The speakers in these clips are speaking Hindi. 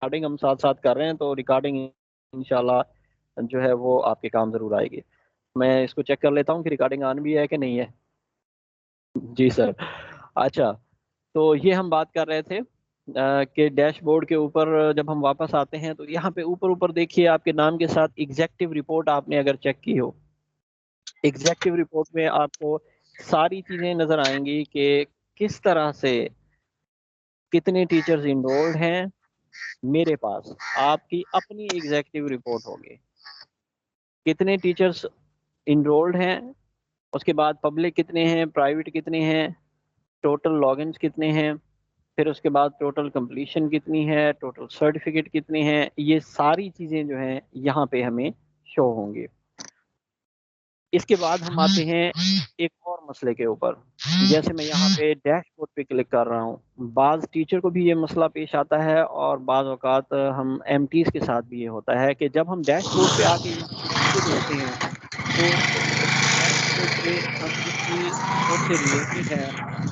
रिकॉर्डिंग हम साथ साथ कर रहे हैं, तो रिकॉर्डिंग इंशाल्लाह जो है वो आपके काम जरूर आएगी। मैं इसको चेक कर लेता हूँ कि रिकॉर्डिंग ऑन भी है कि नहीं है। जी सर। अच्छा, तो ये हम बात कर रहे थे कि डैशबोर्ड के ऊपर जब हम वापस आते हैं तो यहाँ पे ऊपर ऊपर देखिए, आपके नाम के साथ एग्जेक्टिव रिपोर्ट आपने अगर चेक की हो, एग्जेक्टिव रिपोर्ट में आपको सारी चीजें नजर आएंगी कि किस तरह से कितने टीचर्स इनरोल्ड हैं मेरे पास। आपकी अपनी एग्जेक्टिव रिपोर्ट होगी, कितने टीचर्स इनरोल्ड हैं, उसके बाद पब्लिक कितने हैं, प्राइवेट कितने हैं, टोटल लॉगिन्स कितने हैं, फिर उसके बाद टोटल कंप्लीशन कितनी है, टोटल सर्टिफिकेट कितने हैं। ये सारी चीज़ें जो हैं यहाँ पे हमें शो होंगी। इसके बाद हम आते हैं एक और मसले के ऊपर। जैसे मैं यहाँ पे डैशबोर्ड पे क्लिक कर रहा हूँ, बाज टीचर को भी ये मसला पेश आता है और बाज औकात हम एमटीज के साथ भी ये होता है कि जब हम डैशबोर्ड पे आके यहाँ पे वीडियो देखते हैं तो डैशबोर्ड पे हम किसी कोर्स से रिलेटेड है,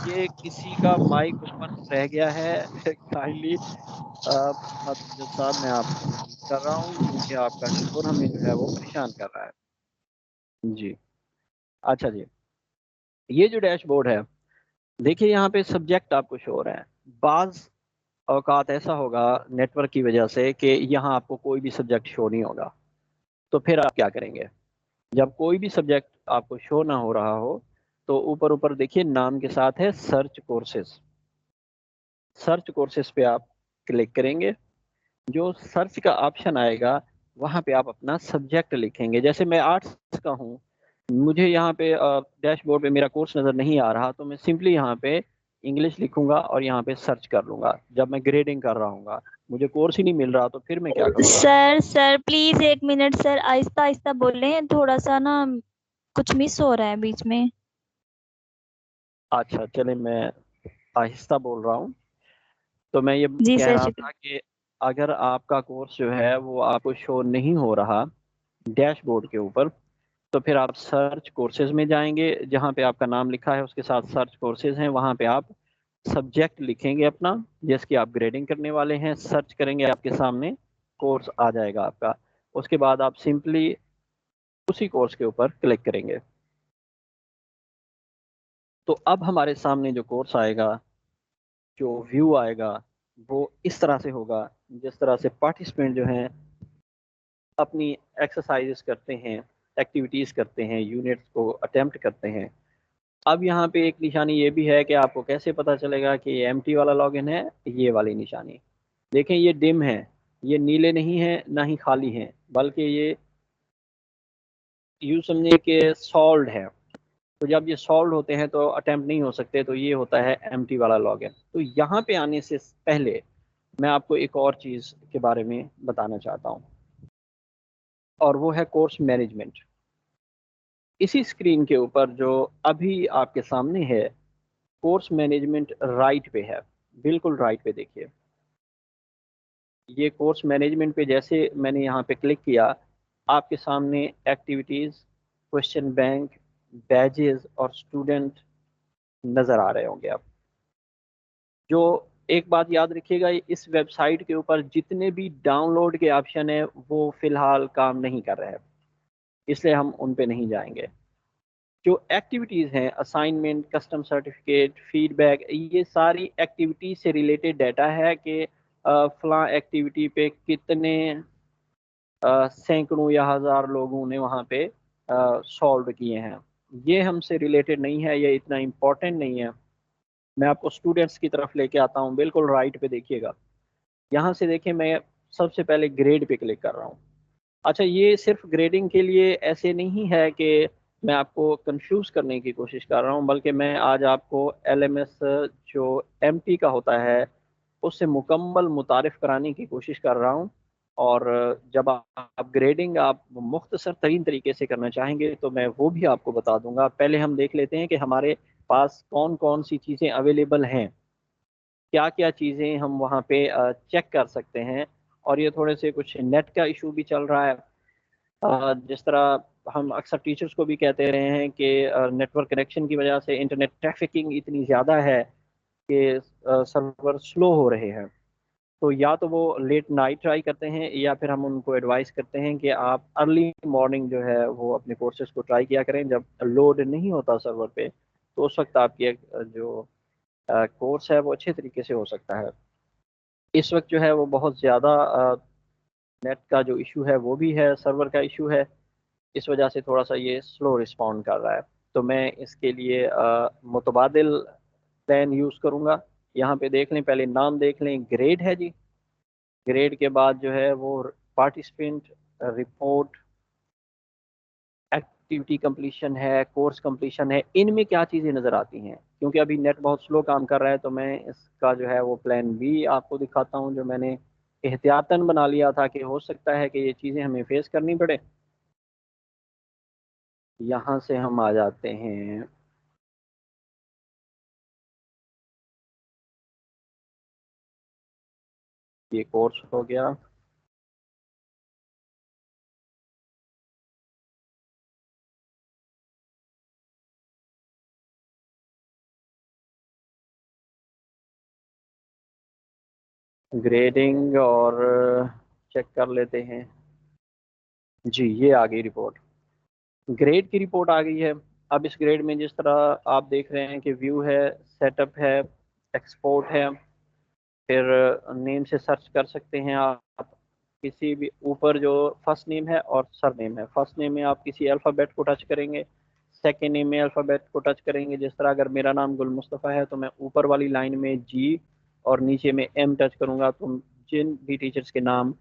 ये किसी का माइक ओपन रह गया है काइंडली मतलब जज साहब मैं आपको कर रहा हूँ क्योंकि आपका शोर हमें जो है वो परेशान कर रहा है। जी। अच्छा जी, ये जो डैशबोर्ड है, देखिए यहाँ पे सब्जेक्ट आपको शो हो रहा है। बाज औकात ऐसा होगा नेटवर्क की वजह से कि यहाँ आपको कोई भी सब्जेक्ट शो नहीं होगा। तो फिर आप क्या करेंगे? जब कोई भी सब्जेक्ट आपको शो ना हो रहा हो तो ऊपर ऊपर देखिए नाम के साथ है सर्च कोर्सेज। सर्च कोर्सेज पे आप क्लिक करेंगे, जो सर्च का ऑप्शन आएगा वहाँ पे आप अपना सब्जेक्ट लिखेंगे। जैसे मैं आर्ट्स का हूँ, मुझे यहाँ पे डैशबोर्ड पे मेरा कोर्स नज़र नहीं आ रहा, तो मैं सिंपली यहाँ पे इंग्लिश लिखूंगा और यहाँ पे सर्च कर लूंगा। जब मैं ग्रेडिंग कर रहा हूँ, मुझे कोर्स ही नहीं मिल रहा, तो फिर मैं क्या करूँगा? सर सर प्लीज एक मिनट सर, आहिस्ता आहिस्ता बोल रहे हैं, थोड़ा सा ना कुछ मिस हो रहा है बीच में। अच्छा चले, मैं आहिस्ता बोल रहा हूँ। तो मैं ये जी कह सर, रहा शुक्रिया। था कि अगर आपका कोर्स जो है वो आपको शो नहीं हो रहा डैशबोर्ड के ऊपर, तो फिर आप सर्च कोर्सेज में जाएंगे, जहाँ पे आपका नाम लिखा है उसके साथ सर्च कोर्सेज हैं, वहाँ पे आप सब्जेक्ट लिखेंगे अपना जिसकी आप ग्रेडिंग करने वाले हैं, सर्च करेंगे, आपके सामने कोर्स आ जाएगा आपका। उसके बाद आप सिंपली उसी कोर्स के ऊपर क्लिक करेंगे। तो अब हमारे सामने जो कोर्स आएगा, जो व्यू आएगा, वो इस तरह से होगा जिस तरह से पार्टिसिपेंट जो हैं अपनी एक्सरसाइजेस करते हैं, एक्टिविटीज़ करते हैं, यूनिट्स को अटेम्प्ट करते हैं। अब यहाँ पे एक निशानी ये भी है कि आपको कैसे पता चलेगा कि ये एम्प्टी वाला लॉगिन है। ये वाली निशानी देखें, ये डिम है, ये नीले नहीं है ना ही खाली है, बल्कि ये यूँ समझिए कि सॉल्व है। तो जब ये सॉल्व होते हैं तो अटेम्प्ट नहीं हो सकते, तो ये होता है एम्प्टी वाला लॉगिन। तो यहाँ पे आने से पहले मैं आपको एक और चीज़ के बारे में बताना चाहता हूँ, और वो है कोर्स मैनेजमेंट। इसी स्क्रीन के ऊपर जो अभी आपके सामने है, कोर्स मैनेजमेंट राइट पे है, बिल्कुल राइट पे देखिए। ये कोर्स मैनेजमेंट पे जैसे मैंने यहाँ पे क्लिक किया, आपके सामने एक्टिविटीज़, क्वेश्चन बैंक, बैजेस और स्टूडेंट नज़र आ रहे होंगे आप। जो एक बात याद रखिएगा, इस वेबसाइट के ऊपर जितने भी डाउनलोड के ऑप्शन है वो फ़िलहाल काम नहीं कर रहे हैं, इसलिए हम उन पे नहीं जाएंगे। जो एक्टिविटीज़ हैं, असाइनमेंट, कस्टम सर्टिफिकेट, फीडबैक, ये सारी एक्टिविटीज से रिलेटेड डाटा है कि फलां एक्टिविटी पे कितने सैकड़ों या हज़ार लोगों ने वहाँ पे सॉल्व किए हैं। ये हमसे रिलेटेड नहीं है, ये इतना इम्पोर्टेंट नहीं है। मैं आपको स्टूडेंट्स की तरफ लेके आता हूँ, बिल्कुल राइट पे देखिएगा। यहाँ से देखिए, मैं सबसे पहले ग्रेड पे क्लिक कर रहा हूँ। अच्छा, ये सिर्फ ग्रेडिंग के लिए ऐसे नहीं है कि मैं आपको कंफ्यूज करने की कोशिश कर रहा हूँ, बल्कि मैं आज आपको एलएमएस जो एमटी का होता है उससे मुकम्मल मुतारिफ कराने की कोशिश कर रहा हूँ। और जब आप ग्रेडिंग आप मुख्तसर तरीन तरीके से करना चाहेंगे तो मैं वो भी आपको बता दूंगा। पहले हम देख लेते हैं कि हमारे पास कौन कौन सी चीज़ें अवेलेबल हैं, क्या क्या चीज़ें हम वहाँ पे चेक कर सकते हैं। और ये थोड़े से कुछ नेट का इशू भी चल रहा है। जिस तरह हम अक्सर टीचर्स को भी कहते रहे हैं कि नेटवर्क कनेक्शन की वजह से इंटरनेट ट्रैफिकिंग इतनी ज़्यादा है कि सर्वर स्लो हो रहे हैं। तो या तो वो लेट नाइट ट्राई करते हैं, या फिर हम उनको एडवाइस करते हैं कि आप अर्ली मॉर्निंग जो है वो अपने कोर्सेज को ट्राई किया करें, जब लोड नहीं होता सर्वर पे, तो उस वक्त आपकी जो कोर्स है वो अच्छे तरीके से हो सकता है। इस वक्त जो है वो बहुत ज़्यादा नेट का जो इशू है वो भी है, सर्वर का इशू है, इस वजह से थोड़ा सा ये स्लो रिस्पॉन्ड कर रहा है। तो मैं इसके लिए मुतबादिल प्लान यूज़ करूँगा। यहाँ पे देख लें, पहले नाम देख लें, ग्रेड है जी। ग्रेड के बाद जो है वो पार्टिसिपेंट रिपोर्ट, एक्टिविटी कंप्लीशन है, कोर्स कंप्लीशन है, इनमें क्या चीज़ें नज़र आती हैं। क्योंकि अभी नेट बहुत स्लो काम कर रहा है, तो मैं इसका जो है वो प्लान भी आपको दिखाता हूँ, जो मैंने एहतियातन बना लिया था कि हो सकता है कि ये चीज़ें हमें फेस करनी पड़े। यहाँ से हम आ जाते हैं, ये कोर्स हो गया। ग्रेडिंग और चेक कर लेते हैं जी, ये आ गई रिपोर्ट। ग्रेड की रिपोर्ट आ गई है। अब इस ग्रेड में जिस तरह आप देख रहे हैं कि व्यू है, सेटअप है, एक्सपोर्ट है, फिर नेम से सर्च कर सकते हैं आप किसी भी, ऊपर जो फर्स्ट नेम है और सर नेम है, फर्स्ट नेम में आप किसी अल्फ़ाबेट को टच करेंगे, सेकेंड नेम में अल्फ़ाबेट को टच करेंगे। जिस तरह अगर मेरा नाम गुल मुस्तफ़ा है तो मैं ऊपर वाली लाइन में जी और नीचे में एम टच करूंगा, तो जिन भी टीचर्स के नाम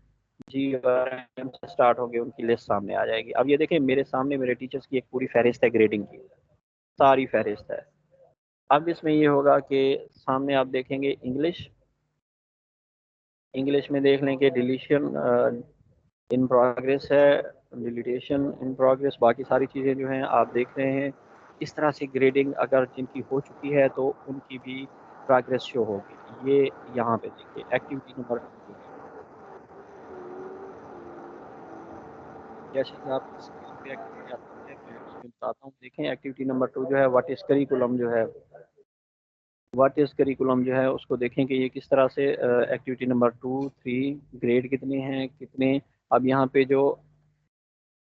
जी और एम से स्टार्ट होंगे उनकी लिस्ट सामने आ जाएगी। अब ये देखें, मेरे सामने मेरे टीचर्स की एक पूरी फहरिस्त है, ग्रेडिंग की सारी फहरिस्त है। अब इसमें ये होगा कि सामने आप देखेंगे इंग्लिश, इंग्लिश में देख लें कि डिलीशन इन प्रोग्रेस है, डिलीटेशन इन प्रोग्रेस, बाकी सारी चीज़ें जो हैं आप देख रहे हैं। इस तरह से ग्रेडिंग अगर जिनकी हो चुकी है तो उनकी भी प्रोग्रेस शो होगी। ये यहाँ पे देखिए एक्टिविटी नंबर 2, जैसे कि आप स्क्रीन पे एक्टिविटी आती है मैं उसमें बताता हूँ। देखें एक्टिविटी नंबर 2 जो है व्हाट इज करिकुलम, जो है व्हाट इज करिकुलम जो है उसको देखें कि ये किस तरह से एक्टिविटी नंबर 2, 3 ग्रेड कितने हैं कितने। अब यहाँ पे जो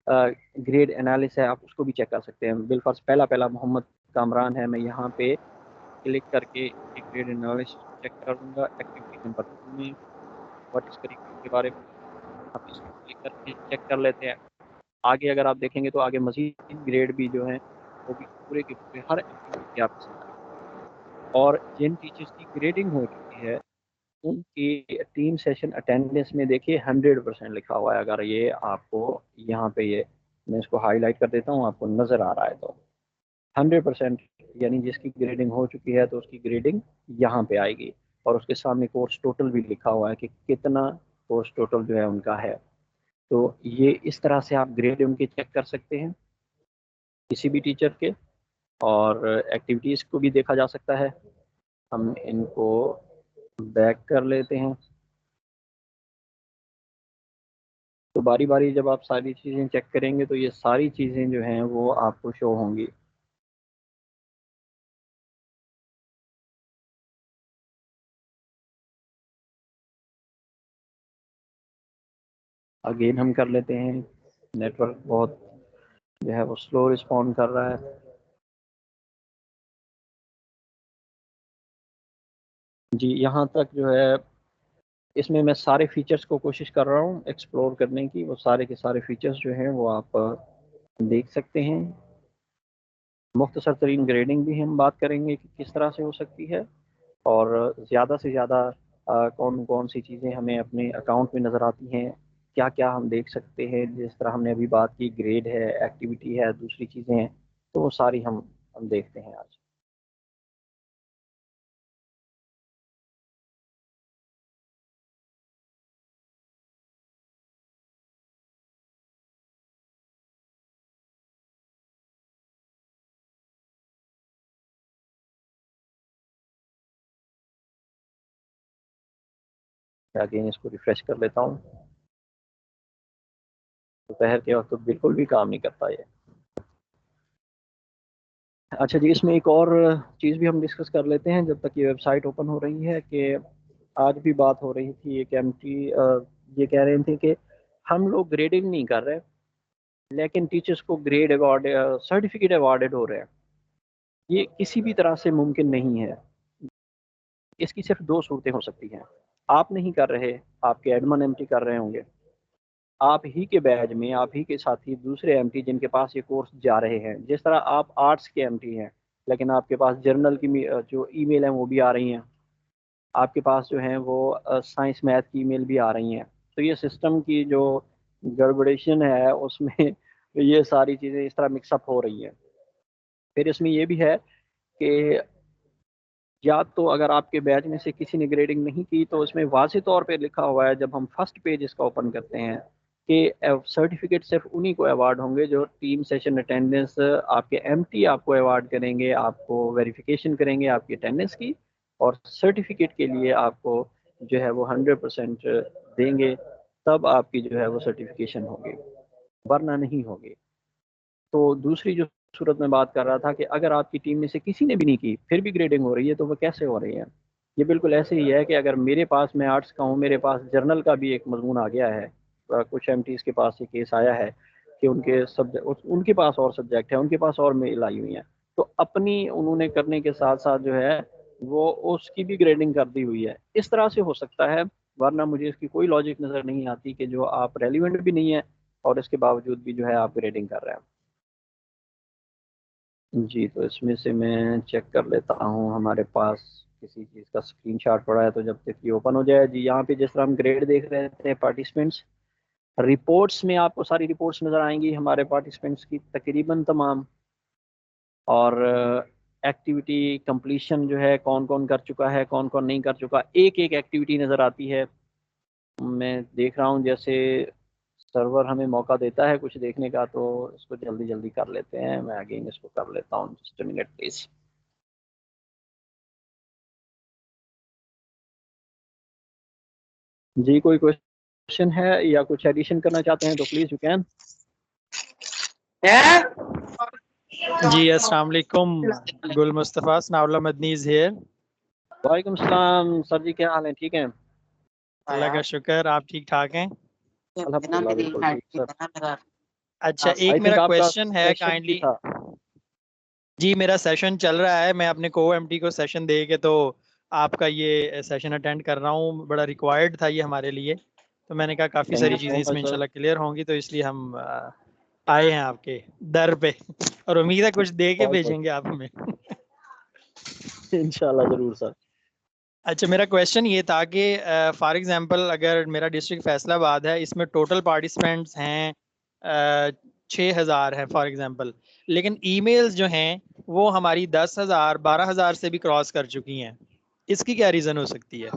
ग्रेड एनालिस है आप उसको भी चेक कर सकते हैं। बिलफर्ज पहला पहला मोहम्मद कामरान है, मैं यहाँ पे क्लिक करके एक ग्रेड एनालिस चेक कर दूंगा एक्टिविटी नंबर 2 में, व्हाट इज करिकुलम के बारे में। आप इसको क्लिक करके चेक कर लेते हैं। आगे अगर आप देखेंगे तो आगे मजीद ग्रेड भी जो हैं वो भी पूरे के पूरे हर एक्टिविटी के आपके सामने आएंगे। और जिन टीचर्स की ग्रेडिंग हो चुकी है उनकी टीम सेशन अटेंडेंस में देखिए 100% लिखा हुआ है। अगर ये आपको यहाँ पे, ये मैं इसको हाईलाइट कर देता हूँ, आपको नज़र आ रहा है तो 100%, यानी जिसकी ग्रेडिंग हो चुकी है तो उसकी ग्रेडिंग यहाँ पे आएगी। और उसके सामने कोर्स टोटल भी लिखा हुआ है कि कितना कोर्स टोटल जो है उनका है। तो ये इस तरह से आप ग्रेड उनके चेक कर सकते हैं किसी भी टीचर के। और एक्टिविटीज़ को भी देखा जा सकता है। हम इनको बैक कर लेते हैं। तो बारी बारी जब आप सारी चीज़ें चेक करेंगे तो ये सारी चीज़ें जो हैं वो आपको शो होंगी। अगेन हम कर लेते हैं, नेटवर्क बहुत जो है वो स्लो रिस्पॉन्ड कर रहा है जी। यहाँ तक जो है इसमें मैं सारे फीचर्स को कोशिश कर रहा हूँ एक्सप्लोर करने की, वो सारे के सारे फीचर्स जो हैं वो आप देख सकते हैं। मुख्तसर तरीन ग्रेडिंग भी हम बात करेंगे कि किस तरह से हो सकती है, और ज़्यादा से ज़्यादा कौन कौन सी चीज़ें हमें अपने अकाउंट में नज़र आती हैं, क्या क्या हम देख सकते हैं। जिस तरह हमने अभी बात की, ग्रेड है, एक्टिविटी है, दूसरी चीज़ें हैं, तो वो सारी हम देखते हैं आज। अगेन इसको रिफ्रेश कर लेता हूँ। दोपहर के वक्त तो बिल्कुल भी काम नहीं करता ये। अच्छा जी, इसमें एक और चीज़ भी हम डिस्कस कर लेते हैं जब तक ये वेबसाइट ओपन हो रही है, कि आज भी बात हो रही थी, एक एमटी ये कह रहे थे कि हम लोग ग्रेडिंग नहीं कर रहे, लेकिन टीचर्स को ग्रेड अवार्ड, सर्टिफिकेट अवार्डेड हो रहे हैं। ये किसी भी तरह से मुमकिन नहीं है। इसकी सिर्फ दो सूरतें हो सकती हैं। आप नहीं कर रहे, आपके एडमन एमटी कर रहे होंगे, आप ही के बैच में आप ही के साथी दूसरे एमटी जिनके पास ये कोर्स जा रहे हैं। जिस तरह आप आर्ट्स के एमटी हैं, लेकिन आपके पास जर्नल की जो ईमेल है वो भी आ रही हैं, आपके पास जो है वो साइंस मैथ की ईमेल भी आ रही हैं। तो ये सिस्टम की जो गड़बड़ेशन है उसमें ये सारी चीज़ें इस तरह मिक्सअप हो रही हैं। फिर इसमें ये भी है कि या तो अगर आपके बैच में से किसी ने ग्रेडिंग नहीं की तो उसमें वाज़ेह तौर पे लिखा हुआ है, जब हम फर्स्ट पेज इसका ओपन करते हैं, कि सर्टिफिकेट सिर्फ उन्हीं को अवार्ड होंगे जो टीम सेशन अटेंडेंस, आपके एमटी आपको अवार्ड करेंगे, आपको वेरिफिकेशन करेंगे आपकी अटेंडेंस की, और सर्टिफिकेट के लिए आपको जो है वो 100% देंगे, तब आपकी जो है वो सर्टिफिकेशन होगी, वरना नहीं होगी। तो दूसरी जो सूरत में बात कर रहा था कि अगर आपकी टीम में से किसी ने भी नहीं की फिर भी ग्रेडिंग हो रही है, तो वो कैसे हो रही है? ये बिल्कुल ऐसे ही है कि अगर मेरे पास, मैं आर्ट्स का हूँ, मेरे पास जर्नल का भी एक मजमून आ गया है, कुछ एमटीज के पास ये केस आया है कि उनके सब्जेक्ट, उनके पास और सब्जेक्ट है, उनके पास और मेल आई हुई है, तो अपनी उन्होंने करने के साथ साथ जो है वो उसकी भी ग्रेडिंग कर दी हुई है। इस तरह से हो सकता है, वरना मुझे इसकी कोई लॉजिक नज़र नहीं आती कि जो आप रेलिवेंट भी नहीं है और इसके बावजूद भी जो है आप ग्रेडिंग कर रहे हैं। जी, तो इसमें से मैं चेक कर लेता हूँ, हमारे पास किसी चीज़ का स्क्रीनशॉट पड़ा है तो जब तक ये ओपन हो जाए। जी, यहाँ पे जिस तरह हम ग्रेड देख रहे थे पार्टिसिपेंट्स, रिपोर्ट्स में आपको सारी रिपोर्ट्स नज़र आएंगी हमारे पार्टिसिपेंट्स की तकरीबन तमाम, और एक्टिविटी कंप्लीशन जो है कौन कौन कर चुका है, कौन कौन नहीं कर चुका, एक एक एक्टिविटी नज़र आती है। मैं देख रहा हूँ जैसे सर्वर हमें मौका देता है कुछ देखने का, तो इसको जल्दी जल्दी कर लेते हैं। मैं अगेन इसको कर लेता हूँ, जस्ट मिनट प्लीज। जी, कोई क्वेश्चन है या कुछ एडिशन करना चाहते हैं तो प्लीज यू कैन। जी अस्सलाम वालेकुम, गुल मुस्तफ़ा सनाउल्लाह मदनी इज हियर। वालेकुम सलाम सर जी, क्या हाल है? ठीक है, अल्लाह का शुक्र, आप ठीक ठाक हैं? अल्हम्दुलिल्लाह बिल्कुल ठीक सर। अच्छा, आई एक थिंक मेरा आपका क्वेश्चन है सेशन भी काइंडली। था। जी मेरा सेशन चल रहा है, मैं अपने को एमटी को सेशन दे के तो आपका ये सेशन अटेंड कर रहा हूँ। बड़ा रिक्वायर्ड था ये हमारे लिए, तो मैंने कहा काफ़ी थैंक सारी यू चीज़ें सो इसमें मच सर। इंशाल्लाह क्लियर होंगी, तो इसलिए हम आए हैं आपके दर पे और उम्मीद है कुछ दे के बहुत बहुत भेजेंगे आप हमें। इंशाल्लाह जरूर सर। अच्छा, मेरा क्वेश्चन ये था कि फॉर एग्जांपल अगर मेरा डिस्ट्रिक्ट फैसलाबाद है, इसमें टोटल पार्टिसिपेंट्स हैं 6,000 है फॉर एग्जांपल, लेकिन ईमेल्स जो हैं वो हमारी 10,000 12,000 से भी क्रॉस कर चुकी हैं। इसकी क्या रीज़न हो सकती है?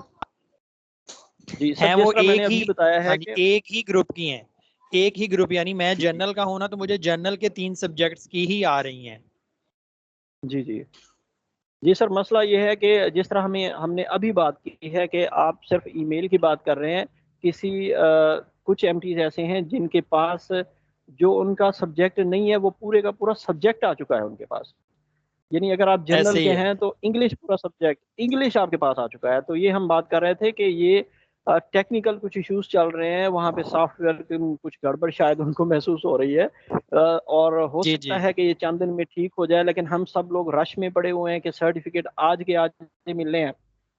जी सर, हैं जिस वो तरह मैंने एक ही, अभी बताया हाँ है जी, कि एक ही ग्रुप की हैं, एक ही ग्रुप, यानी मैं जी जी जर्नल का हूं ना, तो मुझे जर्नल के 3 सब्जेक्ट्स की ही आ रही हैं। जी जी जी सर, मसला ये है कि जिस तरह हमने अभी बात की है कि आप सिर्फ ईमेल की बात कर रहे हैं। किसी कुछ एमटीज ऐसे हैं जिनके पास जो उनका सब्जेक्ट नहीं है, वो पूरे का पूरा सब्जेक्ट आ चुका है उनके पास। यानी अगर आप जनरल ऐसे ही के है। हैं तो इंग्लिश, पूरा सब्जेक्ट इंग्लिश आपके पास आ चुका है। तो ये हम बात कर रहे थे कि ये टेक्निकल कुछ इश्यूज चल रहे हैं वहाँ पे, सॉफ्टवेयर की कुछ गड़बड़ शायद उनको महसूस हो रही है, और हो जी सकता जी। है कि ये चंद दिन में ठीक हो जाए। लेकिन हम सब लोग रश में पड़े हुए हैं कि सर्टिफिकेट आज के आज ही मिलने हैं,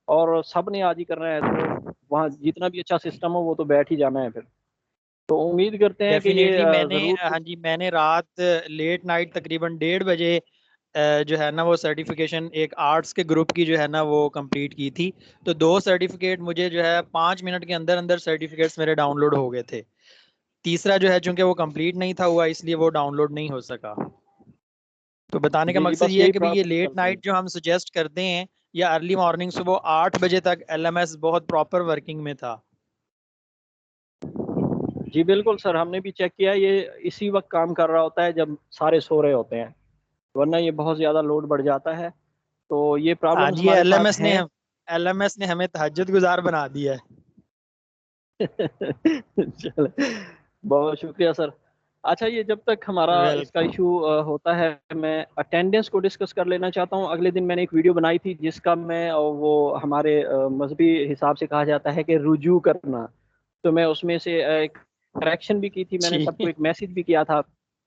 और सब ने आज ही करना है, तो वहाँ जितना भी अच्छा सिस्टम हो वो तो बैठ ही जाना है फिर। तो उम्मीद करते हैं कि ये डेफिनेटली मैंने ज़रूर कुछ। हाँ जी, मैंने रात लेट नाइट तकरीबन 1:30 बजे जो है ना वो सर्टिफिकेशन एक आर्ट्स के ग्रुप की जो है ना वो कंप्लीट की थी। तो 2 सर्टिफिकेट मुझे जो है 5 मिनट के अंदर अंदर सर्टिफिकेट्स मेरे डाउनलोड हो गए थे। तीसरा जो है चूंकि वो कंप्लीट नहीं था हुआ, इसलिए वो डाउनलोड नहीं हो सका। तो बताने का जी जी, मकसद बस ये है यही कि भाई ये प्रॉब्लम चल लेट रही है। नाइट जो हम सजेस्ट करते हैं या अर्ली मॉर्निंग सुबह 8 बजे तक एलएमएस बहुत प्रॉपर वर्किंग में था। जी बिल्कुल सर, हमने भी चेक किया, ये इसी वक्त काम कर रहा होता है जब सारे सो रहे होते हैं, वरना ये बहुत ज़्यादा लोड बढ़ जाता है। तो ये प्रॉब्लम्स आज ये हमारे साथ एलएमएस ने हैं। एलएमएस ने हमें तहज्जुद गुजार बना दिया है। चलो, बहुत शुक्रिया सर। अच्छा, ये जब तक हमारा इसका वेलकम। इशू होता है, मैं अटेंडेंस को डिस्कस कर लेना चाहता हूँ। अगले दिन मैंने एक वीडियो बनाई थी जिसका मैं वो हमारे मजहबी हिसाब से कहा जाता है कि रुजू करना, तो मैं उसमें से एक करेक्शन भी की थी। मैंने जी सबको एक मैसेज भी किया था।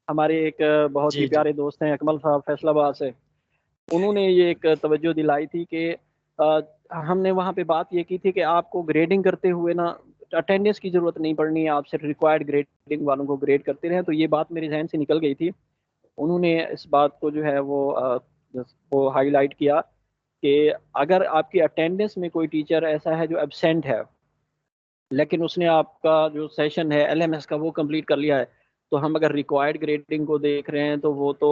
हमारे एक बहुत ही जी जी। प्यारे दोस्त हैं अकमल साहब फैसलाबाद से, उन्होंने ये एक तवज्जो दिलाई थी कि हमने वहाँ पे बात ये की थी कि आपको ग्रेडिंग करते हुए ना अटेंडेंस की जरूरत नहीं पड़नी है, आप सिर्फ रिक्वायर्ड ग्रेडिंग वालों को ग्रेड करते रहें। तो ये बात मेरे जहन से निकल गई थी। उन्होंने इस बात को जो है वो हाईलाइट किया कि अगर आपकी अटेंडेंस में कोई टीचर ऐसा है जो एब्सेंट है, लेकिन उसने आपका जो सेशन है एलएमएस का वो कंप्लीट कर लिया है, तो हम अगर रिक्वायर्ड ग्रेडिंग को देख रहे हैं तो वो तो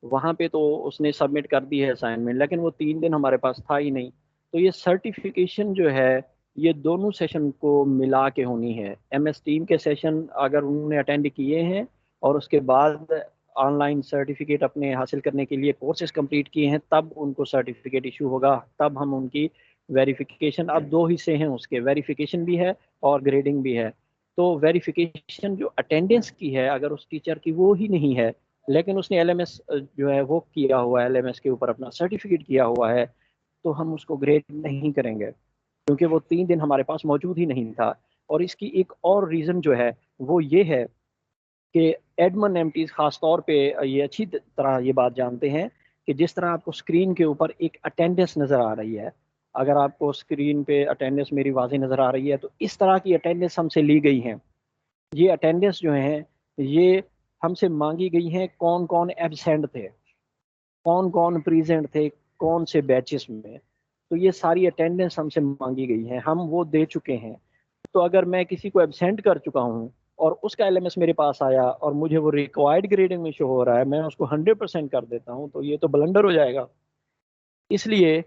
वहाँ पे तो उसने सबमिट कर दी है असाइनमेंट, लेकिन वो 3 दिन हमारे पास था ही नहीं। तो ये सर्टिफिकेशन जो है ये दोनों सेशन को मिला के होनी है। एमएस टीम के सेशन अगर उन्होंने अटेंड किए हैं और उसके बाद ऑनलाइन सर्टिफिकेट अपने हासिल करने के लिए कोर्सेज कंप्लीट किए हैं, तब उनको सर्टिफिकेट इशू होगा, तब हम उनकी वेरिफिकेशन, अब दो हिस्से हैं उसके, वेरिफिकेशन भी है और ग्रेडिंग भी है। तो वेरिफिकेशन जो अटेंडेंस की है, अगर उस टीचर की वो ही नहीं है लेकिन उसने एलएमएस जो है वो किया हुआ है, एलएमएस के ऊपर अपना सर्टिफिकेट किया हुआ है, तो हम उसको ग्रेड नहीं करेंगे क्योंकि वो 3 दिन हमारे पास मौजूद ही नहीं था। और इसकी एक और रीज़न जो है वो ये है कि एडमन एमटीज खास तौर पे ये अच्छी तरह ये बात जानते हैं कि जिस तरह आपको स्क्रीन के ऊपर एक अटेंडेंस नज़र आ रही है, अगर आपको स्क्रीन पे अटेंडेंस मेरी वाज़ेह नज़र आ रही है, तो इस तरह की अटेंडेंस हमसे ली गई है। ये अटेंडेंस जो है ये हमसे मांगी गई है, कौन कौन एबसेंट थे, कौन कौन प्रेजेंट थे, कौन से बैचेस में। तो ये सारी अटेंडेंस हमसे मांगी गई है, हम वो दे चुके हैं। तो अगर मैं किसी को एबसेंट कर चुका हूँ और उसका एलएमएस मेरे पास आया और मुझे वो रिक्वायर्ड ग्रेडिंग में शो हो रहा है, मैं उसको 100% कर देता हूँ, तो ये तो ब्लंडर हो जाएगा। इसलिए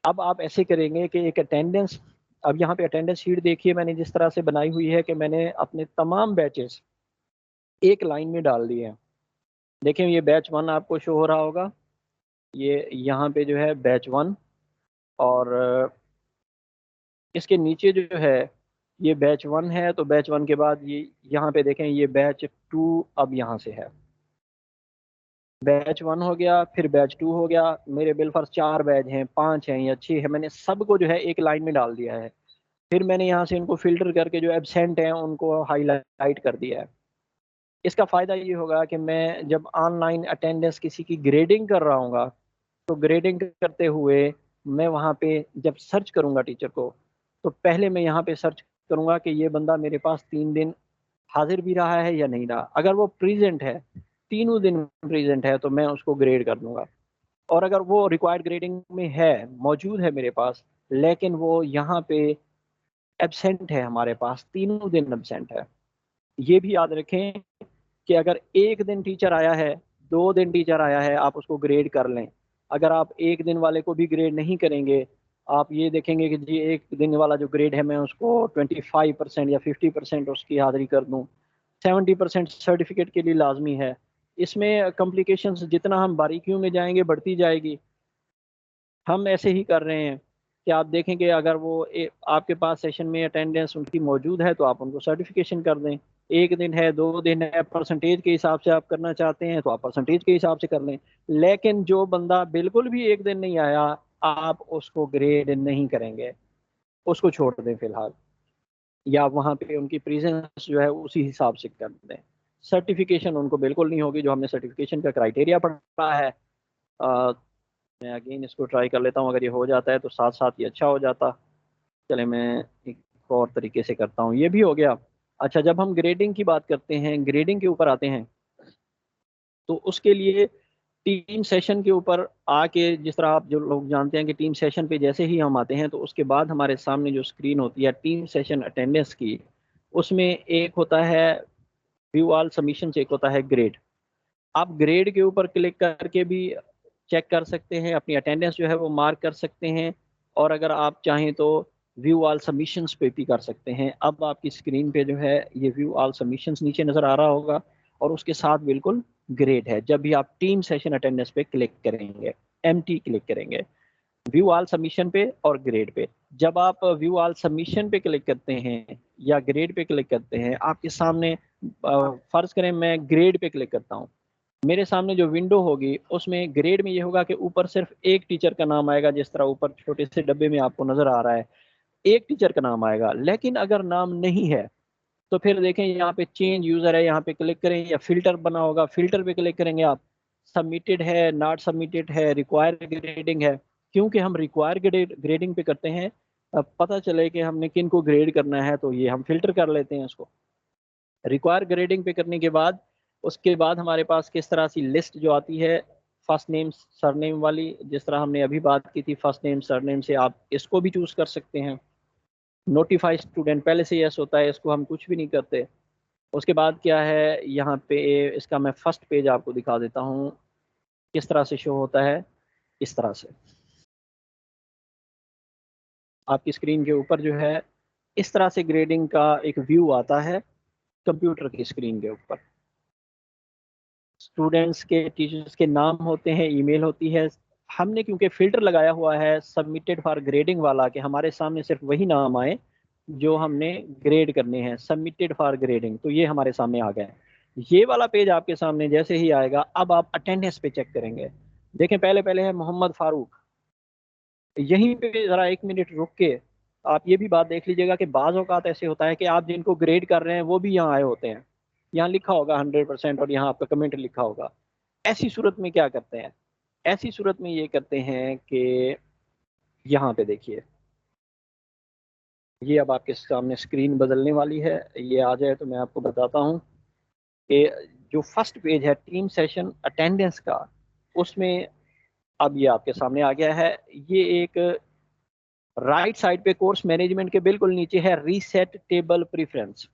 अब आप ऐसे करेंगे कि एक अटेंडेंस, अब यहाँ पे अटेंडेंस शीट देखिए मैंने जिस तरह से बनाई हुई है कि मैंने अपने तमाम बैचेस एक लाइन में डाल दिए हैं। देखिए ये बैच 1 आपको शो हो रहा होगा, ये यहाँ पे जो है बैच 1, और इसके नीचे जो है ये बैच 1 है, तो बैच 1 के बाद ये यहाँ पे देखें ये बैच 2 अब यहाँ से है। बैच 1 हो गया, फिर बैच 2 हो गया, मेरे बिलफर्ज 4 बैच हैं, 5 हैं या 6 है, मैंने सबको जो है एक लाइन में डाल दिया है। फिर मैंने यहाँ से इनको फिल्टर करके जो एब्सेंट हैं उनको हाईलाइट कर दिया है। इसका फ़ायदा ये होगा कि मैं जब ऑनलाइन अटेंडेंस किसी की ग्रेडिंग कर रहा हूँ, तो ग्रेडिंग करते हुए मैं वहाँ पे जब सर्च करूँगा टीचर को, तो पहले मैं यहाँ पे सर्च करूँगा कि ये बंदा मेरे पास 3 दिन हाजिर भी रहा है या नहीं रहा। अगर वो प्रेजेंट है, तीनों दिन प्रेजेंट है, तो मैं उसको ग्रेड कर दूंगा। और अगर वो रिक्वायर्ड ग्रेडिंग में है, मौजूद है मेरे पास, लेकिन वो यहाँ पे एब्सेंट है, हमारे पास तीनों दिन एब्सेंट है। ये भी याद रखें कि अगर एक दिन टीचर आया है, 2 दिन टीचर आया है, आप उसको ग्रेड कर लें। अगर आप एक दिन वाले को भी ग्रेड नहीं करेंगे, आप ये देखेंगे कि जी एक दिन वाला जो ग्रेड है मैं उसको 25% या 50% उसकी हाजिरी कर दूं, 70% सर्टिफिकेट के लिए लाजमी है। इसमें कॉम्प्लिकेशंस जितना हम बारीकियों में जाएंगे बढ़ती जाएगी। हम ऐसे ही कर रहे हैं कि आप देखेंगे अगर वो आपके पास सेशन में अटेंडेंस उनकी मौजूद है तो आप उनको सर्टिफिकेशन कर दें। एक दिन है, 2 दिन है, परसेंटेज के हिसाब से आप करना चाहते हैं तो आप परसेंटेज के हिसाब से कर लें। लेकिन जो बंदा बिल्कुल भी एक दिन नहीं आया, आप उसको ग्रेड नहीं करेंगे, उसको छोड़ दें फिलहाल, या वहाँ पे उनकी प्रेजेंस जो है उसी हिसाब से कर दें। सर्टिफिकेशन उनको बिल्कुल नहीं होगी, जो हमने सर्टिफिकेशन का क्राइटेरिया पढ़ा है। मैं अगेन इसको ट्राई कर लेता हूँ, अगर ये हो जाता है तो साथ साथ ये अच्छा हो जाता। चले मैं एक और तरीके से करता हूँ, ये भी हो गया। अच्छा, जब हम ग्रेडिंग की बात करते हैं, ग्रेडिंग के ऊपर आते हैं, तो उसके लिए टीम सेशन के ऊपर आके, जिस तरह आप जो लोग जानते हैं कि टीम सेशन पे जैसे ही हम आते हैं तो उसके बाद हमारे सामने जो स्क्रीन होती है टीम सेशन अटेंडेंस की, उसमें एक होता है व्यू ऑल सबमिशन, एक होता है ग्रेड। आप ग्रेड के ऊपर क्लिक करके भी चेक कर सकते हैं, अपनी अटेंडेंस जो है वो मार्क कर सकते हैं, और अगर आप चाहें तो व्यू ऑल सबमिशंस पे भी कर सकते हैं। अब आपकी स्क्रीन पे जो है ये व्यू ऑल सबमिशंस नीचे नज़र आ रहा होगा और उसके साथ बिल्कुल ग्रेड है। जब भी आप टीम सेशन अटेंडेंस पे क्लिक करेंगे, एमटी क्लिक करेंगे, व्यू ऑल सबमिशन पे और ग्रेड पे, जब आप व्यू ऑल सबमिशन पे क्लिक करते हैं या ग्रेड पे क्लिक करते हैं, आपके सामने फर्ज करें मैं ग्रेड पे क्लिक करता हूँ, मेरे सामने जो विंडो होगी उसमें ग्रेड में ये होगा कि ऊपर सिर्फ एक टीचर का नाम आएगा, जिस तरह ऊपर छोटे से डब्बे में आपको नजर आ रहा है, एक टीचर का नाम आएगा। लेकिन अगर नाम नहीं है तो फिर देखें यहाँ पे चेंज यूजर है, यहाँ पे क्लिक करें, या फिल्टर बना होगा, फिल्टर पे क्लिक करेंगे आप, सबमिटेड है, नॉट सबमिटेड है, रिक्वायर ग्रेडिंग है। क्योंकि हम रिक्वायर ग्रेडिंग पे करते हैं, अब पता चले कि हमने किन को ग्रेड करना है तो ये हम फिल्टर कर लेते हैं उसको। रिक्वायर ग्रेडिंग पे करने के बाद उसके बाद हमारे पास किस तरह से लिस्ट जो आती है फर्स्ट नेम सरनेम वाली, जिस तरह हमने अभी बात की थी फर्स्ट नेम सरनेम से, आप इसको भी चूज कर सकते हैं। नोटिफाई स्टूडेंट पहले से यस होता है, इसको हम कुछ भी नहीं करते। उसके बाद क्या है, यहाँ पे इसका मैं फर्स्ट पेज आपको दिखा देता हूँ किस तरह से शो होता है। इस तरह से आपकी स्क्रीन के ऊपर जो है इस तरह से ग्रेडिंग का एक व्यू आता है कंप्यूटर की स्क्रीन के ऊपर। स्टूडेंट्स के टीचर्स के नाम होते हैं, ईमेल होती है। हमने क्योंकि फिल्टर लगाया हुआ है सबमिटेड फॉर ग्रेडिंग वाला कि हमारे सामने सिर्फ वही नाम आए जो हमने ग्रेड करने हैं, सबमिटेड फॉर ग्रेडिंग, तो ये हमारे सामने आ गए। ये वाला पेज आपके सामने जैसे ही आएगा, अब आप अटेंडेंस पे चेक करेंगे। देखें पहले पहले है मोहम्मद फारूक। यहीं पे जरा एक मिनट रुक के आप ये भी बात देख लीजिएगा कि बाज़ औक़ात ऐसे होता है कि आप जिनको ग्रेड कर रहे हैं वो भी यहाँ आए होते हैं, यहाँ लिखा होगा 100% और यहाँ आपका कमेंट लिखा होगा। ऐसी सूरत में क्या करते हैं, ऐसी सूरत में ये करते हैं कि यहाँ पे देखिए, ये अब आपके सामने स्क्रीन बदलने वाली है, ये आ जाए तो मैं आपको बताता हूँ कि जो फर्स्ट पेज है टीम सेशन अटेंडेंस का, उसमें अब ये आपके सामने आ गया है। ये एक राइट साइड पे कोर्स मैनेजमेंट के बिल्कुल नीचे है reset table preference.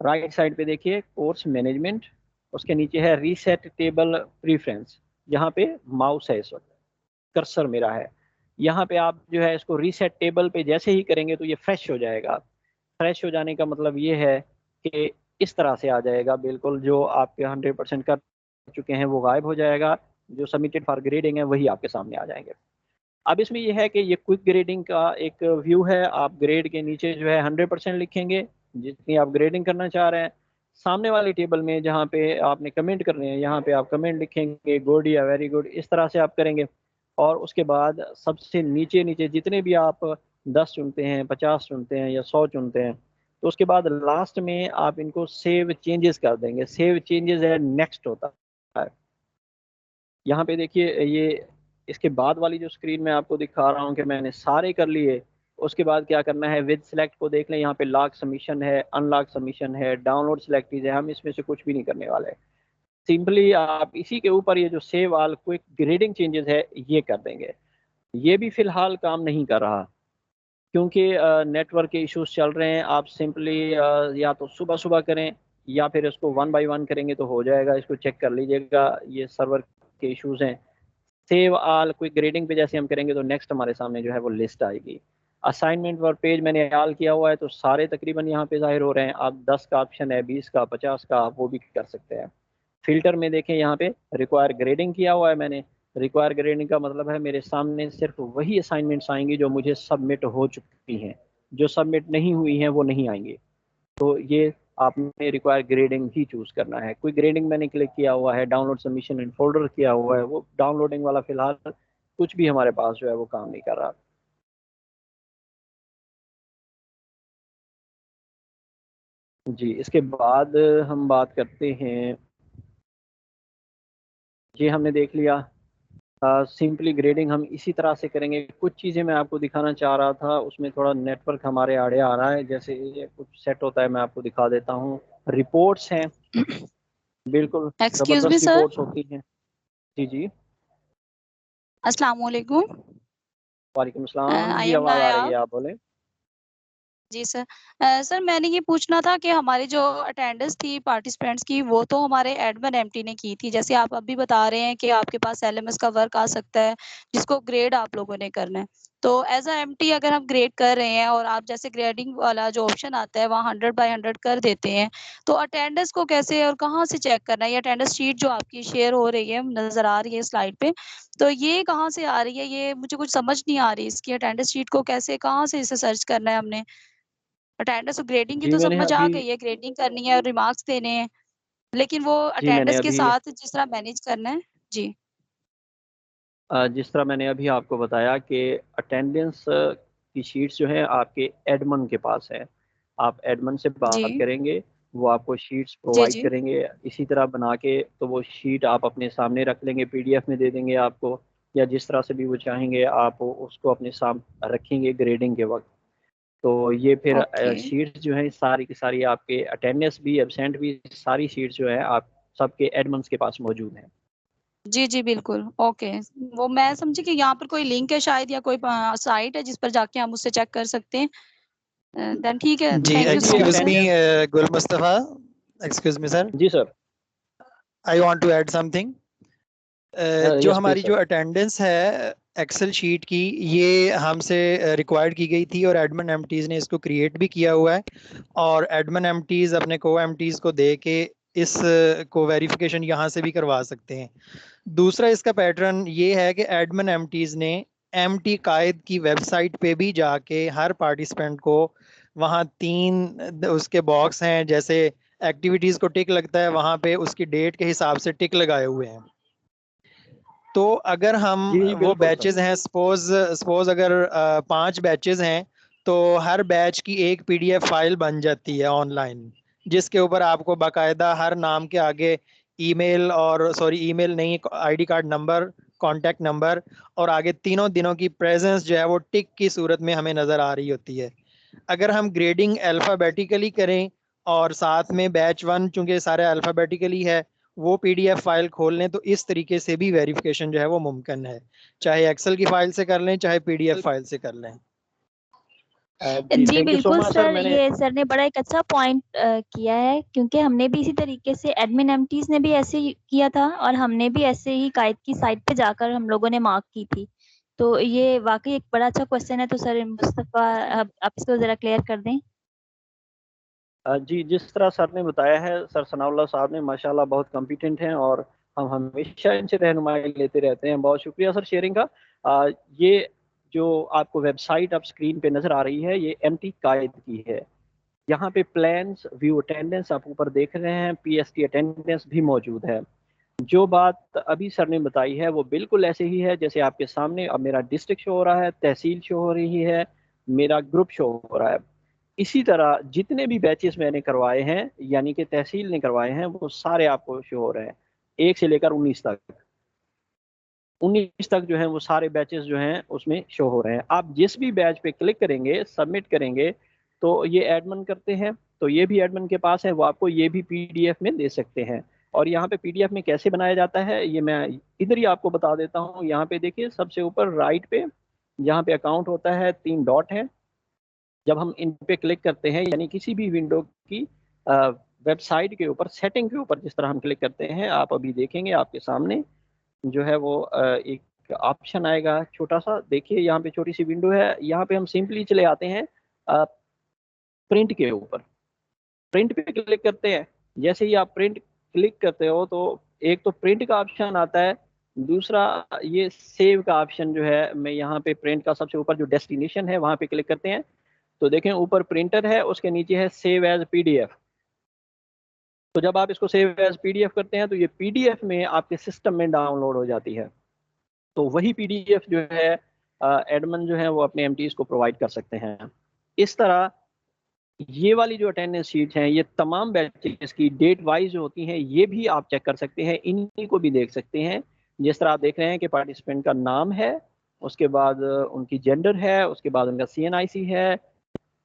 Right side पे देखिए कोर्स मैनेजमेंट, उसके नीचे है रीसेट टेबल प्रेफरेंस। यहाँ पे माउस है, इस वक्त कर्सर मेरा है, यहाँ पे आप जो है इसको रीसेट टेबल पे जैसे ही करेंगे तो ये फ्रेश हो जाएगा। फ्रेश हो जाने का मतलब ये है कि इस तरह से आ जाएगा, बिल्कुल जो आपके 100% कर चुके हैं वो गायब हो जाएगा, जो सबमिटेड फॉर ग्रेडिंग है वही आपके सामने आ जाएंगे। अब इसमें यह है कि ये क्विक ग्रेडिंग का एक व्यू है। आप ग्रेड के नीचे जो है 100% लिखेंगे जितनी आप ग्रेडिंग करना चाह रहे हैं। सामने वाली टेबल में जहाँ पे आपने कमेंट करने हैं, यहाँ पे आप कमेंट लिखेंगे गुड या वेरी गुड, इस तरह से आप करेंगे। और उसके बाद सबसे नीचे नीचे जितने भी आप 10 चुनते हैं, 50 चुनते हैं या 100 चुनते हैं, तो उसके बाद लास्ट में आप इनको सेव चेंजेस कर देंगे। सेव चेंजेस है नेक्स्ट होता है। यहाँ पे देखिए ये इसके बाद वाली जो स्क्रीन में आपको दिखा रहा हूँ कि मैंने सारे कर लिए। उसके बाद क्या करना है, विद सिलेक्ट को देख लें, यहाँ पे लॉक सबमिशन है, अनलॉक सबमिशन है, डाउनलोड सिलेक्टेड है, हम इसमें से कुछ भी नहीं करने वाले। सिंपली आप इसी के ऊपर ये जो save all quick grading changes है ये कर देंगे। ये भी फिलहाल काम नहीं कर रहा क्योंकि नेटवर्क के इश्यूज चल रहे हैं। आप सिंपली या तो सुबह सुबह करें या फिर इसको 1 बाय 1 करेंगे तो हो जाएगा। इसको चेक कर लीजिएगा, ये सर्वर के इश्यूज हैं। सेव ऑल क्विक ग्रेडिंग पे जैसे हम करेंगे तो नेक्स्ट हमारे सामने जो है वो लिस्ट आएगी। असाइनमेंट और पेज मैंने ऑल किया हुआ है तो सारे तकरीबन यहाँ पे जाहिर हो रहे हैं। आप 10 का ऑप्शन है, 20 का, 50 का, आप वो भी कर सकते हैं। फिल्टर में देखें यहाँ पे रिक्वायर ग्रेडिंग किया हुआ है मैंने। रिक्वायर ग्रेडिंग का मतलब है मेरे सामने सिर्फ वही असाइनमेंट्स आएंगी जो मुझे सबमिट हो चुकी हैं, जो सबमिट नहीं हुई हैं वो नहीं आएंगी। तो ये आपने रिक्वायर ग्रेडिंग ही चूज करना है। कोई ग्रेडिंग मैंने क्लिक किया हुआ है, डाउनलोड सबमिशन इन फोल्डर किया हुआ है, वो डाउनलोडिंग वाला फिलहाल कुछ भी हमारे पास जो है वो काम नहीं कर रहा। जी, इसके बाद हम बात करते हैं, ये हमने देख लिया। सिंपली ग्रेडिंग हम इसी तरह से करेंगे। कुछ चीज़ें मैं आपको दिखाना चाह रहा था, उसमें थोड़ा नेटवर्क हमारे आड़े आ रहा है, जैसे ये कुछ सेट होता है मैं आपको दिखा देता हूँ। रिपोर्ट्स हैं, बिल्कुल एक्सक्यूज मी ज़बरदस्त सर। रिपोर्ट्स होती हैं। जी जी, अस्सलाम वालेकुम। वालेकुम अस्सलाम आई जी, एम आवाज़ आ नाया। रही है, आप बोलें। जी सर। सर मैंने ये पूछना था कि हमारी जो अटेंडेंस थी पार्टिसिपेंट्स की वो तो हमारे एडमिन एमटी ने की थी, जैसे आप अभी बता रहे हैं कि आपके पास एलएमएस का वर्क आ सकता है जिसको ग्रेड आप लोगों ने करना है। तो एज अ एमटी अगर हम ग्रेड कर रहे हैं और आप जैसे ग्रेडिंग वाला जो ऑप्शन आता है वहाँ 100/100 कर देते हैं, तो अटेंडेंस को कैसे और कहाँ से चेक करना है? ये अटेंडेंस शीट जो आपकी शेयर हो रही है, नज़र आ रही है स्लाइड पे, तो ये कहाँ से आ रही है? ये मुझे कुछ समझ नहीं आ रही, इसकी अटेंडेंस शीट को कैसे कहाँ से इसे सर्च करना है हमने? अटेंडेंस और ग्रेडिंग की जी, तो मैंने समझ आ अभी गई है, ग्रेडिंग करनी है और रिमार्क्स देने हैं, लेकिन वो जी, मैंने अटेंडेंस के अभी साथ जिस तरह मैनेज करना है। जी। जिस तरह मैंने अभी आपको बताया कि अटेंडेंस की शीट्स जो है आपके एडमिन के पास है। आप एडमिन से जी। बात करेंगे, वो आपको शीट्स जी, प्रोवाइड जी। करेंगे इसी तरह बना के, तो वो शीट आप अपने सामने रख लेंगे, पीडीएफ में दे देंगे आपको, या जिस तरह से भी वो चाहेंगे आप उसको अपने सामने रखेंगे ग्रेडिंग के वक़्त। तो ये फिर ओके। शीट्स जो हैं सारी की सारी आपके अटेंडेंस भी, एब्सेंट भी, सारी शीट्स जो है आप सबके एडमिन्स के पास मौजूद हैं। जी, जी, बिल्कुल, ओके। वो मैं समझी कि यहाँ पर कोई लिंक है शायद या कोई साइट है जिस पर जाके हम उससे चेक कर सकते हैं। देन ठीक है, जी, थैंक यू सो जी, much excuse sir. Me attendance Gul Mustafa, excuse me sir, जी sir. I want to add something. जो यस प्लीज हमारी सर। जो अटेंडेंस है एक्सेल शीट की, ये हमसे रिक्वायर्ड की गई थी और एडमिन एमटीज ने इसको क्रिएट भी किया हुआ है, और एडमिन एमटीज अपने को एमटीज को दे के इस को वेरिफिकेशन यहाँ से भी करवा सकते हैं। दूसरा इसका पैटर्न ये है कि एडमिन एमटीज ने एमटी कायद की वेबसाइट पे भी जाके हर पार्टिसिपेंट को, वहाँ 3 उसके बॉक्स हैं, जैसे एक्टिविटीज को टिक लगता है वहाँ पे उसकी डेट के हिसाब से टिक लगाए हुए हैं। तो अगर हम जी, जी, वो बिल्कुल सर। बैचेस हैं, सपोज सपोज अगर 5 बैचेस हैं, तो हर बैच की एक पीडीएफ फाइल बन जाती है ऑनलाइन, जिसके ऊपर आपको बाकायदा हर नाम के आगे ईमेल, और सॉरी ईमेल नहीं, ID card number, contact number, और आगे तीनों दिनों की प्रेजेंस जो है वो टिक की सूरत में हमें नज़र आ रही होती है। अगर हम ग्रेडिंग अल्फ़ाबेटिकली करें और साथ में बैच 1 चूंकि सारे अल्फ़ाबेटिकली है, वो पीडीएफ फाइल खोल लें, तो इस तरीके से भी वेरिफिकेशन जो है वो मुमकिन है, चाहे एक्सेल की फाइल से कर लें चाहे पीडीएफ फाइल से कर लें। जी, जी थैंक यू सो बिल्कुल मच सर। सर, मैंने ये सर ने बड़ा एक अच्छा पॉइंट किया है, क्योंकि हमने भी इसी तरीके से एडमिन एमटीज ने भी ऐसे ही किया था और हमने भी ऐसे ही कायद की साइट पे जाकर हम लोगों ने मार्क की थी। तो ये वाकई एक बड़ा अच्छा क्वेश्चन है, तो सर मुस्तफा आप इसको जरा क्लियर कर दें। जी, जिस तरह सर ने बताया है, सर सनाउल्लाह साहब ने माशाल्लाह बहुत कॉम्पिटेंट हैं और हम हमेशा इनसे रहनुमाई लेते रहते हैं। बहुत शुक्रिया सर शेयरिंग का। ये जो आपको वेबसाइट अब स्क्रीन पे नज़र आ रही है, ये एमटी कायद की है। यहाँ पे प्लान्स, व्यू अटेंडेंस आप ऊपर देख रहे हैं, पीएसटी अटेंडेंस भी मौजूद है। जो बात अभी सर ने बताई है वो बिल्कुल ऐसे ही है जैसे आपके सामने अब मेरा डिस्ट्रिक्ट शो हो रहा है, तहसील शो हो रही है, मेरा ग्रुप शो हो रहा है। इसी तरह जितने भी बैचेस मैंने करवाए हैं, यानी कि तहसील ने करवाए हैं, वो सारे आपको शो हो रहे हैं, 1 से लेकर 19 तक। 19 तक जो है वो सारे बैचेस जो हैं उसमें शो हो रहे हैं। आप जिस भी बैच पे क्लिक करेंगे, सबमिट करेंगे, तो ये एडमिन करते हैं, तो ये भी एडमिन के पास है, वो आपको ये भी पीडीएफ में दे सकते हैं। और यहाँ पे पीडीएफ में कैसे बनाया जाता है ये मैं इधर ही आपको बता देता हूँ। यहाँ पे देखिए सबसे ऊपर राइट पे जहाँ पे अकाउंट होता है 3 डॉट है। जब हम इन पे क्लिक करते हैं, यानी किसी भी विंडो की वेबसाइट के ऊपर सेटिंग के ऊपर जिस तरह हम क्लिक करते हैं, आप अभी देखेंगे आपके सामने जो है वो एक ऑप्शन आएगा छोटा सा। देखिए यहाँ पे छोटी सी विंडो है, यहाँ पे हम सिंपली चले आते हैं प्रिंट के ऊपर। प्रिंट पे क्लिक करते हैं। जैसे ही आप प्रिंट क्लिक करते हो तो एक तो प्रिंट का ऑप्शन आता है, दूसरा ये सेव का ऑप्शन जो है, मैं यहाँ पे प्रिंट का सबसे ऊपर जो डेस्टिनेशन है वहाँ पे क्लिक करते हैं, तो देखें ऊपर प्रिंटर है, उसके नीचे है सेव एज पीडीएफ। तो जब आप इसको सेव एज पीडीएफ करते हैं तो ये पीडीएफ में आपके सिस्टम में डाउनलोड हो जाती है। तो वही पीडीएफ जो है एडमिन जो है वो अपने एमटीज को प्रोवाइड कर सकते हैं। इस तरह ये वाली जो अटेंडेंस शीट हैं, ये तमाम बैचेस की डेट वाइज जो होती हैं, ये भी आप चेक कर सकते हैं, इन्हीं को भी देख सकते हैं। जिस तरह आप देख रहे हैं कि पार्टिसिपेंट का नाम है, उसके बाद उनकी जेंडर है, उसके बाद उनका सीएनआईसी है,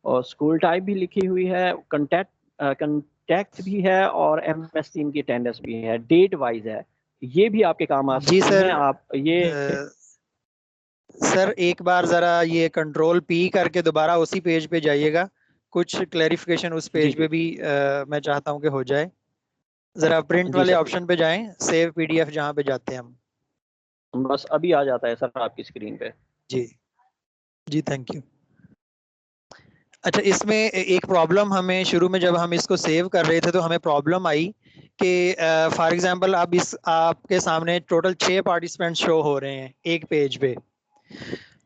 और स्कूल टाइप भी लिखी हुई है, कंटैक्ट भी है, और एमएस टीम की अटेंडेंस भी है, डेट वाइज है। ये भी आपके काम आ जी सकती सर, हैं। आप ये सर एक बार ज़रा ये कंट्रोल पी करके दोबारा उसी पेज पे जाइएगा, कुछ क्लैरिफिकेशन उस जी पेज जी पे भी मैं चाहता हूँ कि हो जाए। ज़रा प्रिंट जी वाले सर, ऑप्शन पे जाएं, सेव पीडीएफ जहाँ पे जाते हैं हम। बस अभी आ जाता है सर आपकी स्क्रीन पे। जी जी थैंक यू। अच्छा, इसमें एक प्रॉब्लम हमें शुरू में जब हम इसको सेव कर रहे थे तो हमें प्रॉब्लम आई कि फॉर एग्जांपल अब इस आपके सामने टोटल 6 पार्टिसिपेंट शो हो रहे हैं एक पेज पे।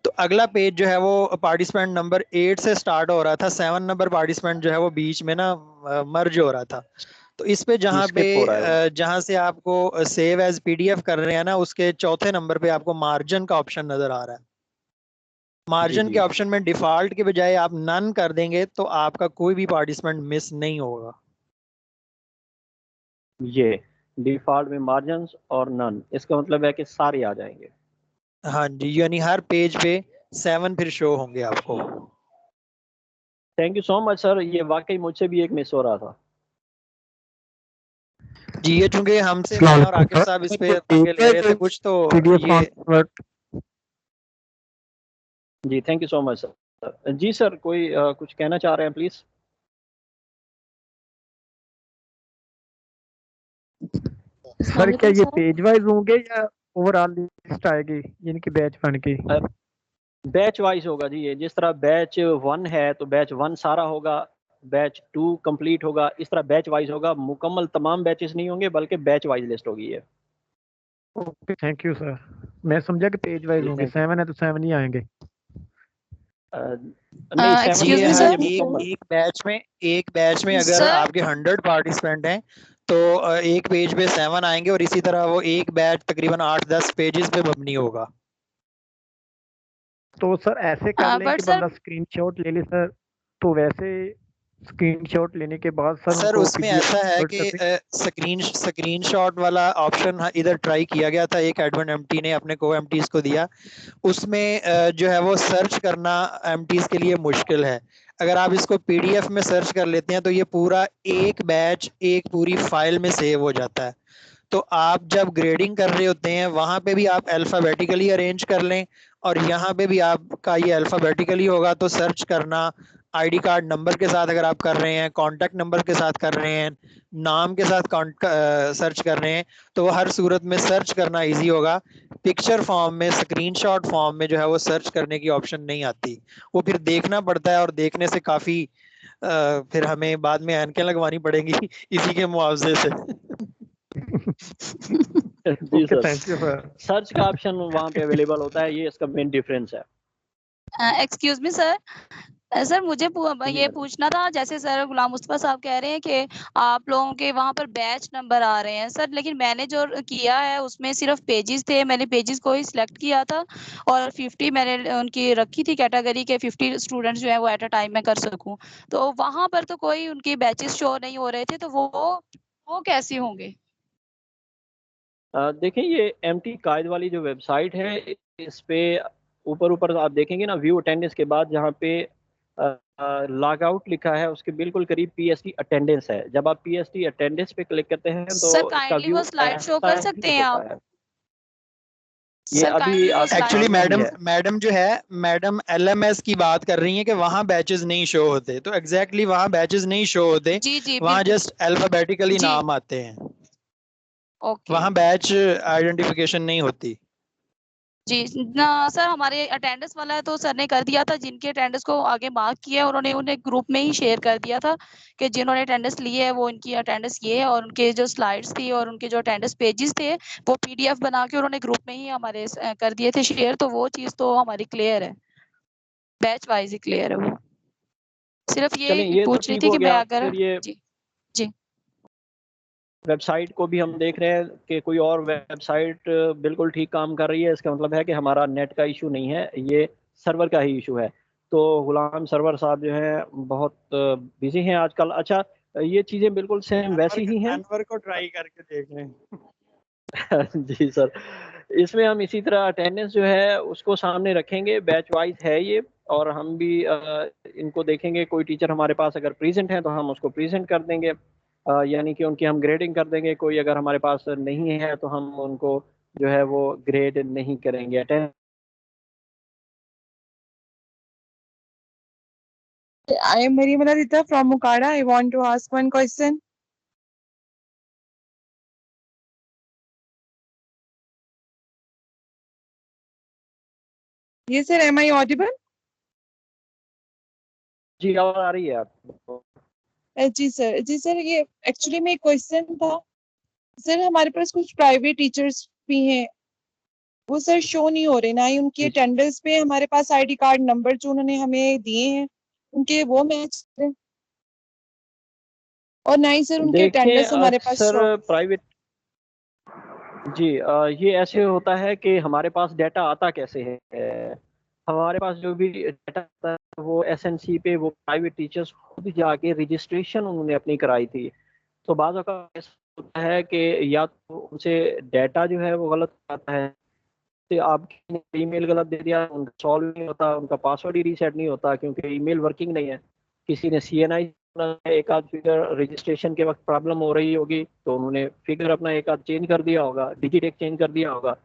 तो अगला पेज जो है वो पार्टिसिपेंट नंबर 8 से स्टार्ट हो रहा था, 7 नंबर पार्टिसिपेंट जो है वो बीच में ना मर्ज हो रहा था। तो इस पे जहाँ पे स्किप हो रहा है वो। जहाँ से आपको सेव एज पीडीएफ कर रहे हैं ना, उसके चौथे नंबर पे आपको मार्जिन का ऑप्शन नजर आ रहा है। जी मार्जिन के जी ऑप्शन में डिफॉल्ट के बजाय आप नन कर देंगे तो आपका कोई भी पार्टिसिपेंट मिस नहीं होगा। ये डिफॉल्ट में मार्जिन्स और नन, इसका मतलब है कि सारे आ जाएंगे। हाँ जी, यानी हर पेज पे 7 फिर शो होंगे आपको। Thank you so much sir, ये वाकई मुझसे भी एक मिस हो रहा था। जी, ये चूंकि हमसे अस्सलाम मैं और वालेकुम आकिब सर, साहब इस पे तो पंगे ठीक ले है रहे जो थे कुछ, तो पीडीएफ ये कन्वर्ट। जी thank you so much sir. जी सर, कोई कुछ कहना चाह रहे हैं प्लीज? सर क्या अस्सलामुअलैकुम ये सर। पेज वाइज होंगे या ओवरऑल लिस्ट आएगी, यानी कि बैच बन के? बैच वाइज होगा जी, ये जिस तरह बैच 1 है तो बैच 1 सारा होगा, बैच 2 कंप्लीट होगा, इस तरह बैच वाइज होगा। मुकम्मल तमाम बैचेस नहीं होंगे बल्कि बैच वाइज लिस्ट होगी ये। ओके थैंक यू सर, मैं समझा कि पेज वाइज जी होंगे, थैंक यू। 7 है तो 7 ही आएंगे। नहीं, 7 एक्सक्यूज ये नहीं मी हाँ, आएंगे सर। मुकम्मल। एक बैच में अगर सर आपके 100 पार्टिसिपेंट हैं तो एक पेज पे 7 आएंगे, और इसी तरह वो एक बैच तकरीबन 8-10 पेजेस पे मबनी होगा। तो सर ऐसे कर लें बट कि सर बंदा स्क्रीनशॉट ले ले सर, तो वैसे स्क्रीनशॉट लेने के बाद सर सर उनको उसमें पीडीएफ ऐसा है कन्वर्ट कि कर दें। स्क्रीनशॉट वाला ऑप्शन इधर ट्राई किया गया था, एक एडमिन एमटी ने अपने को एमटीज को दिया। उसमें जो है वो सर्च करना एमटीज के लिए मुश्किल है। अगर आप इसको पीडीएफ में सर्च कर लेते हैं तो ये पूरा एक बैच एक पूरी फाइल में सेव हो जाता है। तो आप जब ग्रेडिंग कर रहे होते हैं वहां पे भी आप अल्फाबेटिकली अरेंज कर लें, और यहाँ पे भी आपका ये अल्फाबेटिकली होगा। तो सर्च करना आईडी कार्ड नंबर के साथ अगर आप कर रहे हैं, कॉन्टैक्ट नंबर के साथ कर रहे हैं, नाम के साथ सर्च कर रहे हैं, तो वो हर सूरत में सर्च करना इजी होगा। पिक्चर फॉर्म में, स्क्रीनशॉट फॉर्म में जो है वो सर्च करने की ऑप्शन नहीं आती, वो फिर देखना पड़ता है, और देखने से काफ़ी फिर हमें बाद में ऐनकें लगवानी पड़ेंगी इसी के मुआवजे से। जी okay sir, thank you sir. Search का ऑप्शन वहाँ पे अवेलेबल होता है, ये इसका मेन डिफरेंस है। Excuse me sir. सर मुझे जी ये सर। पूछना था, जैसे सर गुलाम मुस्तफा साहब कह रहे हैं कि आप लोगों के वहाँ पर बैच नंबर आ रहे हैं सर, लेकिन मैंने जो किया है उसमें सिर्फ पेजेस थे, मैंने पेजेस को ही सिलेक्ट किया था और 50 मैंने उनकी रखी थी कैटेगरी के, 50 स्टूडेंट्स जो है वो एट अ टाइम में कर सकूं। तो वहाँ पर तो कोई उनकी बैचेस शो नहीं हो रहे थे, तो वो कैसे होंगे? देखिए, ये एमटी कायद वाली जो वेबसाइट है, इस पे ऊपर ऊपर आप देखेंगे ना, व्यू अटेंडेंस के बाद जहाँ पे लॉग आउट लिखा है उसके बिल्कुल करीब पीएसटी अटेंडेंस है। जब आप पीएसटी अटेंडेंस पे क्लिक करते हैं तो सर इसका काइंडली वो व्यू स्लाइड शो ऐसा कर सकते ही हैं आप? होता है। ये सर अभी काइंडली वो आपके स्लाइड एक्चुअली सामने ही मैडम है। मैडम जो है, मैडम एलएमएस की बात कर रही हैं कि वहां बैचेस नहीं शो होते, तो एग्जैक्टली वहां बैचेस नहीं शो होते, जी जी वहां बिल्कुल। जस्ट अल्फाबेटिकली जी नाम आते हैं, ओके। वहां बैच आइडेंटिफिकेशन नहीं होती। जी ना सर, हमारे अटेंडेंस वाला है तो सर ने कर दिया था, जिनके अटेंडेंस को आगे मार्क किया है उन्होंने उन्हें ग्रुप में ही शेयर कर दिया था कि जिन्होंने अटेंडेंस ली है वो इनकी अटेंडेंस ये है, और उनके जो स्लाइड्स थी और उनके जो अटेंडेंस पेजेस थे वो पीडीएफ बना के उन्होंने ग्रुप में ही हमारे कर दिए थे शेयर, तो वो चीज़ तो हमारी क्लियर है, बैच वाइज ही क्लियर है वो। सिर्फ चलें, ये ये तो पूछ रही ठीक थी हो कि मैं गया। अगर फिर ये जी जी वेबसाइट को भी हम देख रहे हैं कि कोई और वेबसाइट बिल्कुल ठीक काम कर रही है, इसका मतलब है कि हमारा नेट का इशू नहीं है, ये सर्वर का ही इशू है। तो गुलाम सरवर साहब जो हैं बहुत बिजी हैं आजकल। अच्छा, ये चीज़ें बिल्कुल सेम वैसी ही हैं। अनवर को ट्राई करके देख लें। जी सर, इसमें हम इसी तरह अटेंडेंस जो है उसको सामने रखेंगे, बैच वाइज है ये। और हम भी इनको देखेंगे, कोई टीचर हमारे पास अगर प्रेजेंट है तो हम उसको प्रेजेंट कर देंगे, यानी कि उनकी हम ग्रेडिंग कर देंगे। कोई अगर हमारे पास नहीं है तो हम उनको जो है वो ग्रेड नहीं करेंगे। Attend I am Mariamala Rita from Mukara. I want to ask one question. Yes, sir. Am I audible? जी आवाज आ रही है आपको? जी सर, ये एक्चुअली में एक क्वेश्चन था सर। हमारे पास कुछ प्राइवेट टीचर्स भी हैं, वो सर शो नहीं हो रहे, ना ही उनके जी अटेंडेंस पे हमारे पास आईडी कार्ड नंबर जो उन्होंने हमें दिए हैं उनके वो मैच करें, और ना ही सर उनके देखें, अटेंडेंस हमारे पास शो। अक्सर प्राइवेट, जी ये ऐसे होता है कि हमारे पास डाटा आता कैसे है, हमारे पास जो भी डाटा आता है वो एसएनसी पे वो प्राइवेट टीचर्स खुद जाके रजिस्ट्रेशन उन्होंने अपनी कराई थी। तो बाज़ औक़ात ऐसा होता है कि या तो उनसे डाटा जो है वो गलत आता है, तो आपने ईमेल गलत दे दिया, उनका सॉल्व नहीं होता, उनका पासवर्ड ही रीसेट नहीं होता क्योंकि ईमेल वर्किंग नहीं है। किसी ने सीएनआई एक आध फिगर रजिस्ट्रेशन के वक्त प्रॉब्लम हो रही होगी तो उन्होंने फिगर अपना एक आध चेंज कर दिया होगा, डिजिट एक चेंज कर दिया होगा,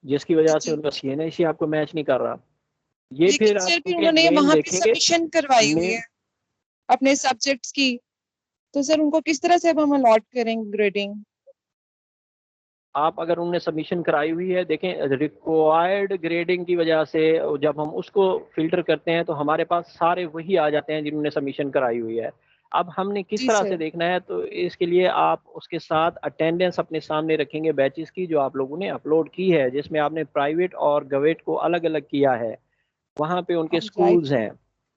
जिसकी वजह से जी, उनका सीएनआई आपको मैच नहीं कर रहा। ये लेकिन फिर सर आप फिर उनके उन्होंने मेल वहां पे देखेंगे, सबमिशन करवाई हुई मेल है अपने सब्जेक्ट्स की, तो सर उनको किस तरह से अब हम अलॉट करेंगे ग्रेडिंग? आप अगर उनने सबमिशन कराई हुई है, देखें रिक्वायर्ड ग्रेडिंग की वजह से जब हम उसको फिल्टर करते हैं तो हमारे पास सारे वही आ जाते हैं जिन्होंने सबमिशन कराई हुई है। अब हमने किस जी तरह सर। से देखना है, तो इसके लिए आप उसके साथ अटेंडेंस अपने सामने रखेंगे बैचेस की जो आप लोगों ने अपलोड की है, जिसमें आपने प्राइवेट और गवर्नमेंट को अलग अलग किया है। वहाँ पे उनके राइट। स्कूल्स हैं,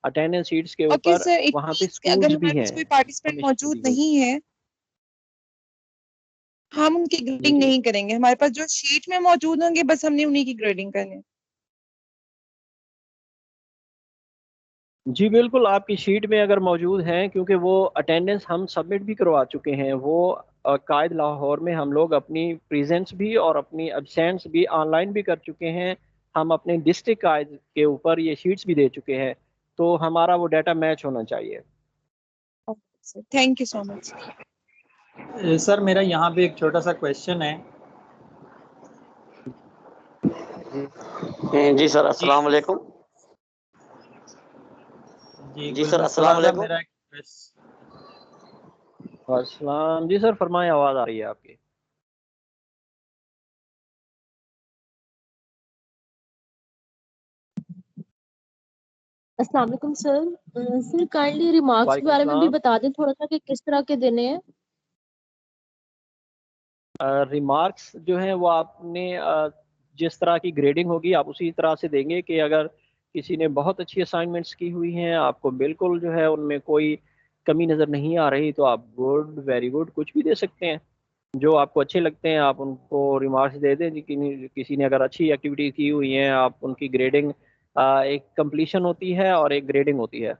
अटेंडेंस शीट्स के ओके ऊपर सर, इट वहाँ पे मींस कि अगर स्कूल्स भी हमारे पास हैं कोई पार्टिसिपेंट सबमिशन मौजूद की हुई। नहीं है, हम उनकी जी ग्रेडिंग जी नहीं करेंगे, हमारे पास जो शीट में मौजूद होंगे बस हमने उन्हीं की ग्रेडिंग करनी है। जी बिल्कुल, आपकी शीट में अगर मौजूद हैं, क्योंकि वो अटेंडेंस हम सबमिट भी करवा चुके हैं, वो कायद लाहौर में हम लोग अपनी प्रेजेंस भी और अपनी एब्सेंस भी ऑनलाइन भी कर चुके हैं। हम अपने डिस्ट्रिक्ट कायद के ऊपर ये शीट्स भी दे चुके हैं, तो हमारा वो डाटा मैच होना चाहिए। Sir thank you so much. Sir मेरा यहाँ पे एक छोटा सा क्वेश्चन है। जी जी सर, जी अस्सलाम वालेकुम। जी जी कोई सर, अस्सलाम मसला था वालेकुम। मेरा। अस्सलाम जी सर, फरमाएं, आवाज़ आ रही है आपकी। अस्सलाम वालेकुम सर। सर काइंडली रिमार्क्स के वालेकुम बारे में भी सलाम। बता दें थोड़ा सा कि किस तरह के देने हैं। रिमार्क्स जो हैं वो आपने जिस तरह की ग्रेडिंग होगी आप उसी तरह से देंगे कि अगर किसी ने बहुत अच्छी असाइनमेंट्स की हुई हैं, आपको बिल्कुल जो है उनमें कोई कमी नज़र नहीं आ रही, तो आप गुड, वेरी गुड कुछ भी दे सकते हैं। जो आपको अच्छे लगते हैं आप उनको रिमार्क्स दे दें। किसी ने अगर अच्छी एक्टिविटी की हुई हैं, आप उनकी ग्रेडिंग, एक कंप्लीशन होती है और एक ग्रेडिंग होती है।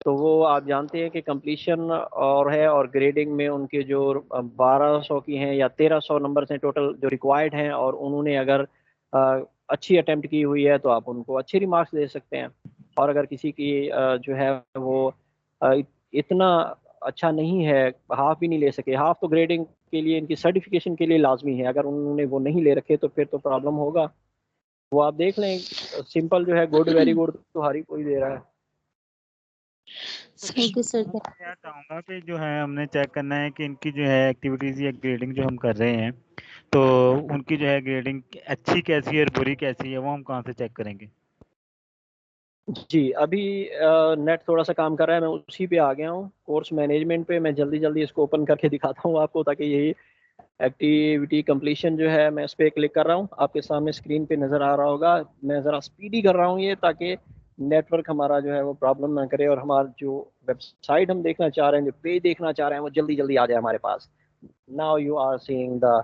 तो वो आप जानते हैं कि कंप्लीशन और है, और ग्रेडिंग में उनके जो 1200 की हैं या 1300 नंबर्स हैं टोटल जो रिक्वायर्ड हैं, और उन्होंने अगर अच्छी अटेम्प्ट की हुई है तो आप उनको अच्छे रिमार्क्स दे सकते हैं। और अगर किसी की जो है वो इतना अच्छा नहीं है, हाफ भी नहीं ले सके, हाफ तो ग्रेडिंग के लिए इनकी सर्टिफिकेशन के लिए लाजमी है, अगर उन्होंने वो नहीं ले रखे तो फिर तो प्रॉब्लम होगा। वो आप देख लें, सिंपल जो है गुड, वेरी गुड तो हर ही कोई दे रहा है। Okay sir. मैं चाहूँगा कि जो है हमने चेक करना है कि इनकी जो है एक्टिविटीज़ या ग्रेडिंग जो हम कर रहे हैं, तो उनकी जो है ग्रेडिंग अच्छी कैसी है और बुरी कैसी है, वो हम कहाँ से चेक करेंगे? जी, अभी नेट थोड़ा-सा काम कर रहा है, मैं उसी पे आ गया हूँ, कोर्स मैनेजमेंट पे। मैं जल्दी-जल्दी इसको ओपन करके दिखाता हूँ आपको, ताकि यही एक्टिविटी कंप्लीशन जो है मैं इस पे क्लिक कर रहा हूँ, आपके सामने स्क्रीन पे नज़र आ रहा होगा। मैं ज़रा स्पीडी कर रहा हूँ ये, ताकि नेटवर्क हमारा जो है वो प्रॉब्लम ना करे, और हमारा जो वेबसाइट हम देखना चाह रहे हैं, जो पेज देखना चाह रहे हैं, वो जल्दी-जल्दी आ जाए हमारे पास। Now you are seeing the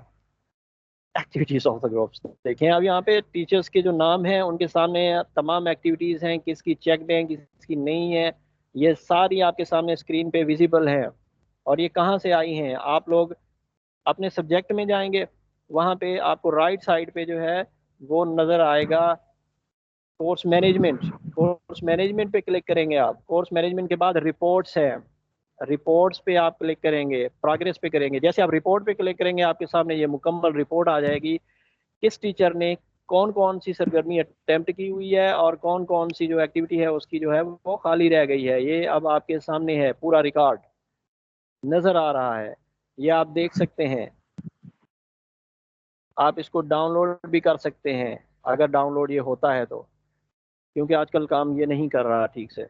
activities of the groups. देखें अब यहाँ पे टीचर्स के जो नाम हैं उनके सामने तमाम एक्टिविटीज़ हैं, किसकी चेक्ड हैं, किसकी नहीं है, ये सारी आपके सामने स्क्रीन पे विजिबल हैं। और ये कहाँ से आई हैं, आप लोग अपने सब्जेक्ट में जाएंगे, वहाँ पे आपको राइट साइड पे जो है वो नज़र आएगा कोर्स मैनेजमेंट पे क्लिक करेंगे आप। कोर्स मैनेजमेंट के बाद रिपोर्ट्स है, रिपोर्ट्स पे आप क्लिक करेंगे, प्रोग्रेस पे करेंगे। जैसे आप रिपोर्ट पे क्लिक करेंगे आपके सामने ये मुकम्मल रिपोर्ट आ जाएगी, किस टीचर ने कौन कौन सी सरगर्मी अटेम्प्ट की हुई है और कौन कौन सी जो एक्टिविटी है उसकी जो है वो खाली रह गई है। ये अब आपके सामने है, पूरा रिकॉर्ड नज़र आ रहा है, ये आप देख सकते हैं। आप इसको डाउनलोड भी कर सकते हैं अगर डाउनलोड ये होता है तो, क्योंकि आजकल काम ये नहीं कर रहा ठीक से।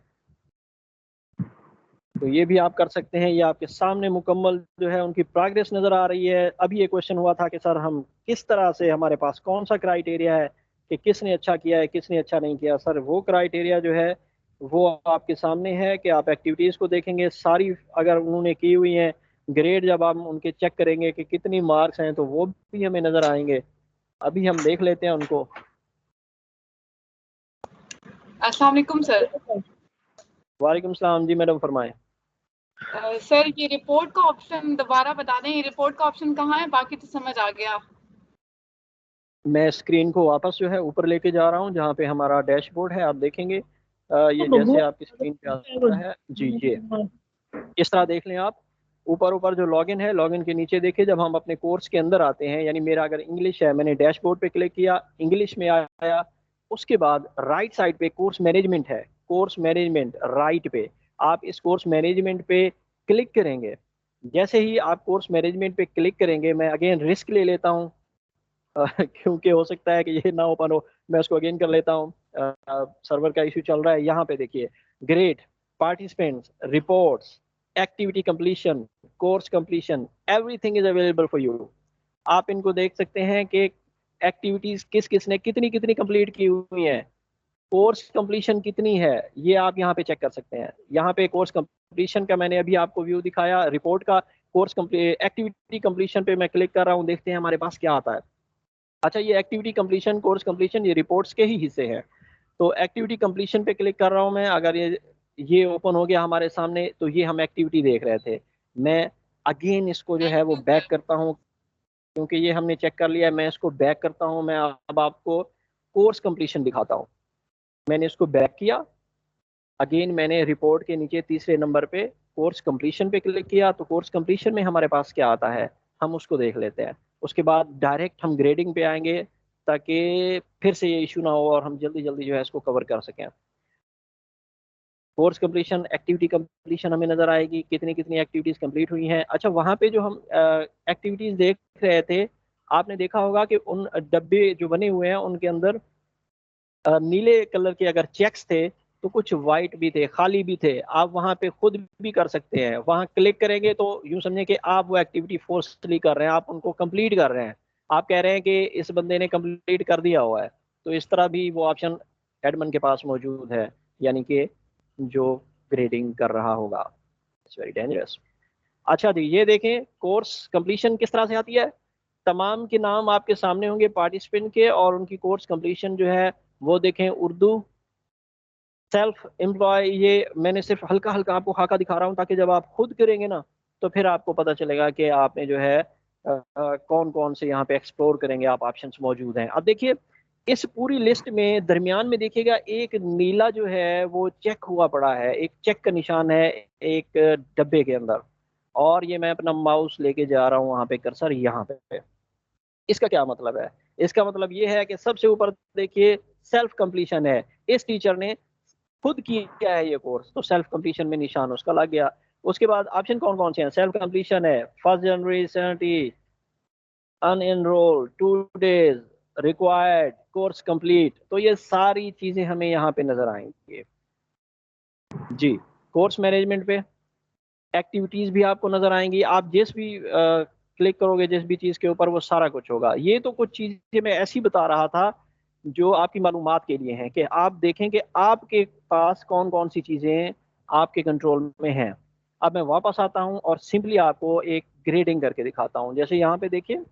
तो ये भी आप कर सकते हैं। ये आपके सामने मुकम्मल जो है उनकी प्रोग्रेस नज़र आ रही है। अभी ये क्वेश्चन हुआ था कि सर हम किस तरह से, हमारे पास कौन सा क्राइटेरिया है कि किसने अच्छा किया है किसने अच्छा नहीं किया। सर वो क्राइटेरिया जो है वो आपके सामने है कि आप एक्टिविटीज़ को देखेंगे सारी, अगर उन्होंने की हुई हैं, ग्रेड जब आप उनके चेक करेंगे कि कितनी मार्क्स हैं तो वो भी हमें नज़र आएंगे। अभी हम देख लेते हैं उनको। अस्सलाम वालेकुम सर। वालेकुम सलाम जी, मैडम फरमाएं। सर ये रिपोर्ट का ऑप्शन दोबारा बता दें, ये रिपोर्ट का ऑप्शन कहाँ है? बाकी तो समझ आ गया। मैं स्क्रीन को वापस जो है ऊपर लेके जा रहा हूँ जहाँ पे हमारा डैशबोर्ड है। आप देखेंगे ये जैसे आपकी स्क्रीन पे आता है जी, ये इस तरह देख लें आप। ऊपर ऊपर जो लॉगिन है, लॉगिन के नीचे देखिए, जब हम अपने कोर्स के अंदर आते हैं, यानी मेरा अगर इंग्लिश है, मैंने डैशबोर्ड पे क्लिक किया, इंग्लिश में आया। उसके बाद राइट साइड पे कोर्स मैनेजमेंट है, कोर्स मैनेजमेंट राइट पे। आप इस कोर्स मैनेजमेंट पे क्लिक करेंगे। जैसे ही आप कोर्स मैनेजमेंट पे क्लिक करेंगे, मैं अगेन रिस्क ले लेता हूँ क्योंकि हो सकता है कि ये ना ओपन हो, मैं उसको अगेन कर लेता हूँ। सर्वर का इशू चल रहा है। यहाँ पे देखिए, grade, participants, reports, activity completion, course completion, everything is available for you. आप इनको देख सकते हैं कि एक्टिविटीज किस किस ने कितनी कितनी कंप्लीट की हुई हैं, कोर्स कंप्लीशन कितनी है, ये आप यहाँ पे चेक कर सकते हैं। यहाँ पे कोर्स कंप्लीशन का मैंने अभी आपको व्यू दिखाया, रिपोर्ट का। कोर्स एक्टिविटी कंप्लीशन पे मैं क्लिक कर रहा हूँ, देखते हैं हमारे पास क्या आता है। अच्छा, ये एक्टिविटी कंप्लीशन, कोर्स कंप्लीशन, ये रिपोर्ट्स के ही हिस्से हैं। तो एक्टिविटी कंप्लीशन पे क्लिक कर रहा हूँ मैं। अगर ये ओपन हो गया हमारे सामने, तो ये हम एक्टिविटी देख रहे थे। मैं अगेन इसको जो है वो बैक करता हूँ, क्योंकि ये हमने चेक कर लिया है। मैं इसको बैक करता हूँ। मैं अब आपको कोर्स कंप्लीशन दिखाता हूँ। मैंने इसको बैक किया। अगेन मैंने रिपोर्ट के नीचे तीसरे नंबर पे कोर्स कंप्लीशन पे क्लिक किया। तो कोर्स कंप्लीशन में हमारे पास क्या आता है, हम उसको देख लेते हैं। उसके बाद डायरेक्ट हम ग्रेडिंग पे आएंगे, ताकि फिर से ये इशू ना हो और हम जल्दी जल्दी जो है इसको कवर कर सकें। कोर्स कंप्लीशन, एक्टिविटी कंप्लीशन हमें नजर आएगी, कितनी कितनी एक्टिविटीज कंप्लीट हुई हैं। अच्छा, वहाँ पे जो हम एक्टिविटीज देख रहे थे, आपने देखा होगा कि उन डब्बे जो बने हुए हैं उनके अंदर नीले कलर के अगर चेक्स थे, तो कुछ वाइट भी थे, खाली भी थे। आप वहाँ पे खुद भी कर सकते हैं। वहाँ क्लिक करेंगे तो यूं समझे कि आप वो एक्टिविटी फोर्सफुली कर रहे हैं, आप उनको कंप्लीट कर रहे हैं। आप कह रहे हैं कि इस बंदे ने कंप्लीट कर दिया हुआ है। तो इस तरह भी वो ऑप्शन एडमिन के पास मौजूद है, यानी कि जो ग्रेडिंग कर रहा होगा। It's very dangerous. अच्छा जी, ये देखें कोर्स कंप्लीशन किस तरह से आती है। तमाम के नाम आपके सामने होंगे पार्टिसिपेंट के, और उनकी कोर्स कंप्लीशन जो है वो देखें। उर्दू, सेल्फ एम्प्लॉय, ये मैंने सिर्फ हल्का हल्का आपको खाका दिखा रहा हूँ, ताकि जब आप खुद करेंगे ना, तो फिर आपको पता चलेगा कि आपने जो है कौन कौन से यहाँ पे एक्सप्लोर करेंगे आप, ऑप्शंस मौजूद हैं। अब देखिए, इस पूरी लिस्ट में दरमियान में देखिएगा, एक नीला जो है वो चेक हुआ पड़ा है, एक चेक का निशान है एक डब्बे के अंदर। और ये मैं अपना माउस लेके जा रहा हूँ वहाँ पे, कर्सर यहाँ पे। इसका क्या मतलब है? इसका मतलब ये है कि सबसे ऊपर देखिए सेल्फ कंप्लीशन है। इस टीचर ने खुद किया है ये कोर्स, तो सेल्फ कंप्लीशन में निशान उसका लग गया। उसके बाद ऑप्शन कौन कौन से हैं? सेल्फ कंप्लीशन है, 1 जनवरी 70, अनएनरोल्ड, 2 डेज, रिक्वायर्ड, कोर्स कंप्लीट। तो ये सारी चीजें हमें यहाँ पे नजर आएंगी जी। कोर्स मैनेजमेंट पे एक्टिविटीज भी आपको नजर आएंगी। आप जिस भी क्लिक करोगे जिस भी चीज के ऊपर, वो सारा कुछ होगा। ये तो कुछ चीजें मैं ऐसी बता रहा था जो आपकी मालूमात के लिए हैं, कि आप देखें कि आपके पास कौन कौन सी चीजें आपके कंट्रोल में हैं। अब मैं वापस आता हूं और सिंपली आपको एक ग्रेडिंग करके दिखाता हूं। जैसे यहाँ पे देखिए,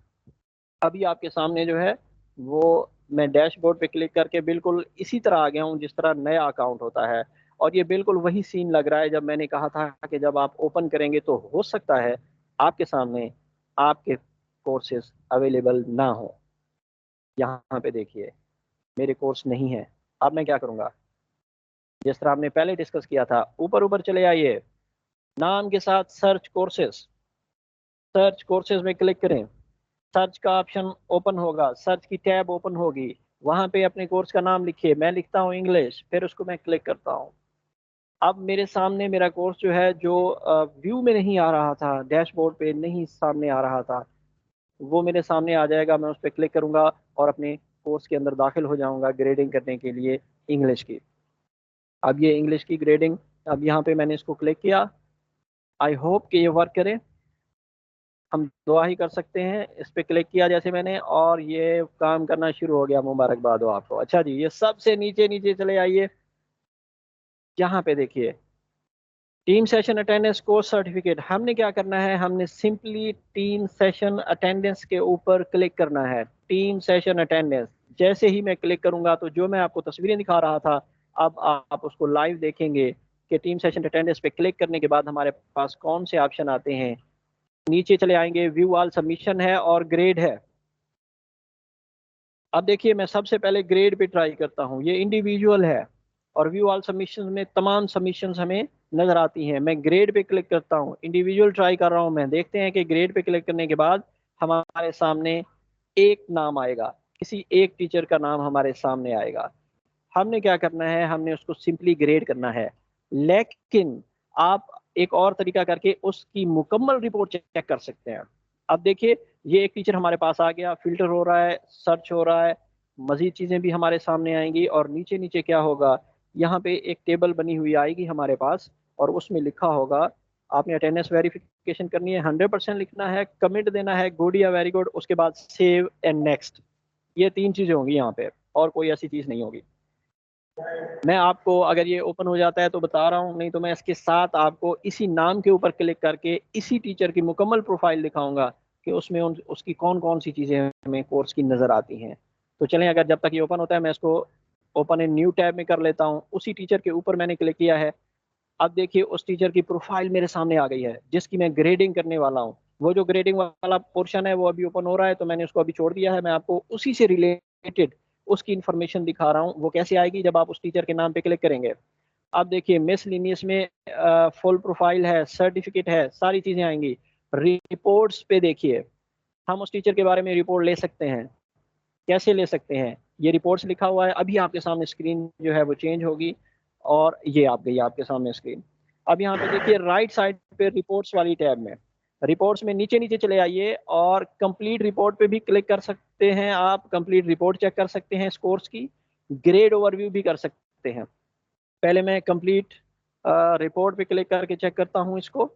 अभी आपके सामने जो है वो, मैं डैशबोर्ड पे क्लिक करके बिल्कुल इसी तरह आ गया हूँ जिस तरह नया अकाउंट होता है। और ये बिल्कुल वही सीन लग रहा है जब मैंने कहा था कि जब आप ओपन करेंगे तो हो सकता है आपके सामने आपके कोर्सेज अवेलेबल ना हो। यहाँ पे देखिए मेरे कोर्स नहीं है। अब मैं क्या करूँगा, जिस तरह आपने पहले डिस्कस किया था, ऊपर ऊपर चले आइए, नाम के साथ सर्च कोर्सेज, सर्च कोर्सेज में क्लिक करें। सर्च का ऑप्शन ओपन होगा, सर्च की टैब ओपन होगी, वहां पे अपने कोर्स का नाम लिखिए। मैं लिखता हूँ इंग्लिश, फिर उसको मैं क्लिक करता हूँ। अब मेरे सामने मेरा कोर्स जो है, जो व्यू में नहीं आ रहा था, डैशबोर्ड पे नहीं सामने आ रहा था, वो मेरे सामने आ जाएगा। मैं उस पर क्लिक करूंगा और अपने कोर्स के अंदर दाखिल हो जाऊंगा ग्रेडिंग करने के लिए इंग्लिश की। अब ये इंग्लिश की ग्रेडिंग, अब यहाँ पे मैंने इसको क्लिक किया, आई होप कि ये वर्क करे। हम दुआ ही कर सकते हैं। इस पे क्लिक किया जैसे मैंने, और ये काम करना शुरू हो गया। मुबारकबाद हो आपको। अच्छा जी, ये सबसे नीचे नीचे चले आइए, यहाँ पे देखिए team session attendance course certificate. हमने क्या करना है, हमने सिंपली टीम सेशन अटेंडेंस के ऊपर क्लिक करना है। टीम सेशन अटेंडेंस जैसे ही मैं क्लिक करूंगा तो जो मैं आपको तस्वीरें दिखा रहा था, अब आप उसको लाइव देखेंगे कि टीम सेशन अटेंडेंस पे क्लिक करने के बाद हमारे पास कौन से ऑप्शन आते हैं। नीचे चले आएंगे, व्यू ऑल सबमिशन है और ग्रेड है। अब देखिए मैं सबसे पहले ग्रेड पे ट्राई करता हूँ, ये इंडिविजुअल है और व्यू ऑल सबमिशन में तमाम सबमिशंस हमें नजर आती हैं। मैं ग्रेड पे क्लिक करता हूँ, इंडिविजुअल ट्राई कर रहा हूँ मैं। देखते हैं कि ग्रेड पे क्लिक करने के बाद हमारे सामने एक नाम आएगा, किसी एक टीचर का नाम हमारे सामने आएगा। हमने क्या करना है, हमने उसको सिंपली ग्रेड करना है। लेकिन आप एक और तरीका करके उसकी मुकम्मल रिपोर्ट चेक कर सकते हैं। अब देखिए ये एक टीचर हमारे पास आ गया, फिल्टर हो रहा है, सर्च हो रहा है, मजीद चीज़ें भी हमारे सामने आएंगी। और नीचे नीचे क्या होगा, यहाँ पे एक टेबल बनी हुई आएगी हमारे पास, और उसमें लिखा होगा आपने अटेंडेंस वेरिफिकेशन करनी है, 100% लिखना है, कमेंट देना है गुड या वेरी गुड, उसके बाद सेव एंड नेक्स्ट। ये तीन चीज़ें होंगी यहाँ पे, और कोई ऐसी चीज़ नहीं होगी। मैं आपको अगर ये ओपन हो जाता है तो बता रहा हूँ, नहीं तो मैं इसके साथ आपको इसी नाम के ऊपर क्लिक करके इसी टीचर की मुकम्मल प्रोफाइल दिखाऊंगा कि उसमें उसकी कौन कौन सी चीज़ें हमें कोर्स की नज़र आती हैं। तो चलें, अगर जब तक ये ओपन होता है मैं इसको ओपन इन न्यू टैब में कर लेता हूँ। उसी टीचर के ऊपर मैंने क्लिक किया है। अब देखिए उस टीचर की प्रोफाइल मेरे सामने आ गई है जिसकी मैं ग्रेडिंग करने वाला हूँ। वो जो ग्रेडिंग वाला पोर्शन है वो अभी ओपन हो रहा है, तो मैंने उसको अभी छोड़ दिया है। मैं आपको उसी से रिलेटेड उसकी इंफॉर्मेशन दिखा रहा हूँ। वो कैसे आएगी, जब आप उस टीचर के नाम पे क्लिक करेंगे। आप देखिए मिसलिनियस में फुल प्रोफाइल है, सर्टिफिकेट है, सारी चीज़ें आएंगी। रिपोर्ट्स पे देखिए, हम उस टीचर के बारे में रिपोर्ट ले सकते हैं। कैसे ले सकते हैं, ये रिपोर्ट्स लिखा हुआ है। अभी आपके सामने स्क्रीन जो है वो चेंज होगी, और ये आप गई आपके सामने स्क्रीन। अब यहाँ पे देखिए राइट साइड पे रिपोर्ट्स वाली टैब में, रिपोर्ट्स में नीचे नीचे चले आइए और कंप्लीट रिपोर्ट पे भी क्लिक कर सकते हैं। आप कंप्लीट रिपोर्ट चेक कर सकते हैं इस कोर्स की, ग्रेड ओवरव्यू भी कर सकते हैं। पहले मैं कंप्लीट रिपोर्ट पे क्लिक करके चेक करता हूँ इसको।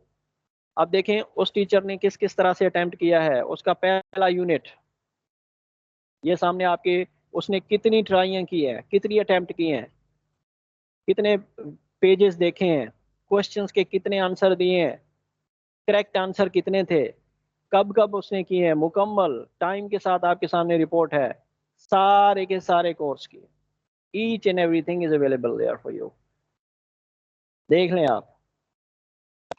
अब देखें उस टीचर ने किस किस तरह से अटेम्प्ट किया है। उसका पहला यूनिट ये सामने आपके, उसने कितनी ट्राइयां की है, कितनी अटेम्प्ट की हैं, कितने पेजेस देखे हैं, क्वेश्चंस के कितने आंसर दिए हैं, करेक्ट आंसर कितने थे, कब कब उसने किए हैं, मुकम्मल टाइम के साथ आपके सामने रिपोर्ट है सारे के सारे कोर्स की। Each and everything is available there for you. देख लें आप,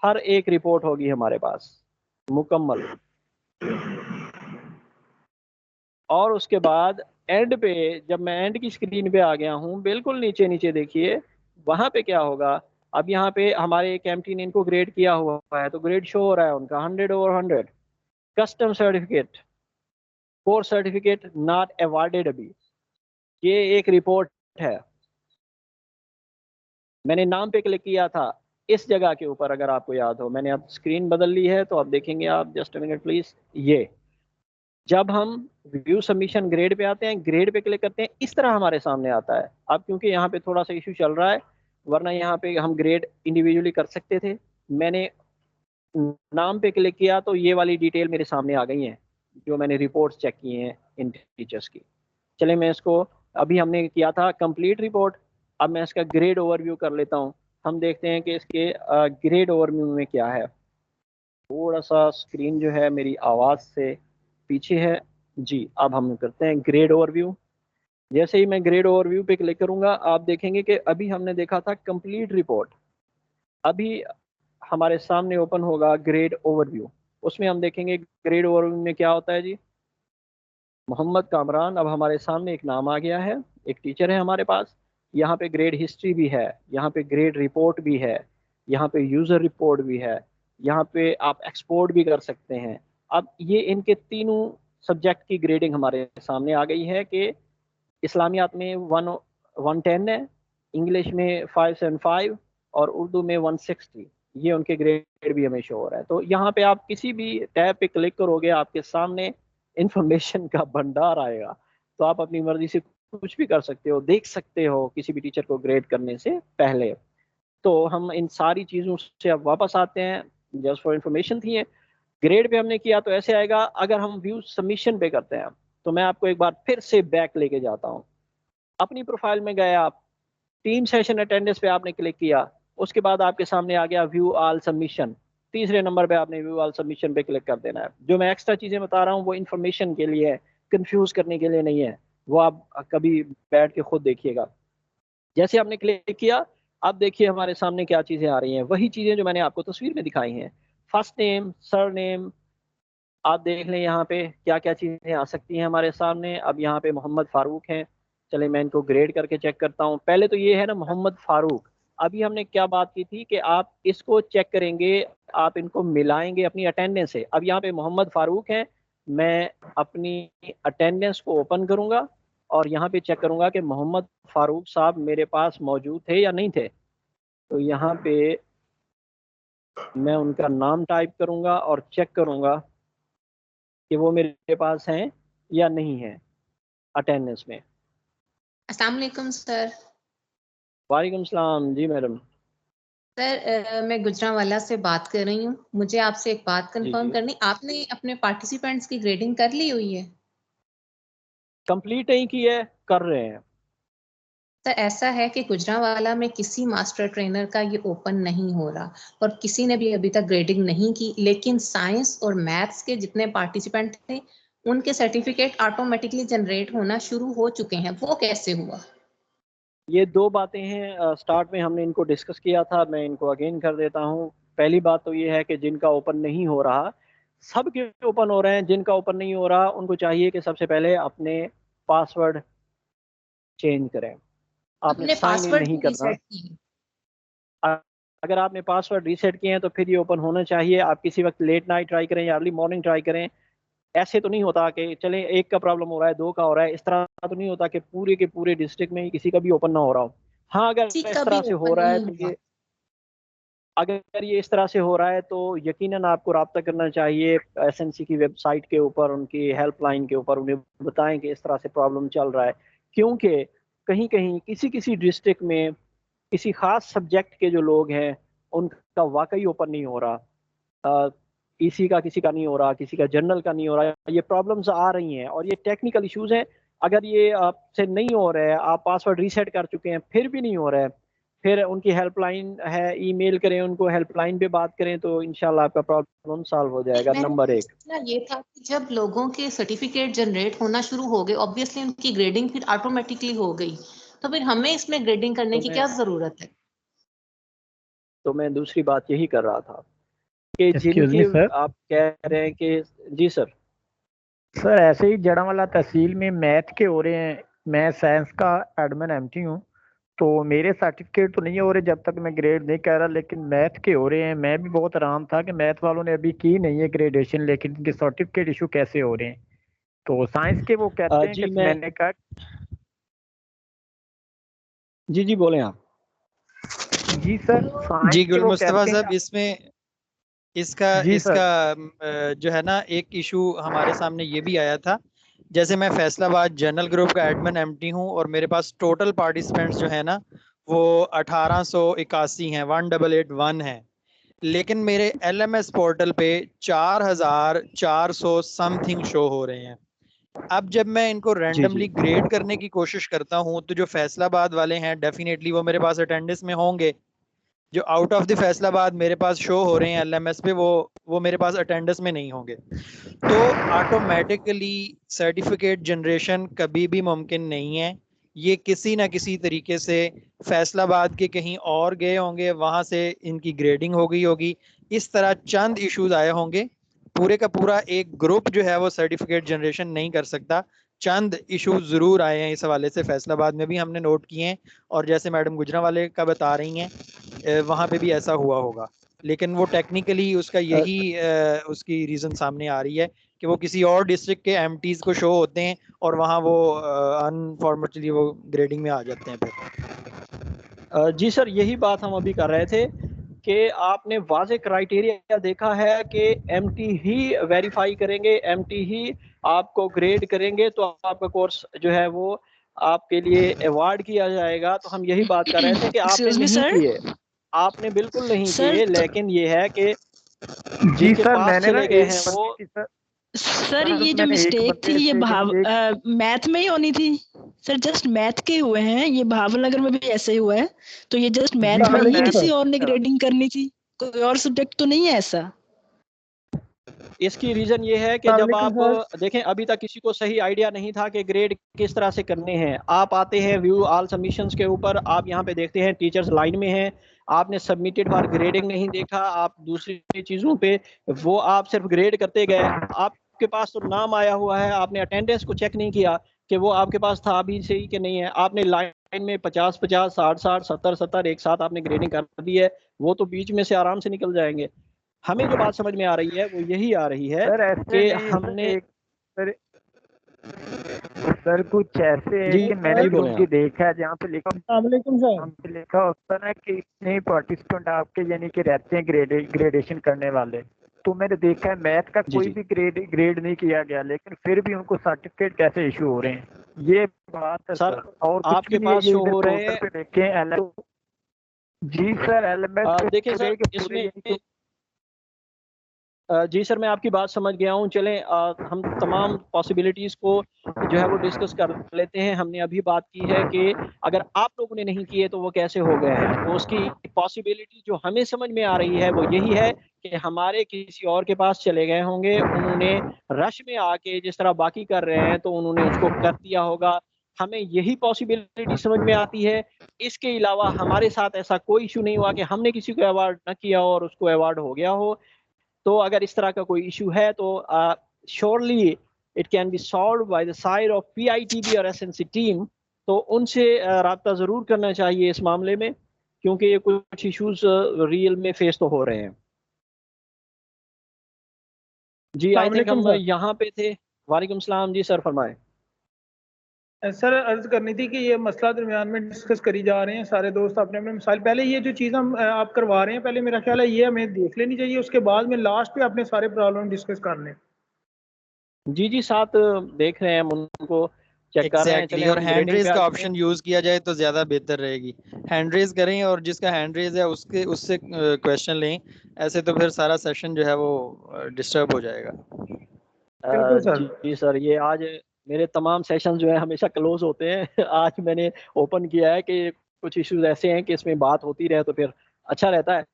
हर एक रिपोर्ट होगी हमारे पास मुकम्मल। और उसके बाद एंड पे, जब मैं एंड की स्क्रीन पे आ गया हूँ, बिल्कुल नीचे नीचे देखिए वहां पे क्या होगा। अब यहाँ पे हमारे कैंपटी ने इनको ग्रेड किया हुआ है, तो ग्रेड शो हो रहा है उनका 100/100। Custom certificate, course certificate not awarded अभी, ये एक रिपोर्ट है। मैंने नाम पे क्लिक किया था इस जगह के ऊपर, अगर आपको याद हो। मैंने अब स्क्रीन बदल ली है तो आप देखेंगे, आप जस्ट अ मिनट प्लीज। ये जब हम व्यू सबमिशन ग्रेड पे आते हैं, ग्रेड पे क्लिक करते हैं, इस तरह हमारे सामने आता है। अब क्योंकि यहाँ पे थोड़ा सा इशू चल रहा है, वरना यहाँ पे हम ग्रेड इंडिविजुअली कर सकते थे। मैंने नाम पे क्लिक किया तो ये वाली डिटेल मेरे सामने आ गई है जो मैंने रिपोर्ट्स चेक की हैं इन टीचर्स की। चले मैं इसको, अभी हमने किया था कंप्लीट रिपोर्ट, अब मैं इसका ग्रेड ओवरव्यू कर लेता हूँ। हम देखते हैं कि इसके ग्रेड ओवरव्यू में क्या है। थोड़ा सा स्क्रीन जो है मेरी आवाज़ से पीछे है जी। अब हम करते हैं ग्रेड ओवरव्यू। जैसे ही मैं ग्रेड ओवरव्यू पे क्लिक करूंगा, आप देखेंगे कि अभी हमने देखा था कंप्लीट रिपोर्ट, अभी हमारे सामने ओपन होगा ग्रेड ओवरव्यू। उसमें हम देखेंगे ग्रेड ओवरव्यू में क्या होता है जी। मोहम्मद कामरान, अब हमारे सामने एक नाम आ गया है, एक टीचर है हमारे पास। यहाँ पे ग्रेड हिस्ट्री भी है, यहाँ पे ग्रेड रिपोर्ट भी है, यहाँ पे यूज़र रिपोर्ट भी है, यहाँ पे आप एक्सपोर्ट भी कर सकते हैं। अब ये इनके तीनों सब्जेक्ट की ग्रेडिंग हमारे सामने आ गई है कि इस्लामियात में 110 है, इंग्लिश में 575 और उर्दू में 160। ये उनके ग्रेड भी हमें शो हो रहा है। तो यहाँ पे आप किसी भी टैब पे क्लिक करोगे, आपके सामने इंफॉर्मेशन का भंडार आएगा। तो आप अपनी मर्जी से कुछ भी कर सकते हो, देख सकते हो किसी भी टीचर को ग्रेड करने से पहले। तो हम इन सारी चीज़ों से अब वापस आते हैं जस्ट फॉर इंफॉर्मेशन थी। ग्रेड पे हमने किया तो ऐसे आएगा। अगर हम व्यू सबमिशन पे करते हैं तो मैं आपको एक बार फिर से बैक लेके जाता हूँ। अपनी प्रोफाइल में गए आप, टीम सेशन अटेंडेंस पे आपने क्लिक किया, उसके बाद आपके सामने आ गया व्यू ऑल सबमिशन। तीसरे नंबर पे आपने व्यू ऑल सबमिशन पे क्लिक कर देना है। जो मैं एक्स्ट्रा चीज़ें बता रहा हूँ वो इन्फॉर्मेशन के लिए है, कंफ्यूज करने के लिए नहीं है। वो आप कभी बैठ के खुद देखिएगा। जैसे आपने क्लिक किया, अब देखिए हमारे सामने क्या चीज़ें आ रही हैं, वही चीज़ें जो मैंने आपको तस्वीर में दिखाई हैं। फर्स्ट नेम, सर नेम, आप देख लें यहाँ पे क्या क्या चीज़ें आ सकती हैं हमारे सामने। अब यहाँ पे मोहम्मद फारूक हैं, चले मैं इनको ग्रेड करके चेक करता हूँ। पहले तो ये है ना मोहम्मद फारूक, अभी हमने क्या बात की थी कि आप इसको चेक करेंगे, आप इनको मिलाएंगे अपनी अटेंडेंस से। अब यहाँ पे मोहम्मद फारूक हैं, मैं अपनी अटेंडेंस को ओपन करूँगा और यहाँ पे चेक करूँगा कि मोहम्मद फारूक साहब मेरे पास मौजूद थे या नहीं थे। तो यहाँ पे मैं उनका नाम टाइप करूँगा और चेक करूँगा कि वो मेरे पास हैं या नहीं है अटेंडेंस में। अस्सलाम वालेकुम सर। वालेकुम सलाम। जी मैडम। सर मैं गुजरांवाला से बात कर रही हूँ। मुझे आपसे एक बात कंफर्म करनी, आपने अपने पार्टिसिपेंट्स की ग्रेडिंग कर ली हुई है? कंप्लीट नहीं की है, कर रहे हैं। सर ऐसा है कि गुजरांवाला में किसी मास्टर ट्रेनर का ये ओपन नहीं हो रहा और किसी ने भी अभी तक ग्रेडिंग नहीं की, लेकिन साइंस और मैथ्स के जितने पार्टिसिपेंट थे उनके सर्टिफिकेट ऑटोमेटिकली जनरेट होना शुरू हो चुके हैं। वो कैसे हुआ? ये दो बातें हैं, स्टार्ट में हमने इनको डिस्कस किया था, मैं इनको अगेन कर देता हूँ। पहली बात तो ये है कि जिनका ओपन नहीं हो रहा, सबके ओपन हो रहे हैं। जिनका ओपन नहीं हो रहा उनको चाहिए कि सबसे पहले अपने पासवर्ड चेंज करें। आपने साइन इन नहीं करना। अगर आपने पासवर्ड रीसेट किए हैं तो फिर ये ओपन होना चाहिए। आप किसी वक्त लेट नाइट ट्राई करें या अर्ली मॉर्निंग ट्राई करें। ऐसे तो नहीं होता कि चलें एक का प्रॉब्लम हो रहा है, दो का हो रहा है, इस तरह तो नहीं होता कि पूरे के पूरे डिस्ट्रिक्ट में किसी का भी ओपन ना हो रहा हो। हाँ, अगर इस तरह से हो रहा है तो ये अगर ये इस तरह से हो रहा है तो यकीनन आपको रब्ता करना चाहिए एसएनसी की वेबसाइट के ऊपर, उनकी हेल्पलाइन के ऊपर। उन्हें बताएं कि इस तरह से प्रॉब्लम चल रहा है, क्योंकि कहीं कहीं किसी किसी डिस्ट्रिक्ट में किसी खास सब्जेक्ट के जो लोग हैं उनका वाकई ओपन नहीं हो रहा। ईसी का किसी का नहीं हो रहा, किसी का जनरल का नहीं हो रहा। ये प्रॉब्लम्स आ रही हैं और ये टेक्निकल इश्यूज हैं। अगर ये आपसे नहीं हो रहा है, आप पासवर्ड रीसेट कर चुके हैं फिर भी नहीं हो रहा है, फिर उनकी हेल्पलाइन है, ईमेल करें उनको, हेल्पलाइन पे बात करें तो इंशाल्लाह आपका प्रॉब्लम सॉल्व हो जाएगा। नंबर 1 ये था कि जब लोगों के सर्टिफिकेट जनरेट होना शुरू हो गए, ऑब्वियसली उनकी ग्रेडिंग फिर ऑटोमेटिकली हो गई, तो फिर हमें इसमें ग्रेडिंग करने की क्या जरूरत है? तो मैं दूसरी बात यही कर रहा था कि जिनकी आप कह रहे हैं कि जी सर ऐसे ही जड़ावाला तहसील में मैथ के हो रहे हैं। मैं साइंस का एडमिन एमटी हूँ, तो मेरे सर्टिफिकेट तो नहीं हो रहे जब तक मैं ग्रेड नहीं कर रहा, लेकिन मैथ के हो रहे हैं। मैं भी बहुत आराम था कि मैथ वालों ने अभी की नहीं है ग्रेडेशन, लेकिन इनके सर्टिफिकेट इशू कैसे हो रहे हैं। तो साइंस के वो कहते हैं कि मैंने कहा जी बोले आप। जी सर। जी गुल मुस्तफा साहब, इसका जो है ना एक इशू हमारे सामने ये भी आया था। जैसे मैं फैसलाबाद जनरल ग्रुप का एडमिन एमटी हूँ और मेरे पास टोटल पार्टिसिपेंट्स जो है ना वो 1881 हैं, 1881 हैं, लेकिन मेरे LMS पोर्टल पे 4400 समथिंग शो हो रहे हैं। अब जब मैं इनको रैंडमली ग्रेड करने की कोशिश करता हूँ तो जो फैसलाबाद वाले हैं डेफिनेटली वो मेरे पास अटेंडेंस में होंगे। जो आउट ऑफ द फैसलाबाद मेरे पास शो हो रहे हैं LMS पे वो मेरे पास अटेंडेंस में नहीं होंगे। तो ऑटोमेटिकली सर्टिफिकेट जनरेशन कभी भी मुमकिन नहीं है। ये किसी ना किसी तरीके से फैसलाबाद के कहीं और गए होंगे, वहाँ से इनकी ग्रेडिंग हो गई होगी। इस तरह चंद इश्यूज आए होंगे। पूरे का पूरा एक ग्रुप जो है वो सर्टिफिकेट जनरेशन नहीं कर सकता। चंद इशू जरूर आए हैं इस हवाले से, फैसलाबाद में भी हमने नोट किए हैं, और जैसे मैडम गुजरांवाले का बता रही हैं वहाँ पे भी ऐसा हुआ होगा। लेकिन वो टेक्निकली उसका यही उसकी रीज़न सामने आ रही है कि वो किसी और डिस्ट्रिक्ट के एमटीज को शो होते हैं और वहाँ वो अनफॉर्चुनेटली वो ग्रेडिंग में आ जाते हैं फिर। जी सर, यही बात हम अभी कर रहे थे कि आपने वाज़े क्राइटेरिया देखा है कि एमटी ही वेरीफाई करेंगे, एमटी ही आपको ग्रेड करेंगे तो आपका कोर्स जो है वो आपके लिए अवार्ड किया जाएगा। तो हम यही बात कर रहे थे कि आपने नहीं किए, आपने बिल्कुल नहीं किए, लेकिन ये है कि जी जिनके सर, पास मैंने ना चले गए एक हैं वो बंदे की सर सर ये जो मैंने एक मिस्टेक थी बंदे ये से भाव एक मैथ में ही होनी थी सर, जस्ट मैथ के हुए हैं, ये भावनगर में भी ऐसे ही हुआ है, तो ये जस्ट जी मैथ में सर ही मैं किसी और ने ग्रेडिंग करनी थी, कोई और सब्जेक्ट तो नहीं है ऐसा। इसकी रीजन ये है कि जब आप देखें अभी तक किसी को सही आइडिया नहीं था कि ग्रेड किस तरह से करने हैं। आप आते हैं व्यू ऑल सबमिशंस के ऊपर, आप यहाँ पे देखते हैं टीचर्स लाइन में हैं, आपने सबमिटेड फॉर ग्रेडिंग नहीं देखा, आप दूसरी चीज़ों पे वो आप सिर्फ ग्रेड करते गए। आपके पास तो नाम आया हुआ है, आपने अटेंडेंस को चेक नहीं किया कि वो आपके पास था भी सही कि नहीं है। आपने लाइन में 50-50, 60-60, 70-70 एक साथ आपने ग्रेडिंग कर दी है, वो तो बीच में से आराम से निकल जाएंगे। हमें जो बात समझ में आ रही है वो यही आ रही है कि हमने सर कुछ ऐसे है कि मैंने भी उनकी देखा है जहाँ पे लिखा होता है कि इतने पार्टिसिपेंट आपके यानी कि रहते हैं ग्रेडेशन करने वाले, तो मैंने देखा है मैथ का कोई भी ग्रेड नहीं किया गया, लेकिन फिर भी उनको सर्टिफिकेट कैसे इशू हो रहे हैं, ये बात है सर। और कुछ आपके भी पास ये शो इधर हो रहे पोर्टल पे देखें जी सर एलएमएस देखिए सर इसमें जी सर मैं आपकी बात समझ गया हूँ। चलें हम तमाम पॉसिबिलिटीज़ को जो है वो डिस्कस कर लेते हैं। हमने अभी बात की है कि अगर आप लोगों ने नहीं किए तो वो कैसे हो गए हैं, तो उसकी पॉसिबिलिटी जो हमें समझ में आ रही है वो यही है कि हमारे किसी और के पास चले गए होंगे, उन्होंने रश में आके जिस तरह बाकी कर रहे हैं तो उन्होंने उसको कर दिया होगा। हमें यही पॉसिबिलिटी समझ में आती है। इसके अलावा हमारे साथ ऐसा कोई इशू नहीं हुआ कि हमने किसी को अवार्ड न किया और उसको अवार्ड हो गया हो। तो अगर इस तरह का कोई इशू है तो surely it can be solve by the side of PITB और एसएनसी टीम। तो उनसे राब्ता ज़रूर करना चाहिए इस मामले में, क्योंकि ये कुछ इश्यूज रियल में फेस तो हो रहे हैं। जी आई थिंक हम यहाँ पे थे। वालेकुम सलाम जी सर फरमाएं। सर अर्ज करनी थी कि ये मसला दरमियान में डिस्कस करी जा रहे हैं सारे दोस्त अपने अपने मसाइल। पहले ये जो चीज़ हम आप करवा रहे हैं पहले मेरा ख्याल है ये हमें देख लेनी चाहिए, उसके बाद में लास्ट पे अपने सारे प्रॉब्लम डिस्कस कर लें। जी जी साथ देख रहे हैं, हम उनको चेक कर रहे हैं। चलिए और हैंड रेज का ऑप्शन यूज किया जाए तो ज्यादा बेहतर रहेगी। हैंड रेज करें और जिसका हैंड रेज है उससे क्वेश्चन लें, ऐसे तो फिर सारा सेशन जो है वो डिस्टर्ब हो जाएगा। जी सर ये आज मेरे तमाम सेशन जो है हमेशा क्लोज होते हैं। आज मैंने ओपन किया है कि कुछ इश्यूज ऐसे हैं कि इसमें बात होती रहे तो फिर अच्छा रहता है।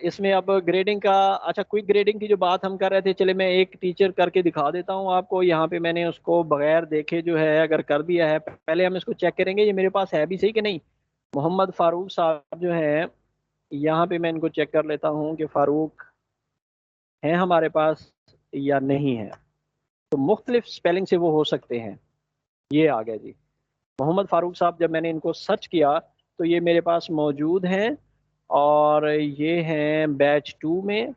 इसमें अब ग्रेडिंग का, अच्छा क्विक ग्रेडिंग की जो बात हम कर रहे थे, चले मैं एक टीचर करके दिखा देता हूँ आपको। यहाँ पे मैंने उसको बगैर देखे जो है अगर कर दिया है, पहले हम इसको चेक करेंगे ये मेरे पास है भी सही कि नहीं। मोहम्मद फारूक साहब जो हैं, यहाँ पे मैं इनको चेक कर लेता हूँ कि फारूक हैं हमारे पास या नहीं है। तो मुख्तलिफ स्पेलिंग से वो हो सकते हैं। ये आ गया जी मोहम्मद फारूक साहब। जब मैंने इनको सर्च किया तो ये मेरे पास मौजूद हैं और ये हैं बैच 2 में।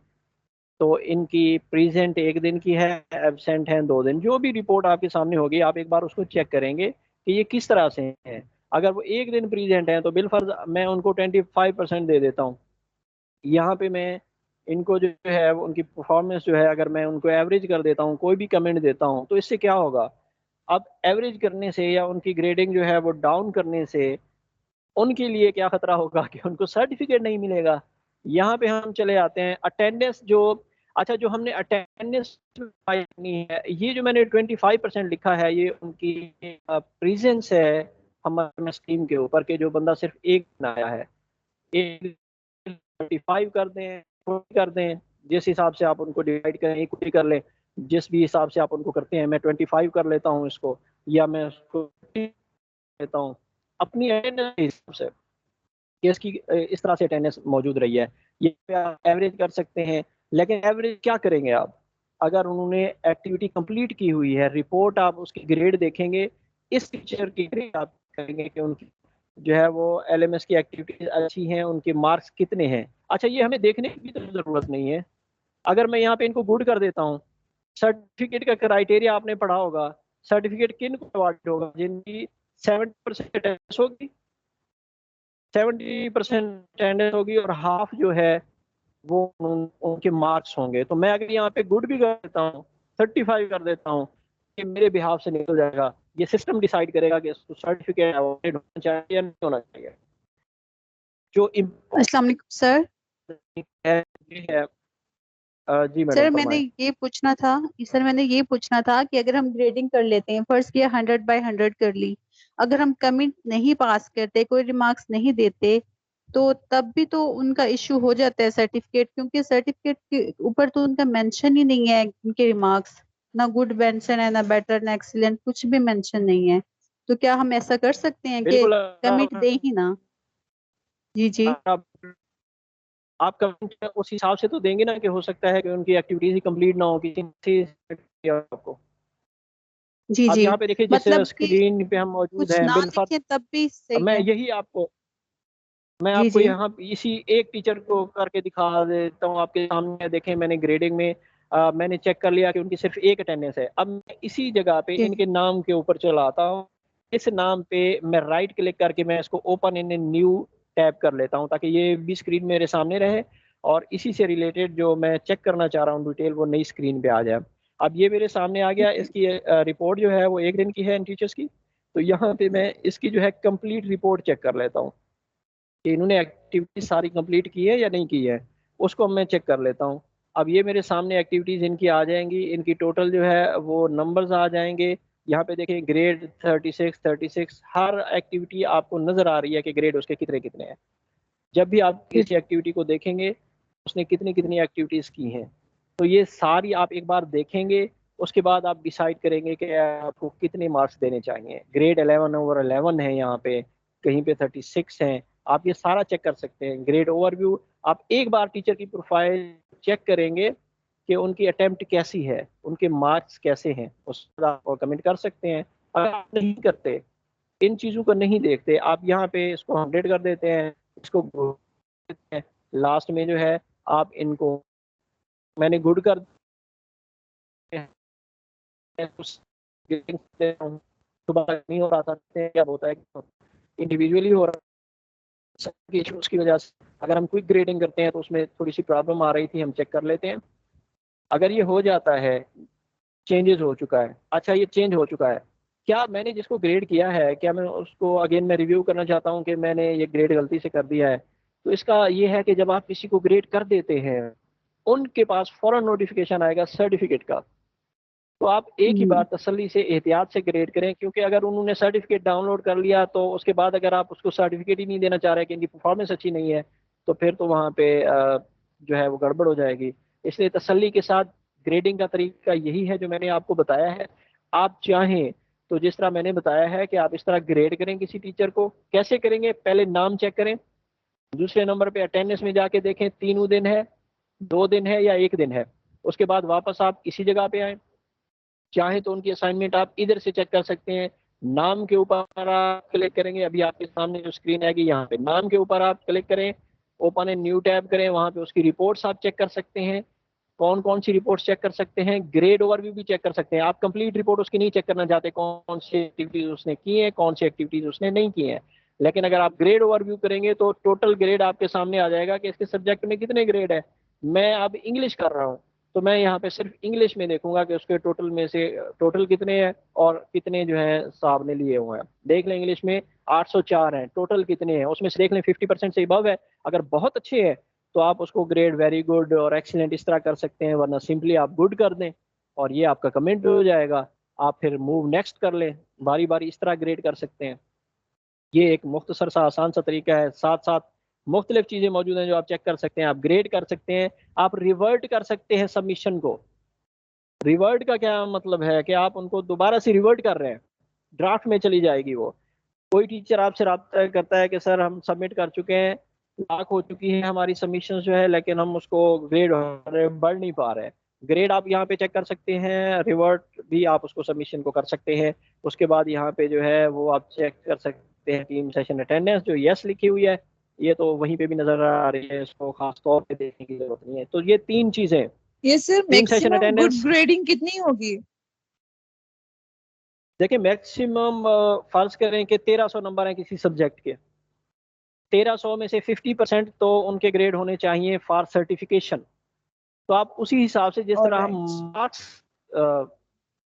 तो इनकी प्रेजेंट 1 दिन की है, एब्सेंट हैं 2 दिन। जो भी रिपोर्ट आपके सामने होगी आप एक बार उसको चेक करेंगे कि ये किस तरह से हैं। अगर वो 1 दिन प्रेजेंट हैं तो बिलफर्ज मैं उनको 25% दे देता हूँ। यहाँ पे मैं इनको जो है उनकी परफॉर्मेंस जो है अगर मैं उनको एवरेज कर देता हूँ, कोई भी कमेंट देता हूँ, तो इससे क्या होगा, अब एवरेज करने से या उनकी ग्रेडिंग जो है वो डाउन करने से उनके लिए क्या खतरा होगा कि उनको सर्टिफिकेट नहीं मिलेगा। यहाँ पे हम चले आते हैं अटेंडेंस जो, अच्छा जो हमने अटेंडेंस करनी है, ये जो मैंने 25% लिखा है ये उनकी प्रेजेंस है हमारे स्कीम के ऊपर के जो बंदा सिर्फ एक दिन आया है। 35 कर दें, 40 कर दें, जिस हिसाब से आप उनको डिवाइड करें, इक्वली कर लें, जिस भी हिसाब से आप उनको करते हैं। मैं 25 कर लेता हूँ इसको, या मैं उसको लेता हूँ अपनी अटेंडेंस के हिसाब से कि इसकी इस तरह से अटेंडेंस मौजूद रही है। ये आप एवरेज कर सकते हैं। लेकिन एवरेज क्या करेंगे आप, अगर उन्होंने एक्टिविटी कंप्लीट की हुई है, रिपोर्ट आप उसकी ग्रेड देखेंगे, इस टीचर की ग्रेड आप करेंगे कि उनकी जो है वो एलएमएस की एक्टिविटीज अच्छी हैं, उनके मार्क्स कितने हैं। अच्छा ये हमें देखने की तो जरूरत नहीं है। अगर मैं यहाँ पे इनको गुड कर देता हूँ, सर्टिफिकेट का क्राइटेरिया आपने पढ़ा होगा, सर्टिफिकेट किन को अवार्ड होगा, जिनकी 70% अटेंडेंस होगी, 70% अटेंडेंस होगी और हाफ जो है वो उनके मार्क्स होंगे। तो मैं अगर यहाँ पे गुड भी कर देता हूँ, 35 कर देता हूँ, कि मेरे बिहाफ से निकल जाएगा। ये सिस्टम डिसाइड करेगा कि इसको सर्टिफिकेट अवार्ड होना चाहिए या नहीं होना चाहिए। जो अस्सलाम वालेकुम सर है जी मैडम सर मैंने फरमाएं। ये पूछना था कि अगर हम ग्रेडिंग कर लेते हैं, फर्स्ट किया 100/100 कर ली, अगर हम कमिट नहीं पास करते, कोई रिमार्क्स नहीं देते, तो तब भी तो उनका इश्यू हो जाता है सर्टिफिकेट, क्योंकि सर्टिफिकेट के ऊपर तो उनका मेंशन ही नहीं है उनके रिमार्क्स, ना गुड मेंशन है, ना बेटर, ना एक्सीलेंट, कुछ भी मेंशन नहीं है। तो क्या हम ऐसा कर सकते हैं कि बिल्कुल कमिट दे ही ना? जी जी आप कमेंट उस हिसाब से तो देंगे ना कि हो सकता है कि उनकी एक्टिविटीज ही कंप्लीट ना हो किसी आपको। जी आप जी यहाँ पे देखिए जिस मतलब कि स्क्रीन पे हम मौजूद कुछ हैं ना बिलफर्ज, लिखे तब भी सही मैं है। यही आपको मैं जी आपको जी यहाँ इसी एक टीचर को करके दिखा देता हूँ आपके सामने। देखें मैंने ग्रेडिंग में मैंने चेक कर लिया कि उनकी सिर्फ एक अटेंडेंस है। अब मैं इसी जगह पे जी इनके नाम के ऊपर चला आता हूँ। इस नाम पे मैं राइट क्लिक करके मैं इसको ओपन इन न्यू टैब कर लेता हूँ ताकि ये भी स्क्रीन मेरे सामने रहे और इसी से रिलेटेड जो मैं चेक करना चाह रहा हूँ डिटेल वो नई स्क्रीन पे आ जाए। अब ये मेरे सामने आ गया। इसकी रिपोर्ट जो है वो एक दिन की है इन टीचर्स की। तो यहाँ पे मैं इसकी जो है कंप्लीट रिपोर्ट चेक कर लेता हूँ कि इन्होंने एक्टिविटी सारी कंप्लीट की है या नहीं की है, उसको मैं चेक कर लेता हूँ। अब ये मेरे सामने एक्टिविटीज इनकी आ जाएंगी, इनकी टोटल जो है वो नंबर्स आ जाएंगे। यहाँ पे देखें ग्रेड 36 हर एक्टिविटी आपको नजर आ रही है कि ग्रेड उसके कितने कितने हैं। जब भी आप किसी एक्टिविटी को देखेंगे उसने कितनी कितनी एक्टिविटीज की हैं, तो ये सारी आप एक बार देखेंगे। उसके बाद आप डिसाइड करेंगे कि आपको कितने मार्क्स देने चाहिए। ग्रेड 11/11 है यहाँ पे, कहीं पे 36 हैं। आप ये सारा चेक कर सकते हैं। ग्रेड ओवरव्यू आप एक बार टीचर की प्रोफाइल चेक करेंगे कि उनकी अटेम्प्ट कैसी है, उनके मार्क्स कैसे हैं, उस पर आप कमेंट कर सकते हैं। अगर आप नहीं करते, इन चीज़ों को नहीं देखते, आप यहाँ पे इसको 100 कर देते हैं, इसको देते हैं, लास्ट में जो है आप इनको मैंने गुड कर सुबह तक नहीं हो रहा था, क्या होता है इंडिविजुअली हो रहा है इश्यूज की वजह से। अगर हम क्विक ग्रेडिंग करते हैं तो उसमें थोड़ी सी प्रॉब्लम आ रही थी, हम चेक कर लेते हैं। अगर ये हो जाता है, चेंजेस हो चुका है, अच्छा ये चेंज हो चुका है, क्या मैंने जिसको ग्रेड किया है क्या मैं उसको अगेन मैं रिव्यू करना चाहता हूँ कि मैंने ये ग्रेड गलती से कर दिया है। तो इसका ये है कि जब आप किसी को ग्रेड कर देते हैं उनके पास फौरन नोटिफिकेशन आएगा सर्टिफिकेट का। तो आप एक ही बार तसल्ली से एहतियात से ग्रेड करें, क्योंकि अगर उन्होंने सर्टिफिकेट डाउनलोड कर लिया तो उसके बाद अगर आप उसको सर्टिफिकेट ही नहीं देना चाह रहे कि इनकी परफॉर्मेंस अच्छी नहीं है, तो फिर तो वहाँ पे जो है वो गड़बड़ हो जाएगी। इसलिए तसल्ली के साथ ग्रेडिंग का तरीका यही है जो मैंने आपको बताया है। आप चाहें तो जिस तरह मैंने बताया है कि आप इस तरह ग्रेड करें किसी टीचर को। कैसे करेंगे? पहले नाम चेक करें, दूसरे नंबर पे अटेंडेंस में जाके देखें 3 दिन है, 2 दिन है या 1 दिन है। उसके बाद वापस आप इसी जगह पे आए। चाहे तो उनकी असाइनमेंट आप इधर से चेक कर सकते हैं। नाम के ऊपर आप क्लिक करेंगे, अभी आपके सामने जो स्क्रीन आएगी यहाँ पे नाम के ऊपर आप क्लिक करें, ओपन ए न्यू टैब करें, वहाँ पे उसकी रिपोर्ट्स आप चेक कर सकते हैं। कौन कौन सी रिपोर्ट्स चेक कर सकते हैं? ग्रेड ओवरव्यू भी चेक कर सकते हैं। आप कंप्लीट रिपोर्ट उसकी नहीं चेक करना चाहते, कौन सी एक्टिविटीज उसने की है, कौन सी एक्टिविटीज उसने नहीं की है, लेकिन अगर आप ग्रेड ओवरव्यू करेंगे तो टोटल ग्रेड आपके सामने आ जाएगा कि इसके सब्जेक्ट में कितने ग्रेड है। मैं अब इंग्लिश कर रहा हूँ तो मैं यहाँ पे सिर्फ इंग्लिश में देखूंगा कि उसके टोटल में से टोटल कितने हैं और कितने जो है साहब ने लिए हुए हैं। देख लें इंग्लिश में 804 हैं, टोटल कितने हैं उसमें से देख लें 50% से अबव है। अगर बहुत अच्छे हैं तो आप उसको ग्रेड वेरी गुड और एक्सीलेंट इस तरह कर सकते हैं, वरना सिंपली आप गुड कर दें और ये आपका कमेंट हो जाएगा। आप फिर मूव नेक्स्ट कर लें, बारी बारी इस तरह ग्रेड कर सकते हैं। ये एक मुख्तसर सा आसान सा तरीका है। साथ साथ मुख्तलिफ चीज़ें मौजूद हैं जो आप चेक कर सकते हैं। आप ग्रेड कर सकते हैं, आप रिवर्ट कर सकते हैं सबमिशन को। रिवर्ट का क्या मतलब है कि आप उनको दोबारा से रिवर्ट कर रहे हैं, ड्राफ्ट में चली जाएगी वो। कोई टीचर आपसे रब्ता करता है कि सर हम सबमिट कर चुके हैं, लाख हो चुकी है हमारी सबमिशन जो है, लेकिन हम उसको ग्रेड बढ़ नहीं पा रहे हैं। ग्रेड आप यहाँ पे चेक कर सकते हैं, रिवर्ट भी आप उसको सबमिशन को कर सकते हैं। उसके बाद यहाँ पे जो है वो आप चेक कर सकते हैं टीम सेशन अटेंडेंस जो यस लिखी हुई है, ये तो वहीं पे भी नजर आ रही है, इसको खास तौर पे देखने की जरूरत नहीं है। तो ये 3 चीजें, ये sir team session maximum good attendance. Grading कितनी होगी? देखिए मैक्सिमम फर्ज करें कि 1300 नंबर है किसी सब्जेक्ट के, 1300 में से 50% तो उनके ग्रेड होने चाहिए फॉर सर्टिफिकेशन। तो आप उसी हिसाब से जिस तरह हम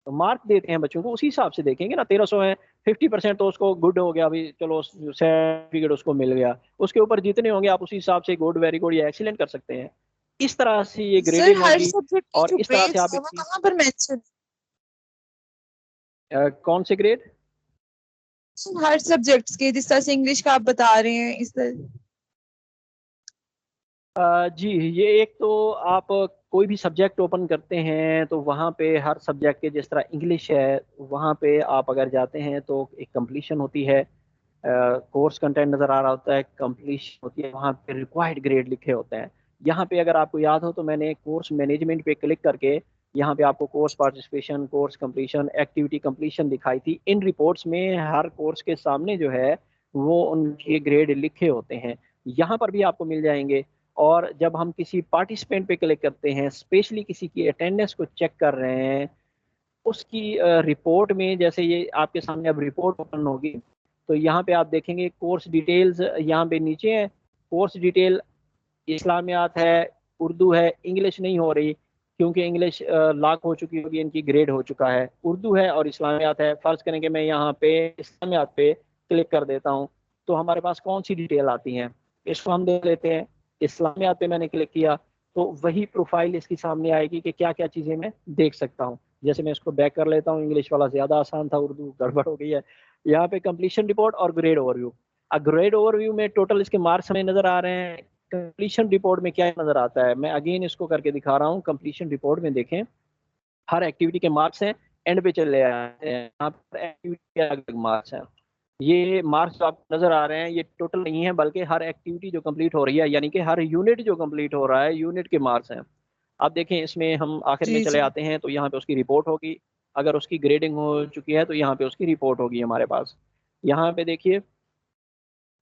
मार्क देते हैं बच्चों को उसी हिसाब से देखेंगे ना। 1300 है, 50% तो उसको गुड हो गया, अभी चलो सर्टिफिकेट उसको मिल गया। उसके ऊपर जितने होंगे आप उसी हिसाब से गुड, वेरी गुड या एक्सीलेंट कर सकते हैं। इस तरह से ये सर ग्रेडिंग हर होगी सब्जेक्ट की और जो इस तरह से ग्रेड्स आप है एक वो चीज कहाँ पर मेंशन? कौन से ग्रेड? हर सब्जेक्ट्स के, जिस तरह से इंग्लिश का आप बता रहे हैं इस तरह। जी, ये एक तो आप कोई भी सब्जेक्ट ओपन करते हैं तो वहाँ पे हर सब्जेक्ट के, जिस तरह इंग्लिश है, वहाँ पे आप अगर जाते हैं तो एक कंप्लीशन होती है, कोर्स कंटेंट नज़र आ रहा होता है, कंप्लीशन होती है, वहाँ पे रिक्वायर्ड ग्रेड लिखे होते हैं। यहाँ पे अगर आपको याद हो तो मैंने कोर्स मैनेजमेंट पे क्लिक करके यहाँ पे आपको course participation, course completion, activity completion दिखाई थी। इन रिपोर्ट्स में हर कोर्स के सामने जो है वो उनके ग्रेड लिखे होते हैं, यहाँ पर भी आपको मिल जाएंगे। और जब हम किसी पार्टिसिपेंट पे क्लिक करते हैं, स्पेशली किसी की अटेंडेंस को चेक कर रहे हैं, उसकी रिपोर्ट में, जैसे ये आपके सामने अब रिपोर्ट ओपन होगी तो यहाँ पे आप देखेंगे कोर्स डिटेल्स यहाँ पे नीचे है। कोर्स डिटेल इस्लामियात है, उर्दू है, इंग्लिश नहीं हो रही क्योंकि इंग्लिश लॉक हो चुकी होगी, इनकी ग्रेड हो चुका है। उर्दू है और इस्लामियात है। फर्ज करें कि मैं यहाँ पे इस्लामियात पे क्लिक कर देता हूँ तो हमारे पास कौन सी डिटेल आती हैं, इसको हम देख लेते हैं। इस्लामियात पे मैंने क्लिक किया तो वही प्रोफाइल इसकी सामने आएगी कि क्या क्या चीज़ें मैं देख सकता हूँ। जैसे मैं इसको बैक कर लेता हूँ, इंग्लिश वाला ज़्यादा आसान था, उर्दू गड़बड़ हो गई है। यहाँ पे कंप्लीशन रिपोर्ट और ग्रेड ओवरव्यू। ग्रेड ओवरव्यू में टोटल इसके मार्क्स हमें नज़र आ रहे हैं। कंप्लीशन रिपोर्ट में क्या नज़र आता है, मैं अगेन इसको करके दिखा रहा हूँ। कंप्लीशन रिपोर्ट में देखें हर एक्टिविटी के मार्क्स हैं, एंड पे चले आते हैं, यहाँ पर एक्टिविटी के अलग मार्क्स हैं। ये मार्क्स जो आपको नज़र आ रहे हैं ये टोटल नहीं है, बल्कि हर एक्टिविटी जो कंप्लीट हो रही है, यानी कि हर यूनिट जो कंप्लीट हो रहा है, यूनिट के मार्क्स हैं। आप देखें इसमें हम आखिर में जी चले जी। आते हैं तो यहाँ पे उसकी रिपोर्ट होगी। अगर उसकी ग्रेडिंग हो चुकी है तो यहाँ पे उसकी रिपोर्ट होगी हमारे पास। यहाँ पे देखिए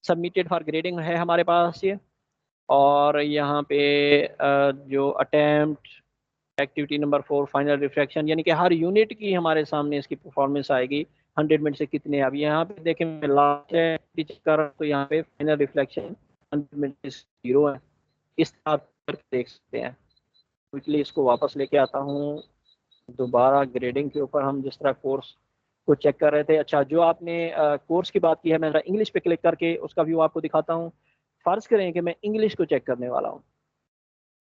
सबमिटेड फॉर ग्रेडिंग है हमारे पास ये, और यहाँ पे जो attempt, activity number 4 final reflection, यानी कि हर यूनिट की हमारे सामने इसकी परफॉर्मेंस आएगी 100 में से कितने। अब यहाँ पे देखें मैं लास्ट चेक कर रहा हूँ तो यहाँ पे फाइनल रिफ्लेक्शन 100 में से 0 है। इस तरह आप देख सकते हैं। क्विकली इसको वापस लेके आता हूँ दोबारा ग्रेडिंग के ऊपर। हम जिस तरह कोर्स को चेक कर रहे थे, अच्छा जो आपने कोर्स की बात की है, मैं इंग्लिश पे क्लिक करके उसका व्यू आपको दिखाता हूँ। फर्ज करें कि मैं इंग्लिश को चेक करने वाला हूँ,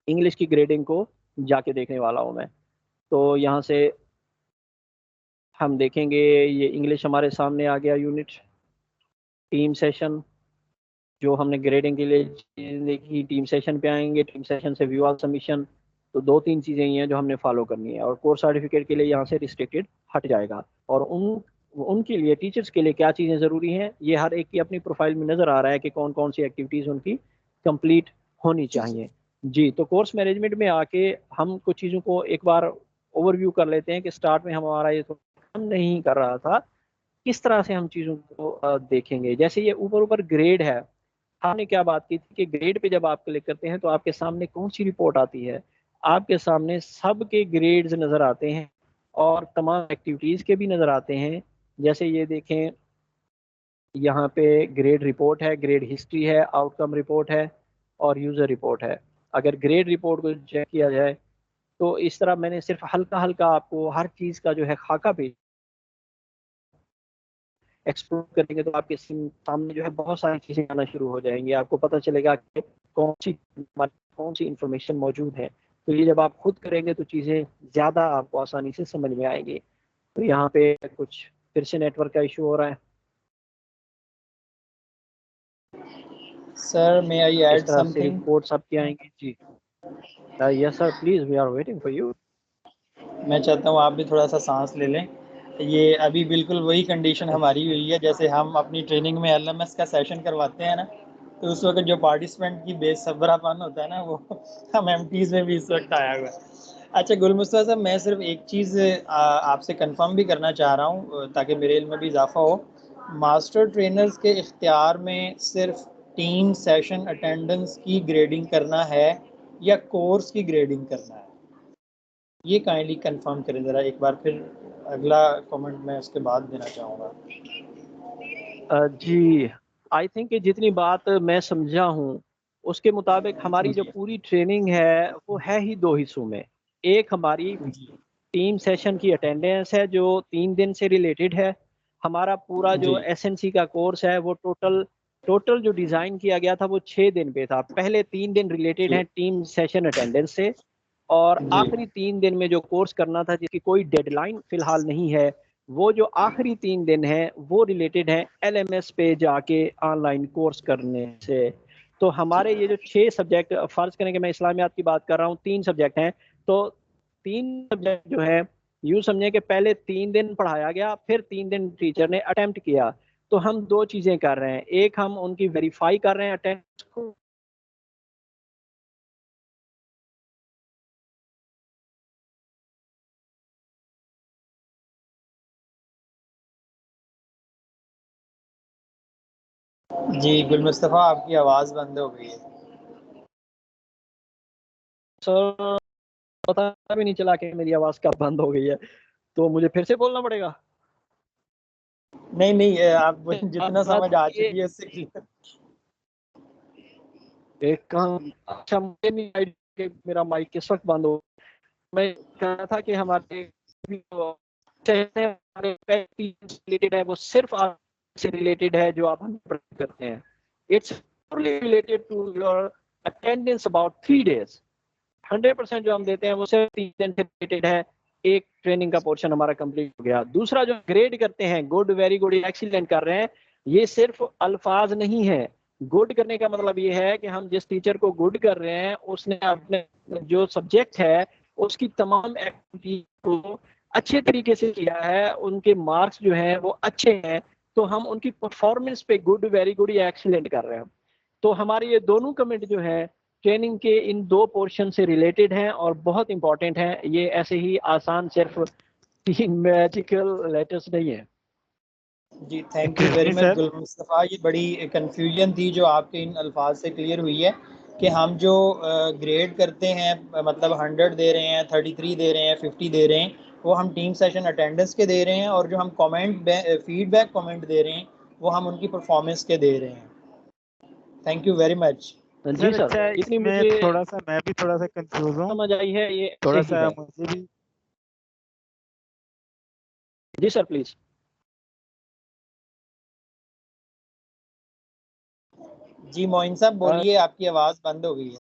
इंग्लिश की ग्रेडिंग को जाके देखने वाला हूँ मैं, तो यहाँ से हम देखेंगे ये इंग्लिश हमारे सामने आ गया यूनिट। टीम सेशन जो हमने ग्रेडिंग के लिए देखी, टीम सेशन पे आएंगे, टीम सेशन से व्यू ऑल सबमिशन। तो 2-3 चीज़ें ही हैं जो हमने फॉलो करनी है, और कोर्स सर्टिफिकेट के लिए यहाँ से रिस्ट्रिक्टेड हट जाएगा। और उनके लिए, टीचर्स के लिए क्या चीज़ें ज़रूरी हैं, ये हर एक की अपनी प्रोफाइल में नज़र आ रहा है कि कौन कौन सी एक्टिविटीज़ उनकी कंप्लीट होनी चाहिए। जी, तो कोर्स मैनेजमेंट में आके हम कुछ चीज़ों को एक बार ओवरव्यू कर लेते हैं कि स्टार्ट में हमारा ये तो हम नहीं कर रहा था, किस तरह से हम चीज़ों को देखेंगे। जैसे ये ऊपर ऊपर ग्रेड है, हमने क्या बात की थी कि ग्रेड पे जब आप क्लिक करते हैं तो आपके सामने कौन सी रिपोर्ट आती है, आपके सामने सब के ग्रेड्स नज़र आते हैं और तमाम एक्टिविटीज़ के भी नज़र आते हैं। जैसे ये देखें यहाँ पे ग्रेड रिपोर्ट है, ग्रेड हिस्ट्री है, आउटकम रिपोर्ट है और यूज़र रिपोर्ट है। अगर ग्रेड रिपोर्ट को चेक किया जाए तो इस तरह मैंने सिर्फ हल्का हल्का आपको हर चीज़ का जो है खाका भी एक्सप्लोर करेंगे तो आपके सामने जो है बहुत सारी चीज़ें आना शुरू हो जाएंगी। आपको पता चलेगा कि कौन सी इंफॉर्मेशन मौजूद है। तो ये जब आप खुद करेंगे तो चीज़ें ज़्यादा आपको आसानी से समझ में आएंगी। तो यहाँ पे कुछ फिर से नेटवर्क का इशू हो रहा है सर, मे आई इस ऐड तरह से समथिंग? रिपोर्ट्स आपकी आएंगी। जी yes sir, please, we are waiting for you. मैं चाहता हूँ आप भी थोड़ा सा सांस ले लें। ये अभी बिल्कुल वही कंडीशन हमारी हुई है जैसे हम अपनी ट्रेनिंग में एलएमएस का सेशन करवाते हैं ना, तो उस वक्त जो पार्टिसिपेंट की बेसब्रापन होता है ना, वो हम एमटीज में भी इस वक्त आया हुआ है। अच्छा गुल मुस्तफा साहब, मैं सिर्फ एक चीज़ आपसे कंफर्म भी करना चाह रहा हूँ ताकि मेरे इल्म में भी इजाफा हो। मास्टर ट्रेनर्स के इख्तियार में सिर्फ टीम सेशन अटेंडेंस की ग्रेडिंग करना है या कोर्स की ग्रेडिंग करना है? ये काइंडली कंफर्म करें ज़रा एक बार, फिर अगला कमेंट मैं उसके बाद देना चाहूँगा। जी, आई थिंक जितनी बात मैं समझा हूँ उसके मुताबिक हमारी जो पूरी ट्रेनिंग है वो है ही 2 हिस्सों में। एक हमारी टीम सेशन की अटेंडेंस है जो 3 दिन से रिलेटेड है। हमारा पूरा जो एसएनसी का कोर्स है वो टोटल टोटल जो डिज़ाइन किया गया था वो 6 दिन पे था। पहले 3 दिन रिलेटेड हैं टीम सेशन अटेंडेंस से, और आखिरी 3 दिन में जो कोर्स करना था जिसकी कोई डेडलाइन फिलहाल नहीं है, वो जो आखिरी 3 दिन हैं वो रिलेटेड हैं LMS पे जाके ऑनलाइन कोर्स करने से। तो हमारे ये जो 6 सब्जेक्ट, फ़र्ज़ करें कि मैं इस्लामियात की बात कर रहा हूँ, 3 सब्जेक्ट हैं, तो 3 सब्जेक्ट जो है यूँ समझें कि पहले 3 दिन पढ़ाया गया, फिर 3 दिन टीचर ने अटेम्प्ट किया। तो हम 2 चीज़ें कर रहे हैं, एक हम उनकी वेरीफाई कर रहे हैं अटेंडेंस को, जी गुल मुस्तफ़ा, आपकी आवाज़ बंद हो गई है। सर पता भी नहीं चला कि मेरी आवाज़ कब बंद हो गई है, तो मुझे फिर से बोलना पड़ेगा? नहीं नहीं, आप जितना समझ आ चुकी है उससे क्लियर। एक काम, अच्छा मुझे नहीं आइडिया कि मेरा माइक किस वक्त बंद हो। मैं कह रहा था कि हमारे रिलेटेड है, वो सिर्फ आपसे रिलेटेड है जो आप हमें प्रोवाइड करते हैं। It's related to your attendance about 3 days. 100% जो हम देते हैं वो सिर्फ 3 दिन से रिलेटेड है। एक ट्रेनिंग का पोर्शन हमारा कंप्लीट हो गया। दूसरा जो ग्रेड करते हैं, गुड, वेरी गुड, एक्सीलेंट कर रहे हैं, ये सिर्फ अल्फाज नहीं है। गुड करने का मतलब ये है कि हम जिस टीचर को गुड कर रहे हैं उसने अपने जो सब्जेक्ट है उसकी तमाम एक्टिविटी को अच्छे तरीके से किया है, उनके मार्क्स जो हैं वो अच्छे हैं, तो हम उनकी परफॉर्मेंस पे गुड, वेरी गुड या एक्सीलेंट कर रहे हैं। तो हमारे ये दोनों कमेंट जो है ट्रेनिंग के इन 2 पोर्शन से रिलेटेड हैं और बहुत इंपॉर्टेंट हैं। ये ऐसे ही आसान सिर्फ 3 मैजिकल लेटर्स नहीं है। जी थैंक यू वेरी मच गुल मुस्तफ़ा, ये बड़ी कंफ्यूजन थी जो आपके इन अल्फाज से क्लियर हुई है कि हम जो ग्रेड करते हैं, मतलब 100 दे रहे हैं, 33 दे रहे हैं, 50 दे रहे हैं, वो हम टीम सेशन अटेंडेंस के दे रहे हैं, और जो हम कमेंट फीडबैक कमेंट दे रहे हैं वो हम उनकी परफॉर्मेंस के दे रहे हैं। Thank you very much. जी सर, अच्छा, इतनी इसमें मुझे थोड़ा सा मैं भी थोड़ा सा कंफ्यूज हूँ, समझ आई है ये थोड़ा सही सा है। मुझे भी। जी सर प्लीज। जी मोइन साहब बोलिए, आपकी आवाज़ बंद हो गई है।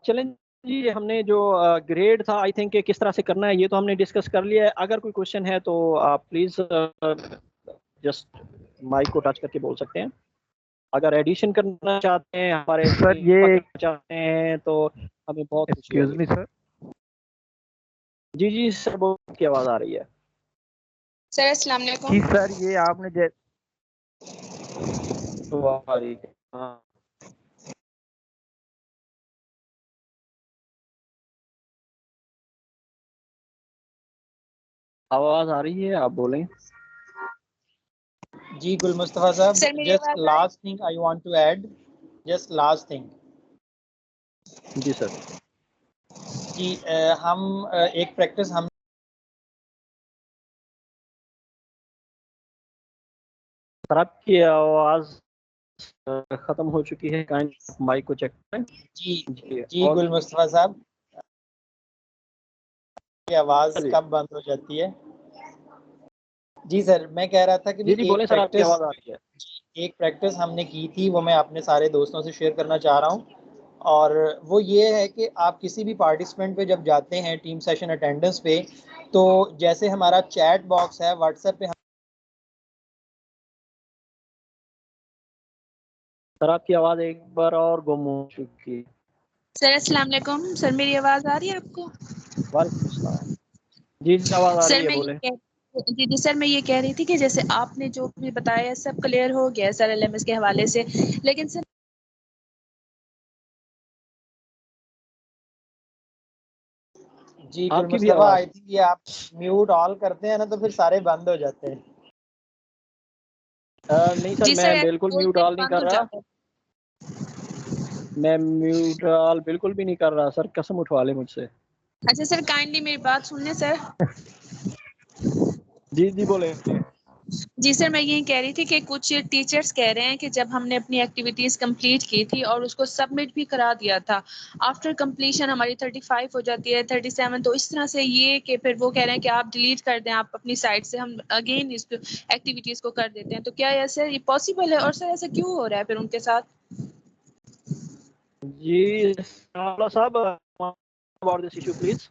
चलें जी, हमने जो ग्रेड था आई थिंक किस तरह से करना है ये तो हमने डिस्कस कर लिया है। अगर कोई क्वेश्चन है तो आप प्लीज जस्ट माइक को टच करके बोल सकते हैं। अगर एडिशन करना चाहते हैं हमारे सर ये चाहते हैं तो हमें बहुत खुशी एक्सक्यूज होगी। मी सर। जी जी सर, बहुत की आवाज़ आ रही है सर। अस्सलाम वालेकुम। सर ये आपने हाँ। आवाज़ आ रही है, आप बोलें। जी गुल मुस्तफ़ा साहब, सर मेरी जस्ट आवाज़ last thing I want to add, just last thing. जी सर। जी हम एक प्रैक्टिस हम सर आपकी आवाज़ ख़त्म हो चुकी है, काइंड माइक को चेक करें। जी गुल मुस्तफ़ा साहब, की आवाज़ कब बंद हो जाती है? जी सर, मैं कह रहा था कि जी बोलें सर, आपकी आवाज़ आ रही है। एक प्रैक्टिस हमने की थी, वो मैं अपने सारे दोस्तों से शेयर करना चाह रहा हूँ, और वो ये है कि आप किसी भी पार्टिसिपेंट पे जब जाते हैं टीम सेशन अटेंडेंस पे, तो जैसे हमारा चैट बॉक्स है व्हाट्सएप पे, सर आपकी आवाज़ एक बार और गुम हो चुकी है। सर अस्सलाम वालेकुम। सर मेरी आवाज़ आ रही है आपको? वालेकुम अस्सलाम। जी आवाज़ आ रही है, बोलें। जी सर, मैं ये कह रही थी कि जैसे आपने जो भी बताया सब क्लियर हो गया सर LMS के हवाले से, लेकिन सर जी गुल मुस्तफ़ा, आई थिंक ये आप म्यूट ऑल करते हैं ना तो फिर सारे बंद हो जाते हैं। नहीं सर, मैं बिल्कुल म्यूट ऑल नहीं कर रहा। मैं म्यूट ऑल बिल्कुल भी नहीं कर रहा सर, कसम उठवा ले मुझसे। अच्छा सर, काइंडली मेरी बात सुन लें सर। जी बोले। जी सर, मैं यही कह रही थी कि कुछ टीचर्स कह रहे हैं कि जब हमने अपनी एक्टिविटीज़ कंप्लीट की थी और उसको सबमिट भी करा दिया था, आफ्टर कंप्लीशन हमारी 35 हो जाती है, 37, तो इस तरह से ये कि फिर वो कह रहे हैं कि आप डिलीट कर दें आप अपनी साइट से, हम अगेन इस एक्टिविटीज़ को कर देते हैं। तो क्या ऐसे ये पॉसिबल है, और सर ऐसा क्यों हो रहा है फिर उनके साथ? जी साहब, अबाउट दिस इशू प्लीज।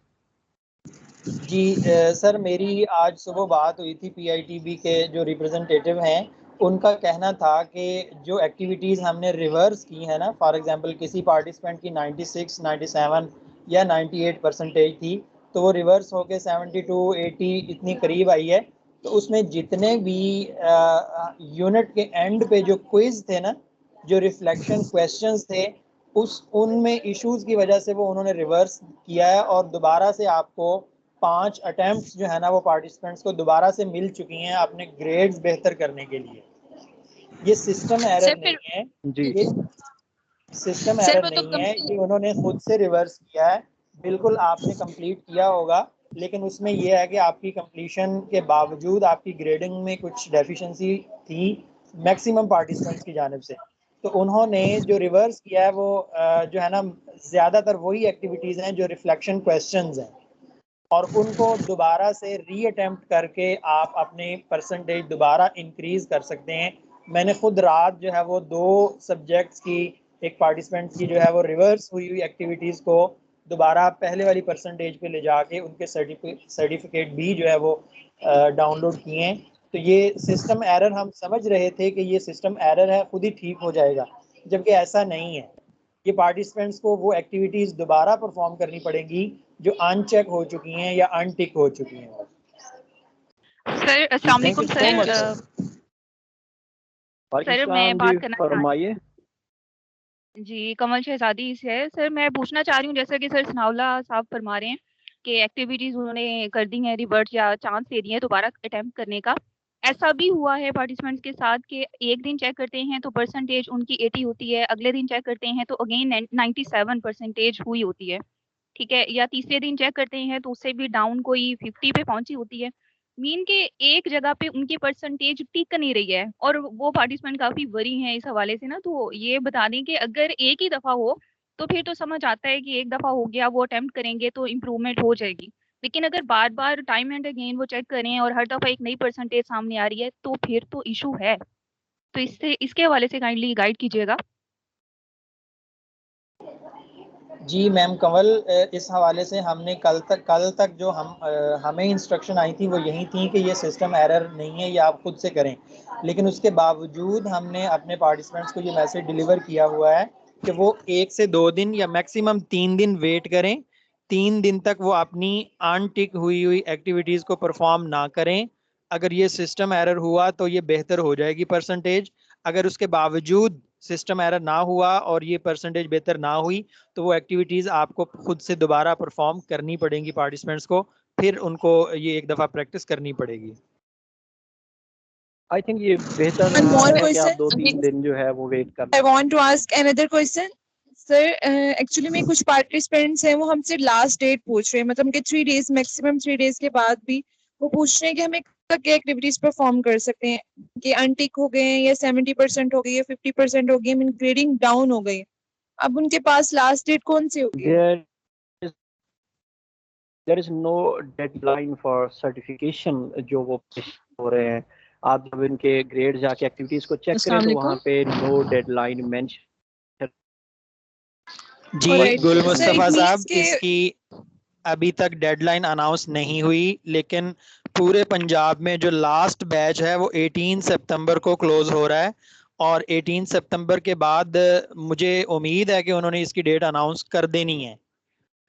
जी सर, मेरी आज सुबह बात हुई थी पीआईटीबी के जो रिप्रेजेंटेटिव हैं, उनका कहना था कि जो एक्टिविटीज़ हमने रिवर्स की है ना, फॉर एग्जांपल किसी पार्टिसिपेंट की 96, 97 या 98% थी, तो वो रिवर्स होके 72, 80 इतनी करीब आई है। तो उसमें जितने भी यूनिट के एंड पे जो क्विज थे ना, जो रिफ्लेक्शन क्वेश्चंस थे, उनमें इश्यूज की वजह से वो उन्होंने रिवर्स किया है और दोबारा से आपको 5 अटेम्प्ट्स जो है ना वो पार्टिसिपेंट्स को दोबारा से मिल चुकी हैं अपने ग्रेड्स बेहतर करने के लिए। ये सिस्टम एरर नहीं है जी, ये सिस्टम एरर नहीं है, ये उन्होंने खुद से रिवर्स किया है। बिल्कुल आपने कंप्लीट किया होगा, लेकिन उसमें ये है कि आपकी कंप्लीशन के बावजूद आपकी ग्रेडिंग में कुछ डेफिशिएंसी थी मैक्सिमम पार्टिसिपेंट्स की जानिब से। तो उन्होंने जो रिवर्स किया है वो जो है ना ज़्यादातर वही एक्टिविटीज़ हैं जो रिफ्लेक्शन क्वेश्चंस हैं, और उनको दोबारा से री अटेम्प्ट करके आप अपने परसेंटेज दोबारा इंक्रीज कर सकते हैं। मैंने खुद रात जो है वो 2 सब्जेक्ट्स की एक पार्टिसिपेंट की जो है वो रिवर्स हुई एक्टिविटीज़ को दोबारा पहले वाली परसेंटेज पे ले जाके उनके सर्टिफिकेट भी जो है वो डाउनलोड किए हैं। तो ये सिस्टम एरर हम समझ रहे थे कि ये सिस्टम एरर है, खुद ही ठीक हो जाएगा, जबकि ऐसा नहीं है। ये पार्टिसिपेंट्स को वो एक्टिविटीज़ दोबारा परफॉर्म करनी पड़ेंगी जो अनचेक हो चुकी हैं या अनटिक हो चुकी हैं। सर अस्सलाम वालेकुम सर, सर मैं बात करना फरमाइए। जी, कमल शहजादी से है। सर मैं पूछना चाह रही हूँ, जैसा कि सर सनाउल्लाह साहब फरमा रहे हैं कि एक्टिविटीज़ उन्होंने कर दी हैं रिवर्ट या चांस दे दिए हैं दोबारा अटेम्प्ट करने का। ऐसा भी हुआ है पार्टिसिपेंट्स के साथ कि एक दिन चेक करते हैं तो परसेंटेज उनकी 80 होती है, अगले दिन चेक करते हैं तो अगेन 97% हुई होती है, ठीक है? या तीसरे दिन चेक करते हैं तो उससे भी डाउन कोई 50 पे पहुंची होती है। मीन के एक जगह पे उनकी परसेंटेज टिक नहीं रही है और वो पार्टिसिपेंट काफ़ी वरी हैं इस हवाले से ना। तो ये बता दें कि अगर एक ही दफ़ा हो तो फिर तो समझ आता है कि एक दफ़ा हो गया, वो अटेम्प्ट करेंगे तो इम्प्रूवमेंट हो जाएगी। लेकिन अगर बार-बार टाइम एंड अगेन वो चेक करें और हर दफ़ा एक नई परसेंटेज सामने आ रही है तो फिर तो इशू है। तो इसके हवाले से काइंडली गाइड कीजिएगा। जी मैम कंवल, इस हवाले से हमने कल तक जो हमें इंस्ट्रक्शन आई थी वो यही थी कि ये सिस्टम एरर नहीं है, ये आप खुद से करें। लेकिन उसके बावजूद हमने अपने पार्टिसिपेंट्स को ये मैसेज डिलीवर किया हुआ है कि वो 1 से 2 दिन या मैक्सिमम 3 दिन वेट करें। 3 दिन तक वो अपनी अनटिक हुई एक्टिविटीज़ को परफॉर्म ना करें। अगर ये सिस्टम एरर हुआ तो ये बेहतर हो जाएगी परसेंटेज। अगर उसके बावजूद सिस्टम एरर ना हुआ और ये परसेंटेज बेहतर ना हुई तो वो एक्टिविटीज़ आपको खुद से दोबारा परफॉर्म करनी पड़ेंगी पार्टिसिपेंट्स को, फिर उनको ये एक दफ़ा प्रैक्टिस करनी पड़ेगी। आई थिंक ये बेहतर है कि आप 2-3 दिन जो है वो वेट कर। I want to ask another question. Sir actually में कुछ पार्टिसिपेंट्स हैं वो हमसे लास्ट डेट पूछ रहे हैं, मतलब उनके 3 डेज मैक्सिमम 3 डेज के बाद भी वो पूछ रहे हैं कि हमें क्या एक्टिविटीज परफॉर्म कर सकते हैं कि अनटिक हो गए हैं या 70% हो गई है, 50% हो गई है, ग्रेडिंग डाउन हो गई है। अब उनके पास लास्ट डेट कौन सी होगी? There is no deadline for certification जो वो हो रहे हैं। आप जब इनके ग्रेड जाके एक्टिविटीज को चेक करें तो वहाँ पे नो डेडलाइन मेंशन। जी गुल मुस्तफा साहब, इसकी अभी तक डेडलाइन अनाउंस नहीं हुई, लेकिन पूरे पंजाब में जो लास्ट बैच है वो 18 सितंबर को क्लोज हो रहा है और 18 सितंबर के बाद मुझे उम्मीद है कि उन्होंने इसकी डेट अनाउंस कर देनी है।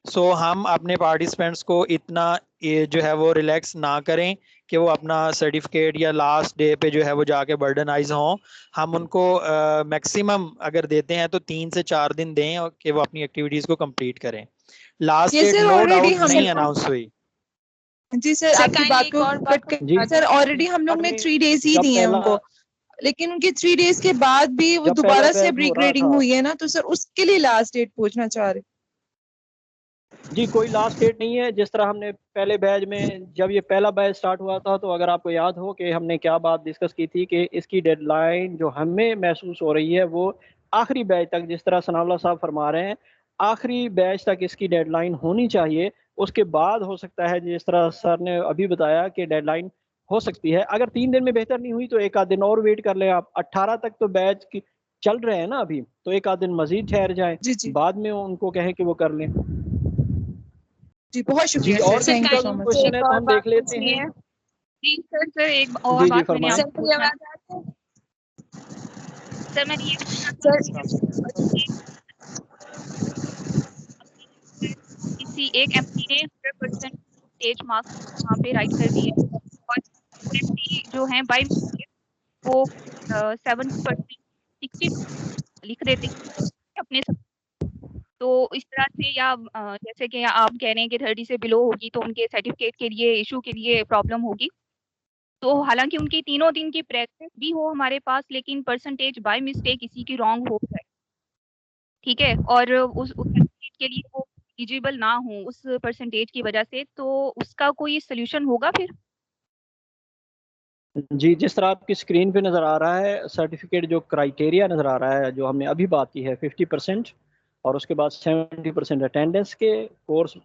सो हम अपने पार्टिसिपेंट्स को इतना जो है वो रिलैक्स ना करें कि वो अपना सर्टिफिकेट या लास्ट डे पे जो है वो जाके बर्डनाइज हों। हम उनको मैक्सिमम अगर देते हैं तो 3 से 4 दिन दें और कि वो अपनी एक्टिविटीज़ को कंप्लीट करें। लास्ट डेट नो डाउट नहीं अनाउंस हुई। जी सर, आपकी बात को कट कर सर, ऑलरेडी हम लोग ने 3 डेज ही दिए हैं उनको, लेकिन उनके 3 डेज के बाद भी वो दोबारा से रिग्रेडिंग हुई है ना, तो सर उसके लिए लास्ट डेट पूछना चाह रहे। जी कोई लास्ट डेट नहीं है। जिस तरह हमने पहले बैच में, जब ये पहला बैच स्टार्ट हुआ था, तो अगर आपको याद हो कि हमने क्या बात डिस्कस की थी कि इसकी डेडलाइन जो हमें महसूस हो रही है वो आखिरी बैच तक, जिस तरह सनाउल्लाह साहब फरमा रहे हैं, आखिरी बैच तक इसकी डेडलाइन होनी चाहिए। उसके बाद हो सकता है, जिस तरह सर ने अभी बताया, कि डेडलाइन हो सकती है। अगर 3 दिन में बेहतर नहीं हुई तो एक आध दिन और वेट कर लें आप। 18 तक तो बैच की चल रहे हैं ना अभी, तो एक आध दिन मजीद ठहर जाएं, बाद में उनको कहें कि वो कर लें। जी बहुत जी शुक्रिया और सर, भी थैंक यू सो कोई मच। क्वेश्चन है तो हम देख लेते पूछनी हैं। है। जी सर एक और जी जी बात मैंने फरमाएं। आपसे पूछना सर, मैंने ये पूछना था कि किसी एक एमपी ने 100% स्टेज मार्क्स वहाँ पे राइट कर दिए और एमपी जो है बाय वो 70% 60 लिख देते हैं अपने सब। तो इस तरह से या जैसे कि आप कह रहे हैं कि 30 से बिलो होगी तो उनके सर्टिफिकेट के लिए इशू के लिए प्रॉब्लम होगी। तो हालांकि उनकी तीनों दिन की प्रैक्टिस भी हो हमारे पास, लेकिन परसेंटेज बाय मिस्टेक किसी की रॉन्ग हो जाए, ठीक है, और उस सर्टिफिकेट के लिए वो एलिजिबल ना हो उस परसेंटेज की वजह से, तो उसका कोई सोल्यूशन होगा फिर? जी जिस तरह आपकी स्क्रीन पे नज़र आ रहा है, सर्टिफिकेट जो क्राइटेरिया नज़र आ रहा है, जो हमने अभी बात की है 50% और उसके बाद 70% अटेंडेंस के कोर्स।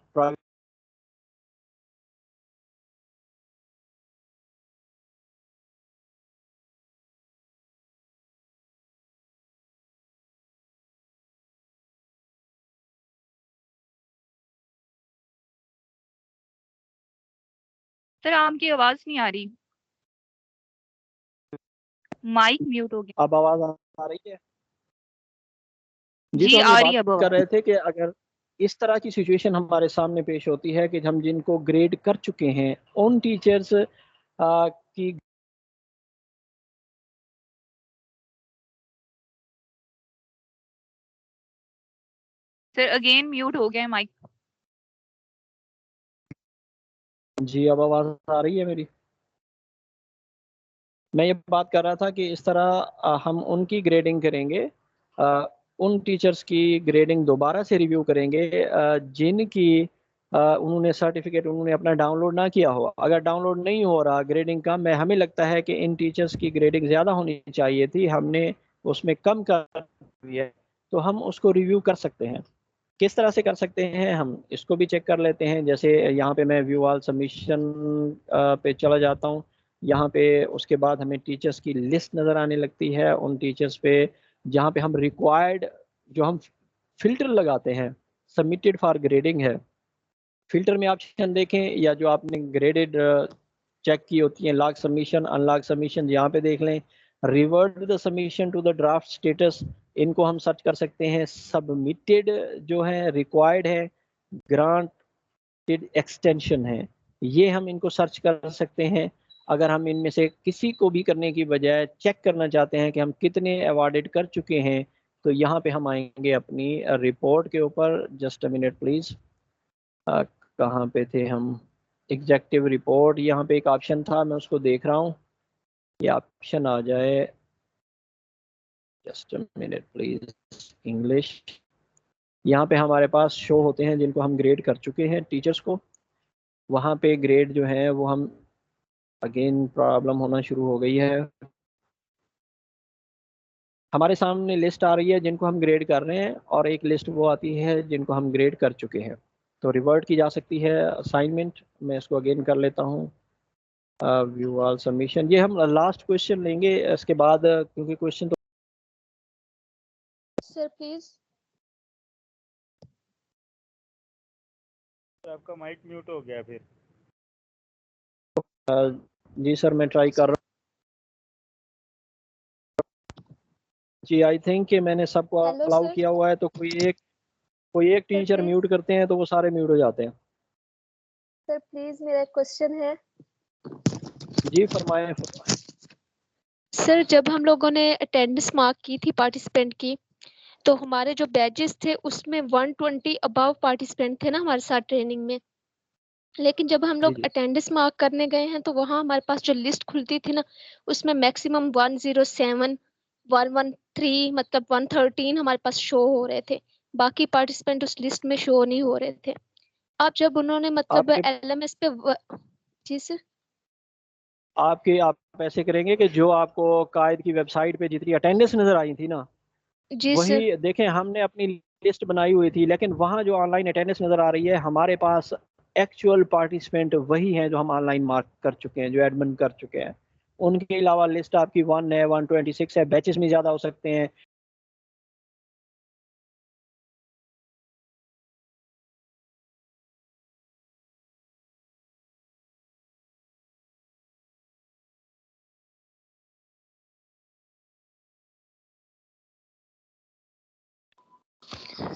सर आपकी आवाज नहीं आ रही, माइक म्यूट हो गया। अब आवाज आ रही है? जी जी तो हम ये आ रही बात है अब कर आवाज। रहे थे कि अगर इस तरह की सिचुएशन हमारे सामने पेश होती है कि हम जिनको ग्रेड कर चुके हैं उन टीचर्स की सर अगेन म्यूट हो गया है माइक। जी अब आवाज आ रही है मेरी? मैं ये बात कर रहा था कि इस तरह हम उनकी ग्रेडिंग करेंगे, उन टीचर्स की ग्रेडिंग दोबारा से रिव्यू करेंगे जिनकी उन्होंने सर्टिफिकेट उन्होंने अपना डाउनलोड ना किया हो। अगर डाउनलोड नहीं हो रहा ग्रेडिंग का, मैं हमें लगता है कि इन टीचर्स की ग्रेडिंग ज़्यादा होनी चाहिए थी, हमने उसमें कम कर दी है, तो हम उसको रिव्यू कर सकते हैं। किस तरह से कर सकते हैं हम इसको भी चेक कर लेते हैं। जैसे यहाँ पे मैं व्यू ऑल सबमिशन पे चला जाता हूँ। यहाँ पे उसके बाद हमें टीचर्स की लिस्ट नज़र आने लगती है, उन टीचर्स पे जहाँ पे हम रिक्वायर्ड जो हम फिल्टर लगाते हैं, सबमिटेड फॉर ग्रेडिंग है, फिल्टर में ऑप्शन देखें, या जो आपने ग्रेडेड चेक की होती हैं, लॉग सबमिशन अनलॉग सबमिशन, यहाँ पे देख लें। Revert the submission to the draft status, इनको हम सर्च कर सकते हैं। सबमिटेड जो है, रिक्वायर्ड है, ग्रांटेड एक्सटेंशन है, ये हम इनको सर्च कर सकते हैं। अगर हम इनमें से किसी को भी करने की बजाय चेक करना चाहते हैं कि हम कितने अवार्डेड कर चुके हैं, तो यहाँ पे हम आएंगे अपनी रिपोर्ट के ऊपर। जस्ट अ मिनट प्लीज़, कहाँ पे थे हम? एग्जेक्टिव रिपोर्ट, यहाँ पे एक ऑप्शन था, मैं उसको देख रहा हूँ, ये ऑप्शन आ जाए। Just a minute please, English. यहाँ पे हमारे पास शो होते हैं जिनको हम ग्रेड कर चुके हैं टीचर्स को। वहाँ पे ग्रेड जो है वो हम, अगेन प्रॉब्लम होना शुरू हो गई है, हमारे सामने लिस्ट आ रही है जिनको हम ग्रेड कर रहे हैं, और एक लिस्ट वो आती है जिनको हम ग्रेड कर चुके हैं। तो रिवर्ट की जा सकती है असाइनमेंट, मैं इसको अगेन कर लेता हूँ। व्यू ऑल सबमिशन, ये हम लास्ट क्वेश्चन लेंगे इसके बाद, क्योंकि क्वेश्चन तो सर प्लीज। आपका माइक म्यूट हो गया फिर। जी सर मैं ट्राई कर रहा हूँ। जी आई थिंक कि मैंने सबको हेलो अलाउ सर। किया हुआ है, तो कोई एक टीचर प्लीज म्यूट करते हैं तो वो सारे म्यूट हो जाते हैं। सर प्लीज मेरा क्वेश्चन है। जी फरमाएं फरमाएं। सर जब हम लोगों ने अटेंडेंस मार्क की थी पार्टिसिपेंट की, तो हमारे जो बैचेस थे उसमें 120 अबव पार्टिसिपेंट थे ना हमारे साथ ट्रेनिंग में। लेकिन जब हम जी लोग जी अटेंडेंस मार्क करने गए हैं तो वहाँ हमारे पास जो लिस्ट खुलती थी ना, उसमें मैक्सिमम 107 113 मतलब 113 हमारे पास शो हो रहे थे। बाकी पार्टिसिपेंट उस लिस्ट में शो नहीं हो रहे थे। आप जब उन्होंने मतलब आपके LMS पे जी सर आप ऐसे करेंगे कि जो आपको कायद की वेबसाइट पे जितनी अटेंडेंस नजर आई थी ना, जी सर वही देखें। हमने अपनी लिस्ट बनाई हुई थी, लेकिन वहाँ जो ऑनलाइन अटेंडेंस नज़र आ रही है, हमारे पास एक्चुअल पार्टिसिपेंट वही हैं जो हम ऑनलाइन मार्क कर चुके हैं, जो एडमिन कर चुके हैं। उनके अलावा लिस्ट आपकी 1 है, 126 है, बैचेस में ज़्यादा हो सकते हैं।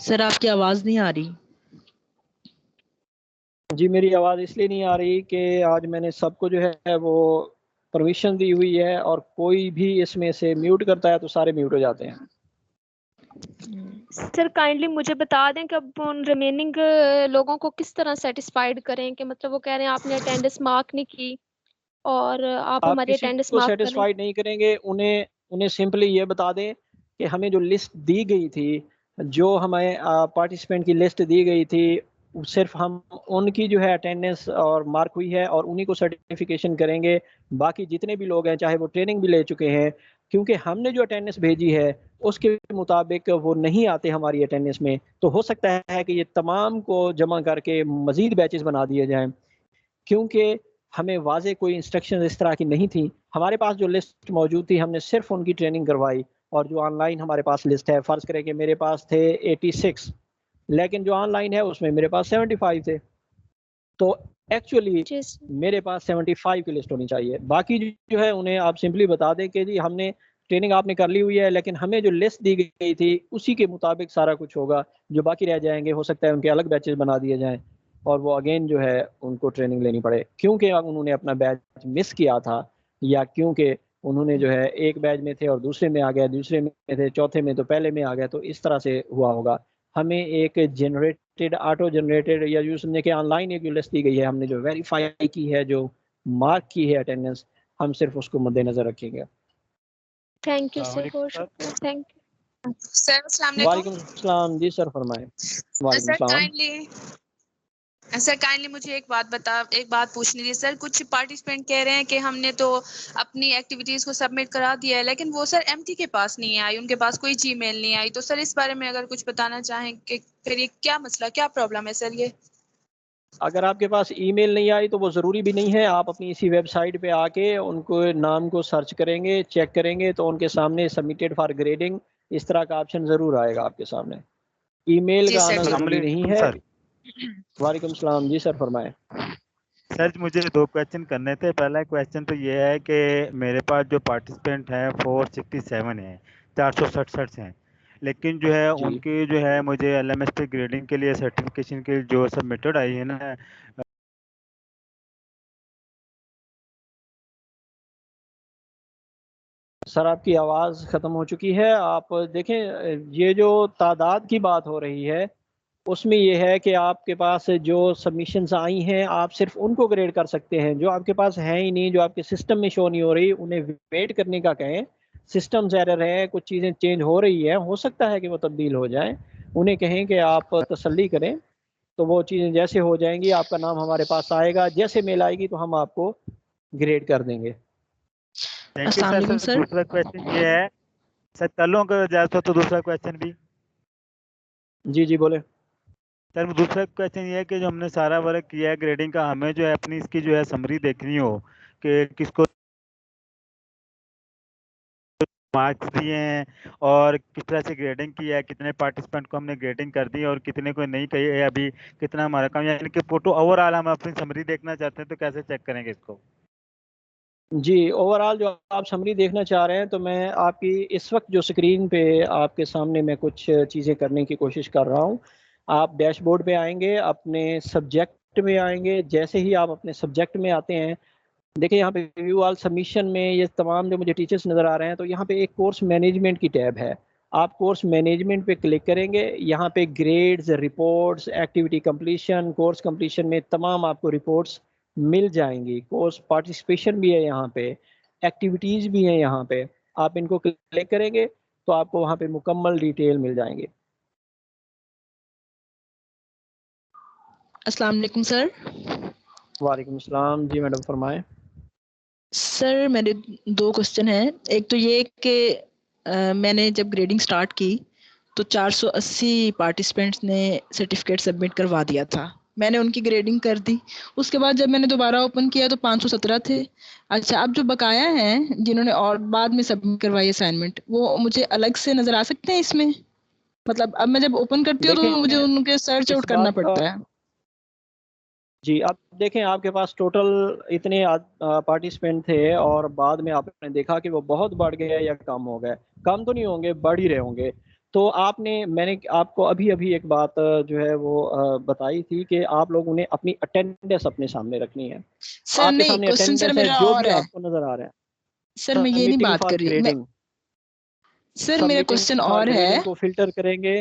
सर आपकी आवाज नहीं आ रही। जी, मेरी आवाज़ इसलिए नहीं आ रही कि आज मैंने सबको जो है वो परमिशन दी हुई है, और कोई भी इसमें से म्यूट करता है तो सारे म्यूट हो जाते हैं। सर काइंडली मुझे बता दें कि अब उन रिमेनिंग लोगों को किस तरह सेटिस्फाइड करें कि मतलब वो कह रहे हैं आपने अटेंडेंस मार्क नहीं की और आप आप हमारी किसी अटेंडेंस को मार्क करें। सेटिस्फाइड नहीं करेंगे, उन्हें उन्हें सिंपली ये बता दें कि हमें जो लिस्ट दी गई थी, जो हमें पार्टिसिपेंट की लिस्ट दी गई थी, सिर्फ हम उनकी जो है अटेंडेंस और मार्क हुई है और उन्हीं को सर्टिफिकेशन करेंगे। बाकी जितने भी लोग हैं, चाहे वो ट्रेनिंग भी ले चुके हैं, क्योंकि हमने जो अटेंडेंस भेजी है उसके मुताबिक वो नहीं आते हमारी अटेंडेंस में, तो हो सकता है कि ये तमाम को जमा करके मज़ीद बैचेस बना दिए जाएं, क्योंकि हमें वाज़े कोई इंस्ट्रक्शन इस तरह की नहीं थी। हमारे पास जो लिस्ट मौजूद थी, हमने सिर्फ उनकी ट्रेनिंग करवाई, और जो ऑनलाइन हमारे पास लिस्ट है, फ़र्ज़ करें कि मेरे पास थे 86, लेकिन जो ऑनलाइन है उसमें मेरे पास 75 थे। तो एक्चुअली मेरे पास 75 की लिस्ट होनी चाहिए। बाकी जो है उन्हें आप सिंपली बता दें कि जी हमने ट्रेनिंग आपने कर ली हुई है, लेकिन हमें जो लिस्ट दी गई थी उसी के मुताबिक सारा कुछ होगा। जो बाकी रह जाएंगे हो सकता है उनके अलग बैचेस बना दिए जाएं, और वो अगेन जो है उनको ट्रेनिंग लेनी पड़े, क्योंकि उन्होंने अपना बैच मिस किया था, या क्योंकि उन्होंने जो है एक बैच में थे और दूसरे में आ गया, दूसरे में थे चौथे में तो पहले में आ गया, तो इस तरह से हुआ होगा। हमें एक जनरेटेड, ऑटो जनरेटेड, या यूँ समझे कि ऑनलाइन एक जो लिस्ट दी गई है, हमने जो वेरीफाई की है, जो मार्क की है अटेंडेंस, हम सिर्फ उसको मद्देनजर रखेंगे। थैंक यू सर, बहुत शुक्रिया, थैंक यू सर। अस्सलाम वालेकुम सलाम जी सर, फरमाएं। वालेकुम सर सलाम। काइंडली मुझे एक बात पूछनी थी सर। कुछ पार्टिसिपेंट कह रहे हैं कि हमने तो अपनी एक्टिविटीज को सबमिट करा दिया है, लेकिन वो सर एमटी के पास नहीं आई, उनके पास कोई जीमेल नहीं आई। तो सर इस बारे में अगर कुछ बताना चाहें कि फिर ये क्या मसला, क्या प्रॉब्लम है सर ये? अगर आपके पास ईमेल नहीं आई तो वो ज़रूरी भी नहीं है, आप अपनी इसी वेबसाइट पे आके उनको नाम को सर्च करेंगे, चेक करेंगे तो उनके सामने सबमिटेड फॉर ग्रेडिंग इस तरह का ऑप्शन ज़रूर आएगा आपके सामने। ईमेल का आना ज़रूरी नहीं है। वालेकुम सलाम जी सर, फरमाएं। सर मुझे 2 क्वेश्चन करने थे। पहला क्वेश्चन तो ये है कि मेरे पास जो पार्टिसिपेंट हैं 467 हैं, 467 हैं, लेकिन जो है उनकी जो है मुझे एलएमएस पे ग्रेडिंग के लिए सर्टिफिकेशन के जो सबमिटेड आई है ना, सर आपकी आवाज़ ख़त्म हो चुकी है। आप देखें, ये जो तादाद की बात हो रही है उसमें ये है कि आपके पास जो सबमिशंस आई हैं आप सिर्फ उनको ग्रेड कर सकते हैं, जो आपके पास हैं ही नहीं, जो आपके सिस्टम में शो नहीं हो रही, उन्हें वेट करने का कहें। सिस्टम्स एरर है, कुछ चीज़ें चेंज हो रही हैं, हो सकता है कि वो तब्दील हो जाएं, उन्हें कहें कि आप तसल्ली करें, तो वो चीज़ें जैसे हो जाएंगी आपका नाम हमारे पास आएगा, जैसे मेल आएगी तो हम आपको ग्रेड कर देंगे। Thank you sir. दूसरा क्वेश्चन ये है सर, कल का जाए तो दूसरा क्वेश्चन भी। जी जी बोले सर। दूसरा क्वेश्चन ये है कि जो हमने सारा वर्क किया है ग्रेडिंग का, हमें जो है अपनी इसकी जो है समरी देखनी हो कि किसको मार्क्स दिए हैं और किस तरह से ग्रेडिंग की है, कितने पार्टिसिपेंट को हमने ग्रेडिंग कर दी और कितने को नहीं कही है, अभी कितना हमारा काम, यानी कि फोटो ओवरऑल हम अपनी समरी देखना चाहते हैं, तो कैसे चेक करेंगे इसको? जी, ओवरऑल जो आप समरी देखना चाह रहे हैं, तो मैं आपकी इस वक्त जो स्क्रीन पे आपके सामने मैं कुछ चीज़ें करने की कोशिश कर रहा हूँ। आप डैशबोर्ड पे आएंगे, अपने सब्जेक्ट में आएंगे। जैसे ही आप अपने सब्जेक्ट में आते हैं, देखिए यहाँ पे व्यू ऑल सबमिशन में ये तमाम जो मुझे टीचर्स नज़र आ रहे हैं, तो यहाँ पे एक कोर्स मैनेजमेंट की टैब है। आप कोर्स मैनेजमेंट पे क्लिक करेंगे, यहाँ पे grades, reports, activity completion, course completion में तमाम आपको रिपोर्ट्स मिल जाएंगी। कोर्स पार्टिसिपेशन भी है यहाँ पे, एक्टिविटीज़ भी हैं यहाँ पे। आप इनको क्लिक करेंगे तो आपको वहाँ पे मुकम्मल डिटेल मिल जाएंगे। अस्सलाम वालेकुम सर। वालेकुम अस्सलाम जी मैडम फरमाएं। सर मेरे 2 क्वेश्चन हैं। एक तो ये कि मैंने जब ग्रेडिंग स्टार्ट की तो 480 पार्टिसिपेंट्स ने सर्टिफिकेट सबमिट करवा दिया था। मैंने उनकी ग्रेडिंग कर दी। उसके बाद जब मैंने दोबारा ओपन किया तो 517 थे। अच्छा, अब जो बकाया हैं जिन्होंने और बाद में सबमिट करवाई असाइनमेंट, वो मुझे अलग से नज़र आ सकते हैं इसमें? मतलब अब मैं जब ओपन करती हूँ तो मुझे देखें उनके सर्च इस आउट करना बात का पड़ता है। जी, अब देखें आपके पास टोटल इतने पार्टिसिपेंट थे और बाद में आपने देखा कि वो बहुत बढ़ गए या कम हो गए। कम तो नहीं होंगे, बढ़ ही रहे होंगे। तो मैंने आपको अभी अभी एक बात जो है वो बताई थी कि आप लोगों ने अपनी अटेंडेंस अपने सामने रखनी है। सर आपके नहीं, सामने क्वेश्चन सर अटेंडेंस है, मेरा जो और भी है। आपको नजर आ रहा है। सर मैं ये नहीं सबमिटिंग बात फॉर कर रही। ग्रेडिंग सर मेरा क्वेश्चन फॉर और है। ग्रेडिंग को फिल्टर करेंगे।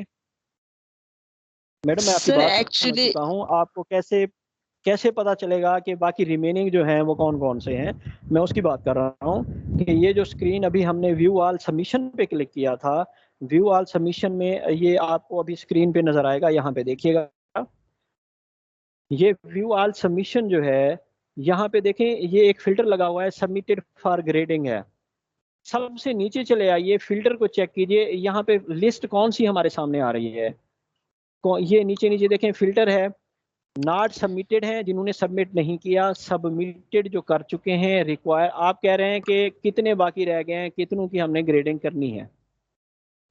मैडम मैं आपकी सर बात समझ एक्चुअली चुका हूँ। आपको कैसे कैसे पता चलेगा कि बाकी रिमेनिंग जो हैं वो कौन कौन से हैं? मैं उसकी बात कर रहा हूँ कि ये जो स्क्रीन अभी हमने व्यू ऑल सबमिशन पे क्लिक किया था, व्यू ऑल सबमिशन में ये आपको अभी स्क्रीन पे नजर आएगा। यहाँ पे देखिएगा, ये व्यू ऑल सबमिशन जो है, यहाँ पे देखें ये एक फिल्टर लगा हुआ है, सबमिटेड फॉर ग्रेडिंग है। सबसे नीचे चले आइए, फिल्टर को चेक कीजिए, यहाँ पे लिस्ट कौन सी हमारे सामने आ रही है। ये नीचे नीचे देखें फिल्टर है, नॉट सबमिटेड है जिन्होंने सबमिट नहीं किया, सबमिटेड जो कर चुके हैं, रिक्वायर आप कह रहे हैं कि कितने बाकी रह गए हैं, कितनों की हमने ग्रेडिंग करनी है।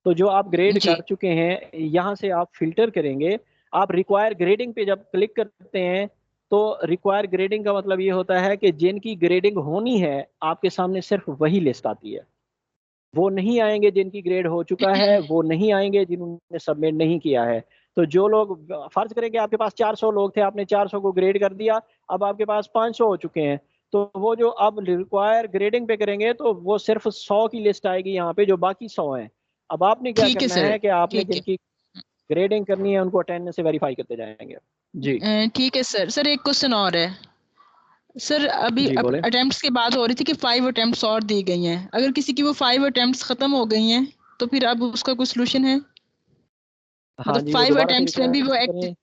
तो जो आप ग्रेड जी कर चुके हैं यहाँ से आप फिल्टर करेंगे। आप रिक्वायर ग्रेडिंग पे जब क्लिक करते हैं तो रिक्वायर ग्रेडिंग का मतलब ये होता है कि जिनकी ग्रेडिंग होनी है आपके सामने सिर्फ वही लिस्ट आती है। वो नहीं आएंगे जिनकी ग्रेड हो चुका है, वो नहीं आएंगे जिन्होंने सबमिट नहीं किया है। तो जो लोग, फर्ज करें कि आपके पास 400 लोग थे, आपने 400 को ग्रेड कर दिया, अब आपके पास 500 हो चुके हैं, तो वो जो अब रिक्वायर ग्रेडिंग पे करेंगे तो वो सिर्फ 100 की लिस्ट आएगी यहाँ पे, जो बाकी 100 हैं। अब आपने क्या ठीक है करना सर, है कि आपने ठीक है। जिनकी ग्रेडिंग करनी है उनको अटेंडेंस से वेरीफाई करते जाएंगे। जी ठीक है सर। सर एक क्वेश्चन और है। सर अभी जी बोले। अटेम्प्ट्स की बात हो रही थी कि 5 अटेम्प्ट्स और दी गई हैं। अगर किसी की वो 5 अटेम्प्ट्स खत्म हो गई हैं तो फिर अब उसका कोई सोल्यूशन है? हाँ मतलब जी, वो 5 दोबारा से अटेम्प्ट्स में भी वो रिक्वेस्ट एक्टिव। करें,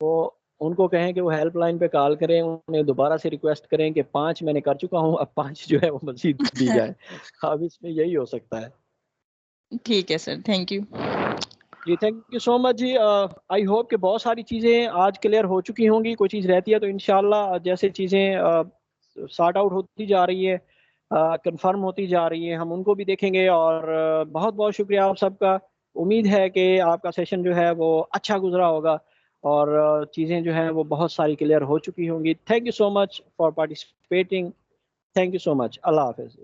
वो उनको कहें कि वो हेल्पलाइन पे कॉल करें, उन्हें दोबारा से रिक्वेस्ट करें कि 5 मैंने कर चुका हूँ, अब 5 जो है वो मजीद दी जाए। अब इसमें यही हो सकता है। ठीक है सर, थैंक यू। जी थैंक यू सो मच जी। आई होप कि बहुत सारी चीज़ें आज क्लियर हो चुकी होंगी। कोई चीज़ रहती है तो इंशाल्लाह जैसे चीज़ें सॉर्ट आउट होती जा रही है, कंफर्म होती जा रही है, हम उनको भी देखेंगे। और बहुत बहुत शुक्रिया आप सबका। उम्मीद है कि आपका सेशन जो है वो अच्छा गुजरा होगा और चीज़ें जो हैं वो बहुत सारी क्लियर हो चुकी होंगी। Thank you so much for participating. Thank you so much. अल्लाह हाफिज़।